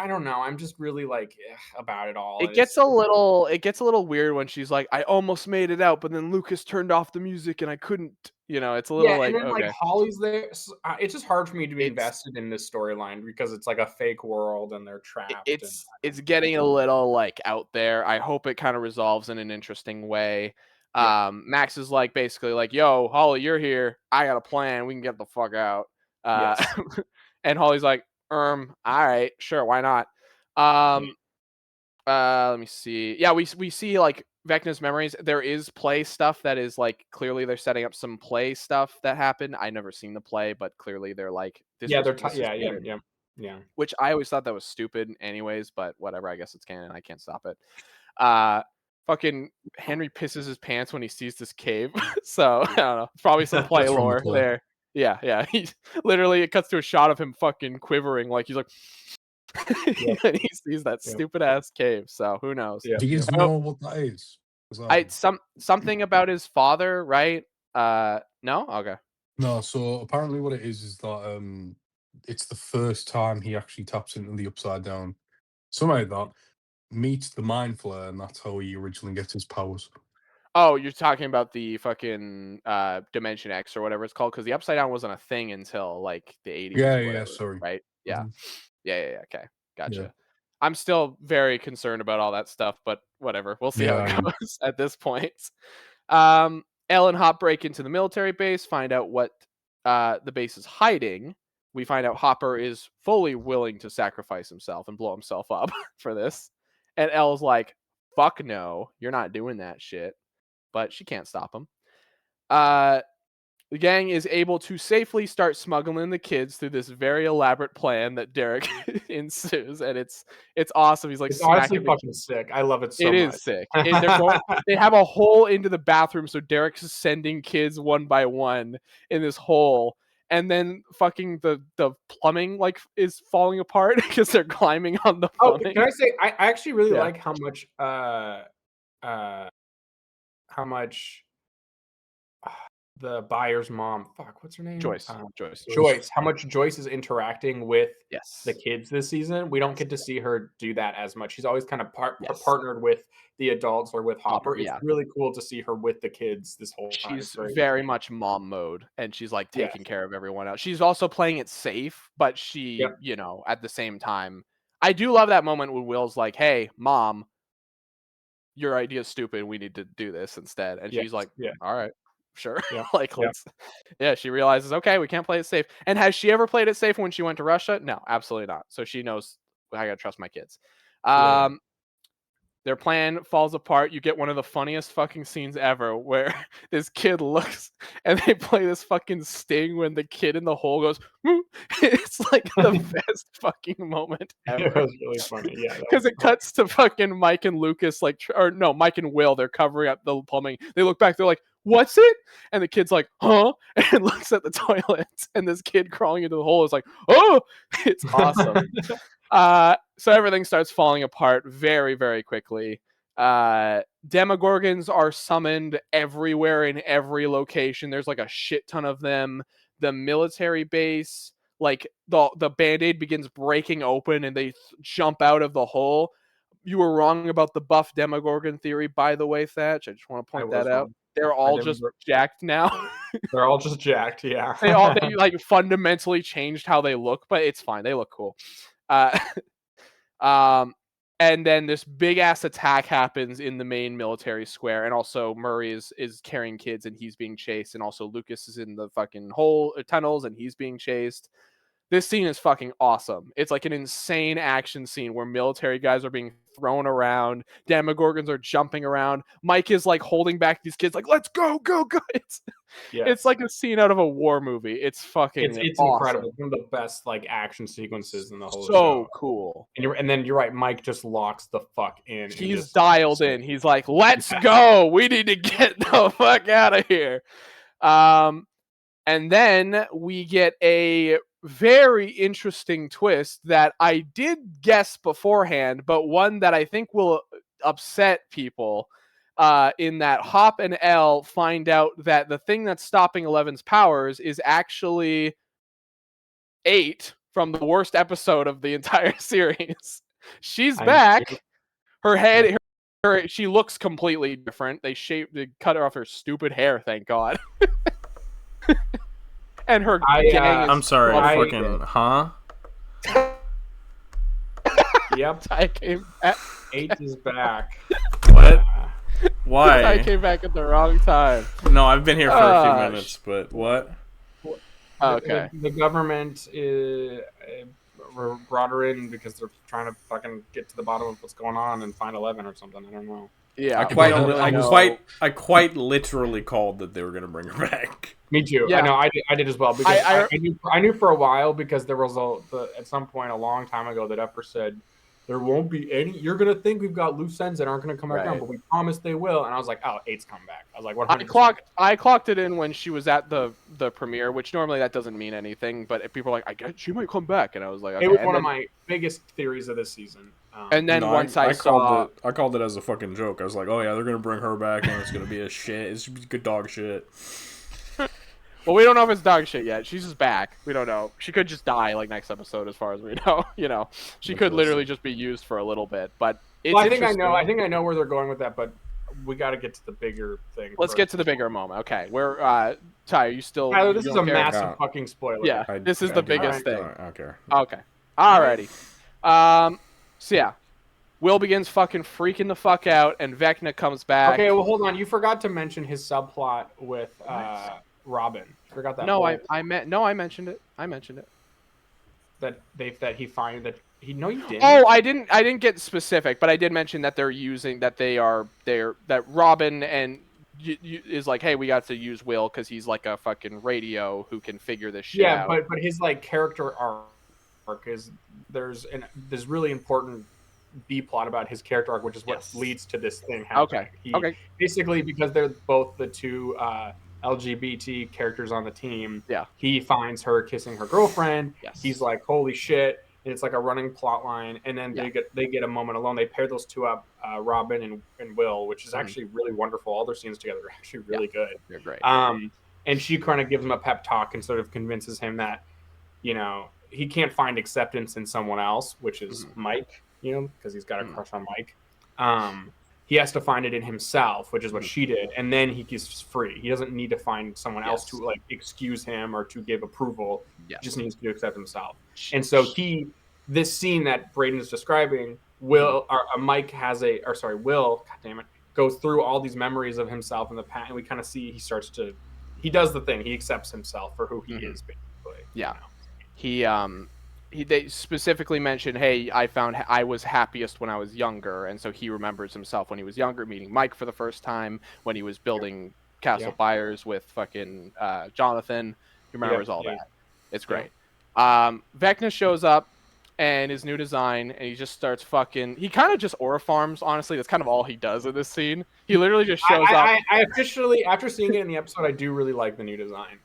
don't know. I'm just really like about it all. It gets a little weird when she's like, I almost made it out, but then Lucas turned off the music and I couldn't. It's a little and like, then like okay. Holly's there. So, it's just hard for me to be It's- invested in this storyline because it's like a fake world and they're trapped. It's getting a little like out there. I hope it kind of resolves in an interesting way. Yeah. Max is like basically like, yo, Holly, you're here. I got a plan. We can get the fuck out. Yes. And Holly's like, all right, sure, why not? Let me see. Yeah, we see like Vecna's memories. There is play stuff that is like clearly they're setting up some play stuff that happened. I never seen the play, but clearly they're like this. Yeah, this is canon. Yeah. Which I always thought that was stupid, anyways. But whatever. I guess it's canon. I can't stop it. Fucking Henry pisses his pants when he sees this cave. So I don't know. Probably some play lore there. Yeah. He literally it cuts to a shot of him fucking quivering, like he's like. And he sees that stupid ass cave. So who knows? Do you guys know what that is? Something about his father, right? No, okay. No. So apparently, what it is that it's the first time he actually taps into the upside down. Something like that. Meets the mind flare, and that's how he originally gets his powers. Oh, you're talking about the fucking Dimension X or whatever it's called, because the upside down wasn't a thing until like the 80s. Yeah. Sorry. Right? Yeah. Mhm. Yeah. Okay, gotcha. Yeah. I'm still very concerned about all that stuff, but whatever. We'll see how it goes at this point. Elle and Hop break into the military base, find out what the base is hiding. We find out Hopper is fully willing to sacrifice himself and blow himself up for this. And Elle's like, fuck no, you're not doing that shit. But she can't stop him. The gang is able to safely start smuggling the kids through this very elaborate plan that Derek ensues, and it's awesome. He's like, it's honestly fucking sick. I love it so much. It is sick. They have a hole into the bathroom, so Derek's sending kids one by one in this hole, and then fucking the plumbing like is falling apart because they're climbing on the plumbing. Can I say I actually really like how much the buyer's mom, what's her name? Joyce. Joyce. How much Joyce is interacting with Yes. the kids this season. We don't get to see her do that as much. She's always kind of partnered with the adults or with Hopper. It's really cool to see her with the kids this whole time. She's very much mom mode, and she's like taking care of everyone else. She's also playing it safe, but she, at the same time, I do love that moment when Will's like, hey, mom, your idea's stupid. We need to do this instead. And she's like, all right. Sure. She realizes, okay, we can't play it safe. And has she ever played it safe when she went to Russia? No, absolutely not. So she knows I gotta trust my kids. Their plan falls apart. You get one of the funniest fucking scenes ever where this kid looks and they play this fucking sting when the kid in the hole goes, it's like the best fucking moment ever. It was really funny. Yeah. Because it cuts to fucking Mike and Lucas, Mike and Will, they're covering up the plumbing. They look back, they're like, what's it? And the kid's like, huh? And looks at the toilet. And this kid crawling into the hole is like, oh, it's awesome. So everything starts falling apart very, very quickly. Demogorgons are summoned everywhere in every location. There's like a shit ton of them. The military base, like the Band-Aid begins breaking open and they jump out of the hole. You were wrong about the buff Demogorgon theory, by the way, Thatch. I just want to point that out. They're all just jacked now. They're all just jacked, yeah. they like fundamentally changed how they look, but it's fine. They look cool. And then this big ass attack happens in the main military square, and also Murray is carrying kids and he's being chased, and also Lucas is in the fucking hole tunnels and he's being chased. This scene is fucking awesome. It's like an insane action scene where military guys are being thrown around, Demogorgons are jumping around. Mike is like holding back these kids, like, let's go, go, go. It's like a scene out of a war movie. It's fucking it's awesome. incredible. One of the best like action sequences in the whole show. So cool. And then you're right, Mike just locks the fuck in. He's dialed in. He's like, let's go. We need to get the fuck out of here. And then we get a very interesting twist that I did guess beforehand, but one that I think will upset people. In that Hop and Elle find out that the thing that's stopping Eleven's powers is actually 8 from the worst episode of the entire series. She's back. Her head, she looks completely different. They cut her off her stupid hair, thank God. And her gang is I'm sorry, fucking, huh? Yep. I came back. 8 is back. What? Why? I came back at the wrong time. No, I've been here for a few minutes, but what? Okay. The government brought her in because they're trying to fucking get to the bottom of what's going on and find 11 or something. I don't know. Yeah, I quite literally called that they were gonna bring her back. Me too. Yeah. I know. I did as well because I knew for a while because there was at some point a long time ago that Epper said there won't be any. You're gonna think we've got loose ends that aren't gonna come back around, but we promise they will. And I was like, oh, 8's come back. I was like, 100%. I clocked it in when she was at the premiere, which normally that doesn't mean anything, but people are like, I guess she might come back, and I was like, okay. It was one of my biggest theories of this season. And then once I saw, I called it as a fucking joke. I was like, oh yeah, they're gonna bring her back, and it's gonna be a shit. It's good dog shit. Well, we don't know if it's dog shit yet. She's just back. We don't know. She could just die like next episode, as far as we know. You know, she could literally just be used for a little bit. But it's I think I know where they're going with that. But we got to get to the bigger thing. Let's get to the bigger moment. Okay, where Ty, are you still? Tyler, this is a massive fucking spoiler. Yeah, this is the biggest thing. I don't care. Okay, alrighty. So yeah, Will begins fucking freaking the fuck out, and Vecna comes back. Okay, well hold on. You forgot to mention his subplot with Robin. Forgot that. No, I mentioned it. I mentioned it. That he finds that he. No, you didn't. Oh, I didn't get specific, but I did mention that that Robin and is like, hey, we got to use Will because he's like a fucking radio who can figure this shit out. Yeah, but his like character arc is there's really important B plot about his character arc, which is what leads to this thing happening. Okay. Basically, because they're both the two LGBT characters on the team. Yeah. He finds her kissing her girlfriend. Yes. He's like, holy shit. And it's like a running plot line. And then they get a moment alone. They pair those two up, Robin and Will, which is actually really wonderful. All their scenes together are actually really good. They're great. And she kind of gives him a pep talk and sort of convinces him that, you know, he can't find acceptance in someone else, which is Mike, you know, because he's got a crush on Mike. He has to find it in himself, which is what she did, and then he's free. He doesn't need to find someone else to like excuse him or to give approval. He just needs to accept himself. And so this scene that Braden is describing, Will, God damn it, goes through all these memories of himself in the past, and we kind of see he does the thing. He accepts himself for who he is, basically. Yeah, you know? They specifically mentioned, hey, I was happiest when I was younger, and so he remembers himself when he was younger, meeting Mike for the first time, when he was building Castle Byers with fucking Jonathan. He remembers all that. It's great. Vecna shows up and his new design, and he just starts fucking. He kind of just aura farms. Honestly, that's kind of all he does in this scene. He literally just shows up. I officially, after seeing it in the episode, I do really like the new design.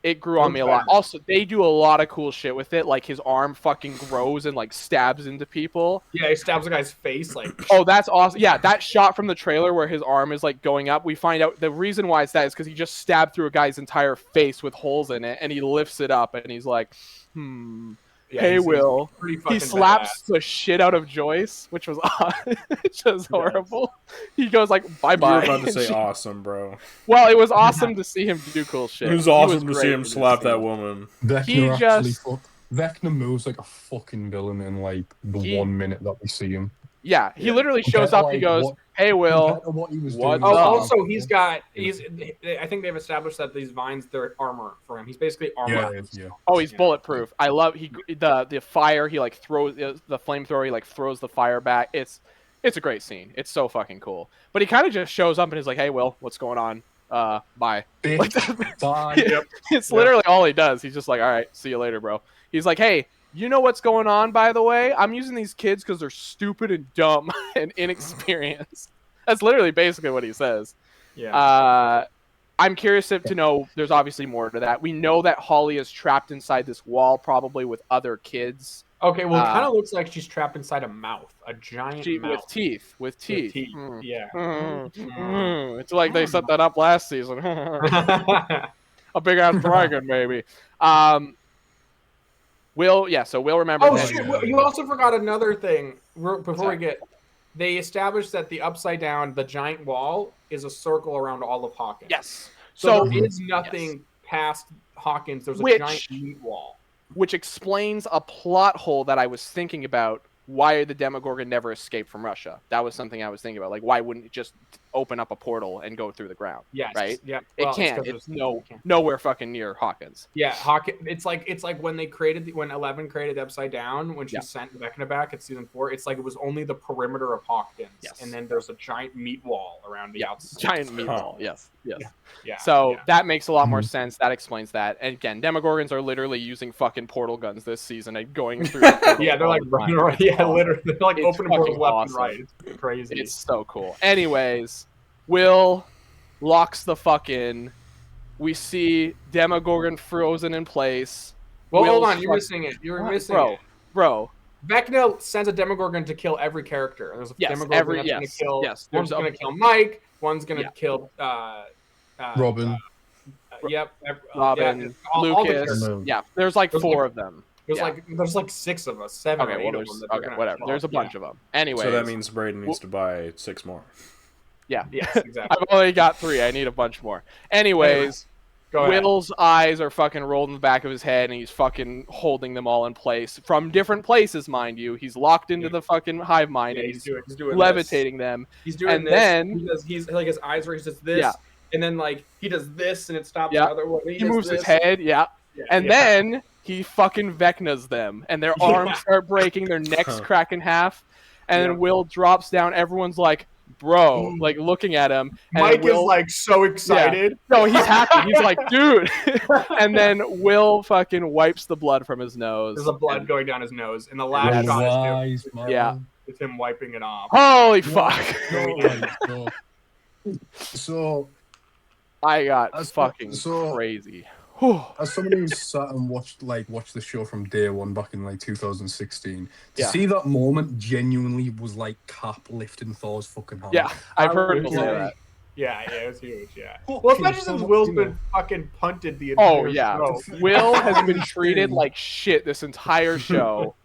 It grew on me a lot. Also, they do a lot of cool shit with it. Like, his arm fucking grows and, like, stabs into people. Yeah, he stabs a guy's face, like... Oh, that's awesome. Yeah, that shot from the trailer where his arm is, like, going up, we find out the reason why it's that is because he just stabbed through a guy's entire face with holes in it, and he lifts it up, and he's like, Yeah, hey, Will. He slaps the shit out of Joyce, which was horrible. He goes like, bye-bye. You were about to say awesome, bro. Well, it was awesome to see him do cool shit. It was awesome to see him slap that woman. Vecna moves like a fucking villain in like the 1 minute that we see him. Yeah, he literally shows up. He goes, "Hey, Will, what he was what's doing. up?" Also, I think they've established that these vines, they're armor for him. He's basically armor. Yeah. Oh, he's bulletproof. I love the fire. He like throws the flamethrower. He like throws the fire back. It's a great scene. It's so fucking cool. But he kind of just shows up and is like, "Hey, Will, what's going on? Bye." Bye. It's literally all he does. He's just like, "All right, see you later, bro." He's like, "Hey, you know what's going on, by the way? I'm using these kids because they're stupid and dumb and inexperienced." That's literally basically what he says. Yeah. I'm curious to know, there's obviously more to that. We know that Holly is trapped inside this wall, probably with other kids. Okay, well, it kind of looks like she's trapped inside a mouth, a giant mouth. With teeth. Yeah. It's like they set that up last season. A big ass dragon, maybe. Will remember. Oh shit! You also forgot another thing. Before we get, they established that the upside down, the giant wall, is a circle around all of Hawkins. Yes. So there is nothing past Hawkins. There's a giant meat wall, which explains a plot hole that I was thinking about. Why the Demogorgon never escaped from Russia? That was something I was thinking about. Like, why wouldn't it just open up a portal and go through the ground? Yes. Right. Yeah. It can't. It's nowhere fucking near Hawkins. Yeah. It's like when when 11 created the Upside Down, when she sent Vecna back at season 4. It's like it was only the perimeter of Hawkins, and then there's a giant meat wall around the outside. Giant meat wall. Yes. So that makes a lot more sense. That explains that. And again, Demogorgons are literally using fucking portal guns this season and going through. Yeah, they're like running right. Yeah, literally, they're like opening portals left and right. It's crazy. It's so cool. Anyways, Will locks the fuck in. We see Demogorgon frozen in place. Well, hold on, you're missing it. You're missing it, bro. Vecna sends a Demogorgon to kill every character. There's a Demogorgon that's going to kill. Yes, one's going to kill Mike. One's going to kill Robin. Robin, Lucas. There's like 4 of them. There's like 6 of us, 7 or 8 of them. Whatever. There's a bunch of them. Anyway, so that means Braden needs to buy 6 more. Yeah. Yes, exactly. I've only got 3. I need a bunch more. Anyways, Will's eyes are fucking rolled in the back of his head, and he's fucking holding them all in place from different places, mind you. He's locked into the fucking hive mind, and he's doing levitating them. He's doing and this. Then he's like his eyes where he does this, and then like he does this, and it stops the other one. He moves his head, and then he fucking Vecnas them, and their arms start breaking, their necks crack in half, and then Will drops down. Everyone's like, bro, like looking at him. And Mike is like so excited. No, he's happy. He's like, dude. And then Will fucking wipes the blood from his nose. There's a blood going down his nose, and the last shot is it's him wiping it off. Holy fuck! So I got fucking crazy. As somebody who sat and watched the show from day one back in like 2016, to see that moment genuinely was like Cap lifting Thor's fucking hand. Yeah, I've heard people say that. Yeah, it was huge. Yeah. Well, especially since Will's been fucking punted the entire show. Will has been treated like shit this entire show.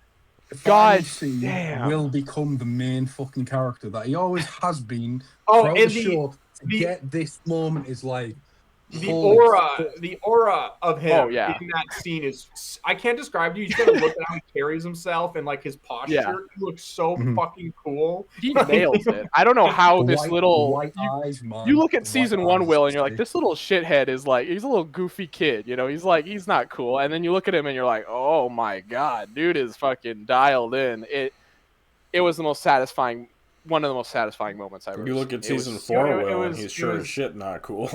God damn. Will become the main fucking character that he always has been. Throughout the show, to get this moment is like. The aura of him in that scene is, I can't describe to you. You just gotta look at how he carries himself and like his posture. Yeah. He looks so fucking cool. He nails it. I don't know how this little you look at season 1, Will, and you're like, this little shithead is like, he's a little goofy kid, you know, he's not cool. And then you look at him and you're like, oh my god, dude is fucking dialed in. It was the most satisfying. One of the most satisfying moments I've ever seen. You look at season 4, Will, and he's sure as shit not cool.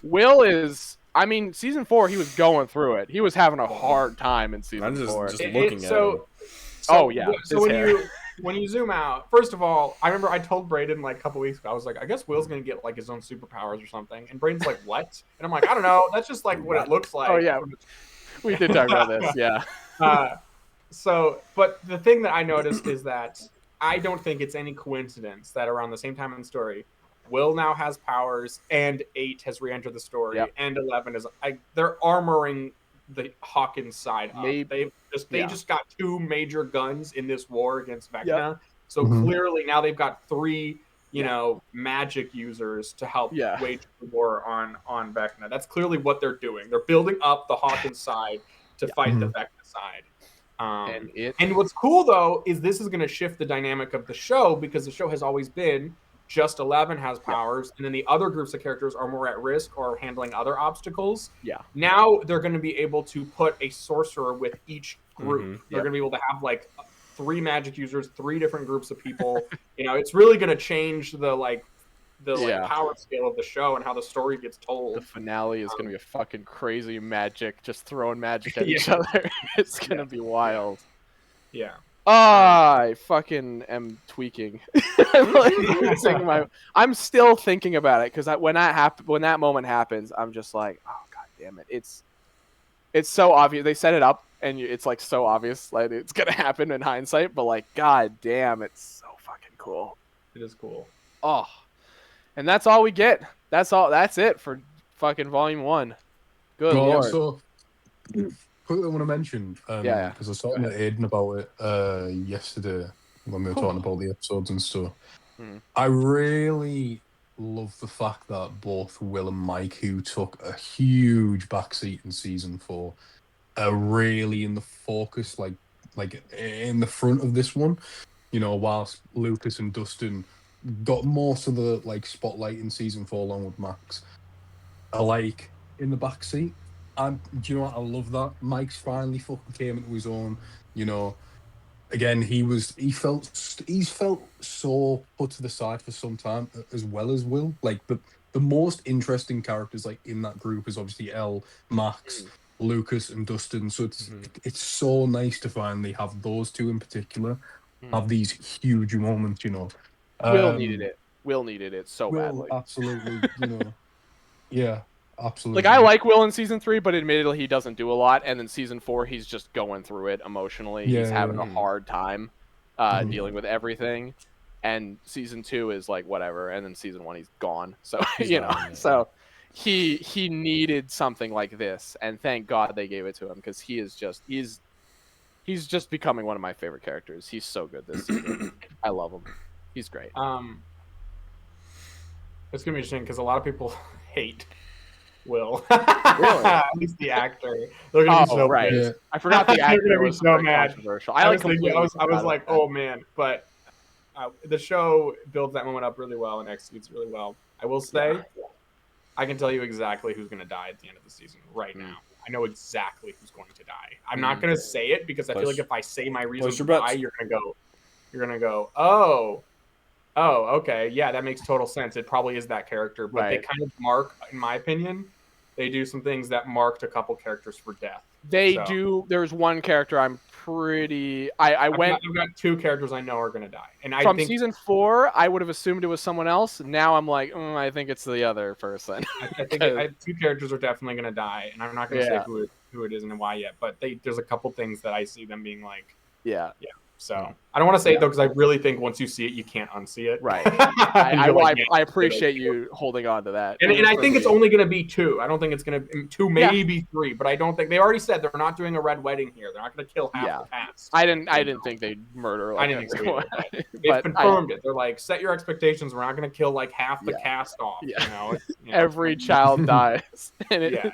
Will is, I mean, season 4, he was going through it. He was having a hard time in season 4. Just looking at him. Oh, yeah. So when you zoom out, first of all, I remember I told Braden like a couple weeks ago, I was like, I guess Will's going to get like his own superpowers or something. And Braden's like, what? And I'm like, I don't know. That's just like what it looks like. Oh, yeah. We did talk about this, yeah. But the thing that I noticed is that I don't think it's any coincidence that around the same time in the story, Will now has powers, and 8 has re-entered the story, and 11 is they're armoring the Hawkins side up. They just got 2 major guns in this war against Vecna. So clearly now they've got 3 magic users to help wage the war on Vecna. That's clearly what they're doing. They're building up the Hawkins side to fight the Vecna side. And what's cool though is this is going to shift the dynamic of the show, because the show has always been just 11 has powers, and then the other groups of characters are more at risk or handling other obstacles. Yeah. Now they're going to be able to put a sorcerer with each group. They're going to be able to have like 3 magic users, 3 different groups of people. It's really going to change the power scale of the show and how the story gets told. The finale is going to be a fucking crazy magic, just throwing magic at each other. It's going to be wild. Yeah. I fucking am tweaking. I'm still thinking about it, because when that moment happens, I'm just like, oh god damn it! It's so obvious. They set it up, and it's like so obvious, like it's gonna happen in hindsight. But like, god damn, it's so fucking cool. It is cool. Oh, and that's all we get. That's all. That's it for fucking Volume 1. Good lord. So, quickly, I want to mention, because I was talking to Aiden about it yesterday when we were talking about the episodes and stuff. I really love the fact that both Will and Mike, who took a huge backseat in season 4, are really in the focus, like in the front of this one. Whilst Lucas and Dustin got most of the spotlight in season 4 along with Max, are in the backseat. And do you know what? I love that. Mike's finally fucking came into his own. Again, he's felt so put to the side for some time, as well as Will. The most interesting characters in that group is obviously Elle, Max, Lucas, and Dustin. So it's so nice to finally have those two in particular have these huge moments. Will needed it. Will needed it so badly. Absolutely. Yeah. Absolutely. I like Will in season 3, but admittedly he doesn't do a lot. And then season 4, he's just going through it emotionally. He's having a hard time dealing with everything. And season 2 is whatever. And then season 1, he's gone. So so he needed something like this, and thank God they gave it to him, because he's just becoming one of my favorite characters. He's so good this season. I love him. He's great. It's gonna be interesting because a lot of people hate Will. Really? At least the actor. They're gonna be so right. pissed. Yeah. I forgot the actor They're gonna be was so very mad. Controversial. I was like, oh man, but the show builds that moment up really well and executes really well. I will say, I can tell you exactly who's gonna die at the end of the season right now. I know exactly who's going to die. I'm not gonna say it because I feel like if I say my reason why, you're gonna go, oh, okay, yeah, that makes total sense. It probably is that character, but they kind of mark, in my opinion, they do some things that marked a couple characters for death. They do. There's one character I'm pretty. I've got 2 characters I know are gonna die, and from season 4, I would have assumed it was someone else. Now I'm like, I think it's the other person. I think 2 characters are definitely gonna die, and I'm not gonna say who it is and why yet. But there's a couple things that I see them being like, yeah. So I don't want to say it though, because I really think once you see it, you can't unsee it. Right. I appreciate you holding on to that. And I think it's only going to be 2. I don't think it's going to be 2, maybe 3. But I don't think they already said they're not doing a red wedding here. They're not going to kill half the cast. I didn't think they'd murder. I didn't think so either. They've confirmed it. They're like, set your expectations. We're not going to kill half the cast off. Yeah. Every child dies, and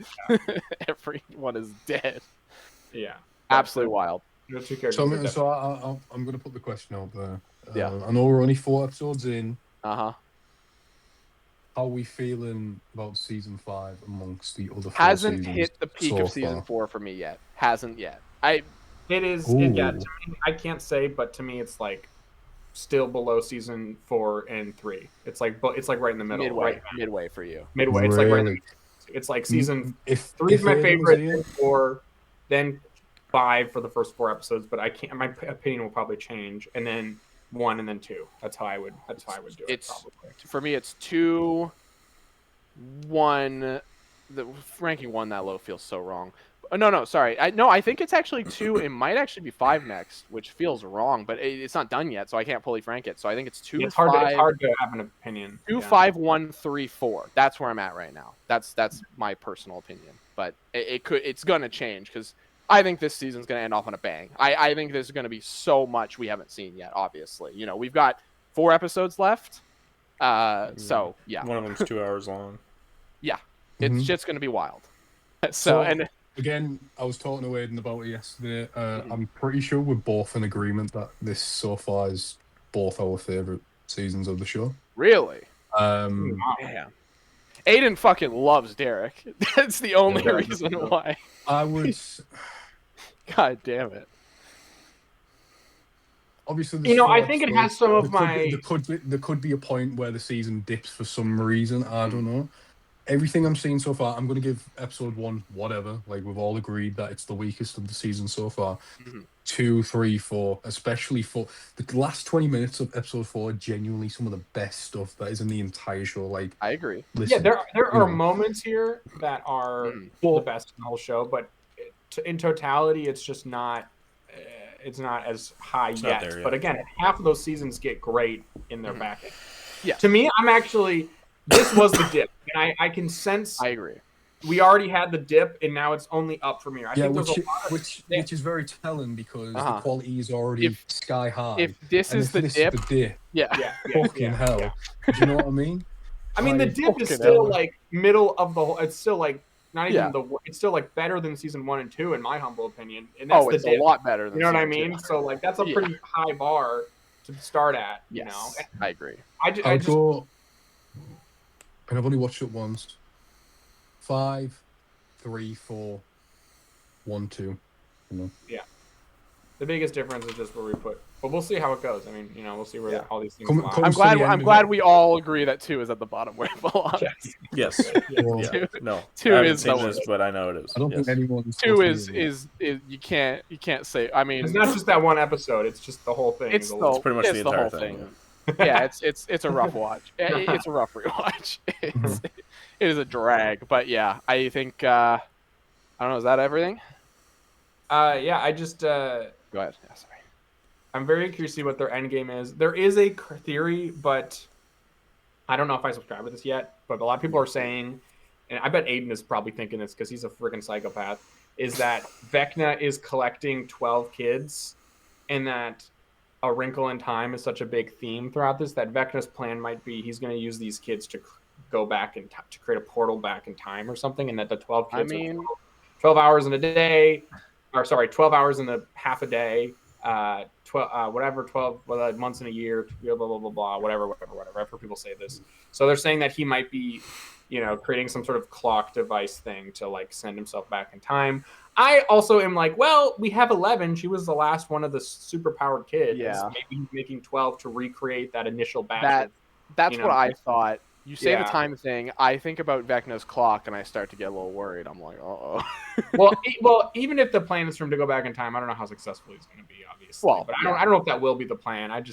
everyone is dead. Yeah. Absolutely wild. So I'm going to put the question out there. I know we're only 4 episodes in. How are we feeling about season 5 amongst the other 4 Hasn't seasons hit the peak so of season far? 4 for me yet. Hasn't yet. It is. To me, I can't say, but to me, it's still below season 4 and 3. It's right in the middle. Midway for you. Midway. It's right in the middle. It's season 3 is my favorite. Then 4, then 5 for the first 4 episodes, but I can't. My opinion will probably change, and then 1, and then 2. That's how I would do it. Probably. For me, it's 2, 1. The ranking 1 that low feels so wrong. No, sorry. I think it's actually 2. It might actually be 5 next, which feels wrong, but it's not done yet, so I can't fully rank it. So I think it's 2. It's hard to have an opinion. 2, 5, 1, 3, 4. That's where I'm at right now. That's my personal opinion, but it's gonna change because I think this season's going to end off on a bang. I think there's going to be so much we haven't seen yet, obviously. We've got 4 episodes left. So, yeah. One of them's 2 hours long. Yeah. It's just going to be wild. So, and Again, I was talking to Aiden about it yesterday. I'm pretty sure we're both in agreement that this so far is both our favorite seasons of the show. Really? Um, Damn. Aiden fucking loves Derek. That's the only reason why. I would. God damn it. Obviously, I think it has some of there could be a point where the season dips for some reason. I don't know. Everything I'm seeing so far, I'm going to give episode 1 whatever. Like, we've all agreed that it's the weakest of the season so far. 2, 3, 4, especially for the last 20 minutes of episode 4, genuinely some of the best stuff that is in the entire show. Like, I agree. Listen, there are moments here that are the best in the whole show, but in totality, it's just not. It's not as high yet. There yet. But again, half of those seasons get great in their back end. Yeah. To me, this was the dip, and I can sense. I agree. We already had the dip, and now it's only up from here. I think which is very telling because the quality is already sky high. If this is the dip, fucking hell. Yeah. Do you know what I mean? I mean, the dip is still like middle of the whole. It's still like not even it's still like better than season 1 and 2 in my humble opinion. And that's it's a lot better than you know what I mean? So like that's a pretty high bar to start at. Yes, you know, I agree. And I've only watched it once. 5, 3, 4, 1, 2. You know? Yeah. The biggest difference is just where we put. But we'll see how it goes. I mean, we'll see where all these things lie. I'm glad we all agree that 2 is at the bottom where it belongs. Yes. No. 2 is the worst, but I know it is. I don't think anyone's 2 is you can't say. I mean, it's not just that one episode. It's just the whole thing. It's pretty much the entire whole thing. Yeah, it's a rough watch. It's a rough rewatch. It is a drag, but yeah, I think I don't know. Is that everything? Yeah, I just go ahead. Yeah, sorry. I'm very curious to see what their end game is. There is a theory, but I don't know if I subscribe to this yet. But a lot of people are saying, and I bet Aiden is probably thinking this because he's a freaking psychopath, is that Vecna is collecting 12 kids, and that A Wrinkle in Time is such a big theme throughout this that Vecna's plan might be he's going to use these kids to go back and to create a portal back in time or something, and that the 12 kids are 12 hours in a day, or sorry, 12 hours in a half a day, 12 months in a year, blah blah blah blah, whatever. I've heard people say this. So they're saying that he might be, creating some sort of clock device thing to like send himself back in time. I also am like, well, we have 11. She was the last one of the superpowered kids. Yeah. Maybe he's making 12 to recreate that initial batch. That's what I thought. You say the time thing. I think about Vecna's clock, and I start to get a little worried. I'm like, uh-oh. well, even if the plan is for him to go back in time, I don't know how successful he's going to be, obviously. Well, but I don't know if that will be the plan. A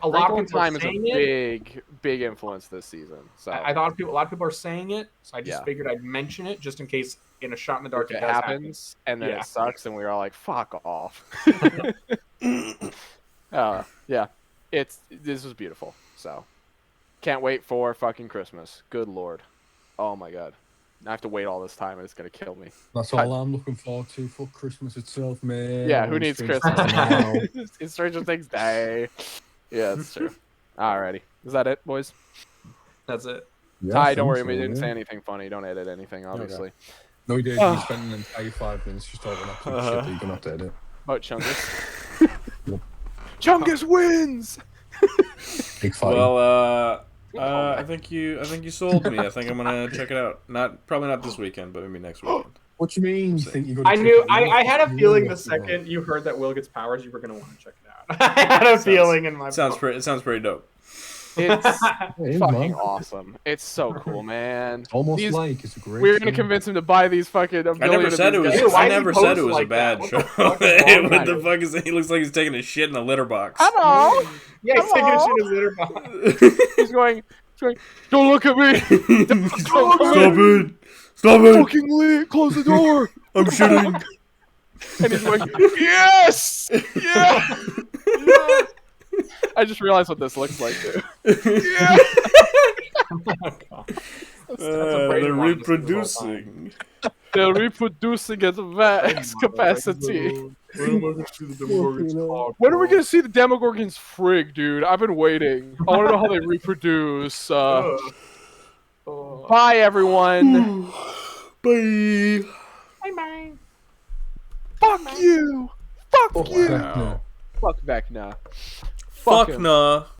lot of people time are saying is a big influence this season. So I thought a lot of people are saying it, so I just figured I'd mention it just in case in a shot in the dark it happens, and then it sucks, and we were all like, "Fuck off." This was beautiful. So. Can't wait for fucking Christmas. Good Lord. Oh my God. I have to wait all this time and it's going to kill me. That's all I'm looking forward to for Christmas itself, man. Yeah, who needs Christmas? It's Stranger Things Day. Yeah, that's true. Alrighty. Is that it, boys? That's it. Yeah, Ty, don't worry. We didn't say anything funny. Don't edit anything, obviously. Okay. No, he did. He spent an entire 5 minutes just talking about shit that you're going to have to edit. About Chungus. Chungus wins! Big fight. Well, I think you sold me. I think I'm gonna check it out. Probably not this weekend, but maybe next weekend. What you mean? You think you're gonna I had a feeling the second you heard that Will gets powers, you were gonna want to check it out. I had a feeling in my. It sounds pretty dope. It's fucking awesome. It's so cool, man. Almost it's a great. We're gonna convince him to buy these fucking. I never said it was a bad show. What the fuck is it? He looks like he's taking a shit in a litter box. Hello. Yeah, he's taking a shit in his litter box. He's going. Don't look at me. Stop it. Stop it. Fucking Lee, close the door. I'm shitting. And he's going, yes. Yeah. Yeah. I just realized what this looks like, too. Yeah. They're reproducing. They're reproducing at max capacity. When are we gonna see the Demogorgons frig, dude? I've been waiting. I want to know how they reproduce. Bye, everyone. Bye. Bye. Fuck you. Fuck you. Wow. Fuck Vecna. Fuck him. nah.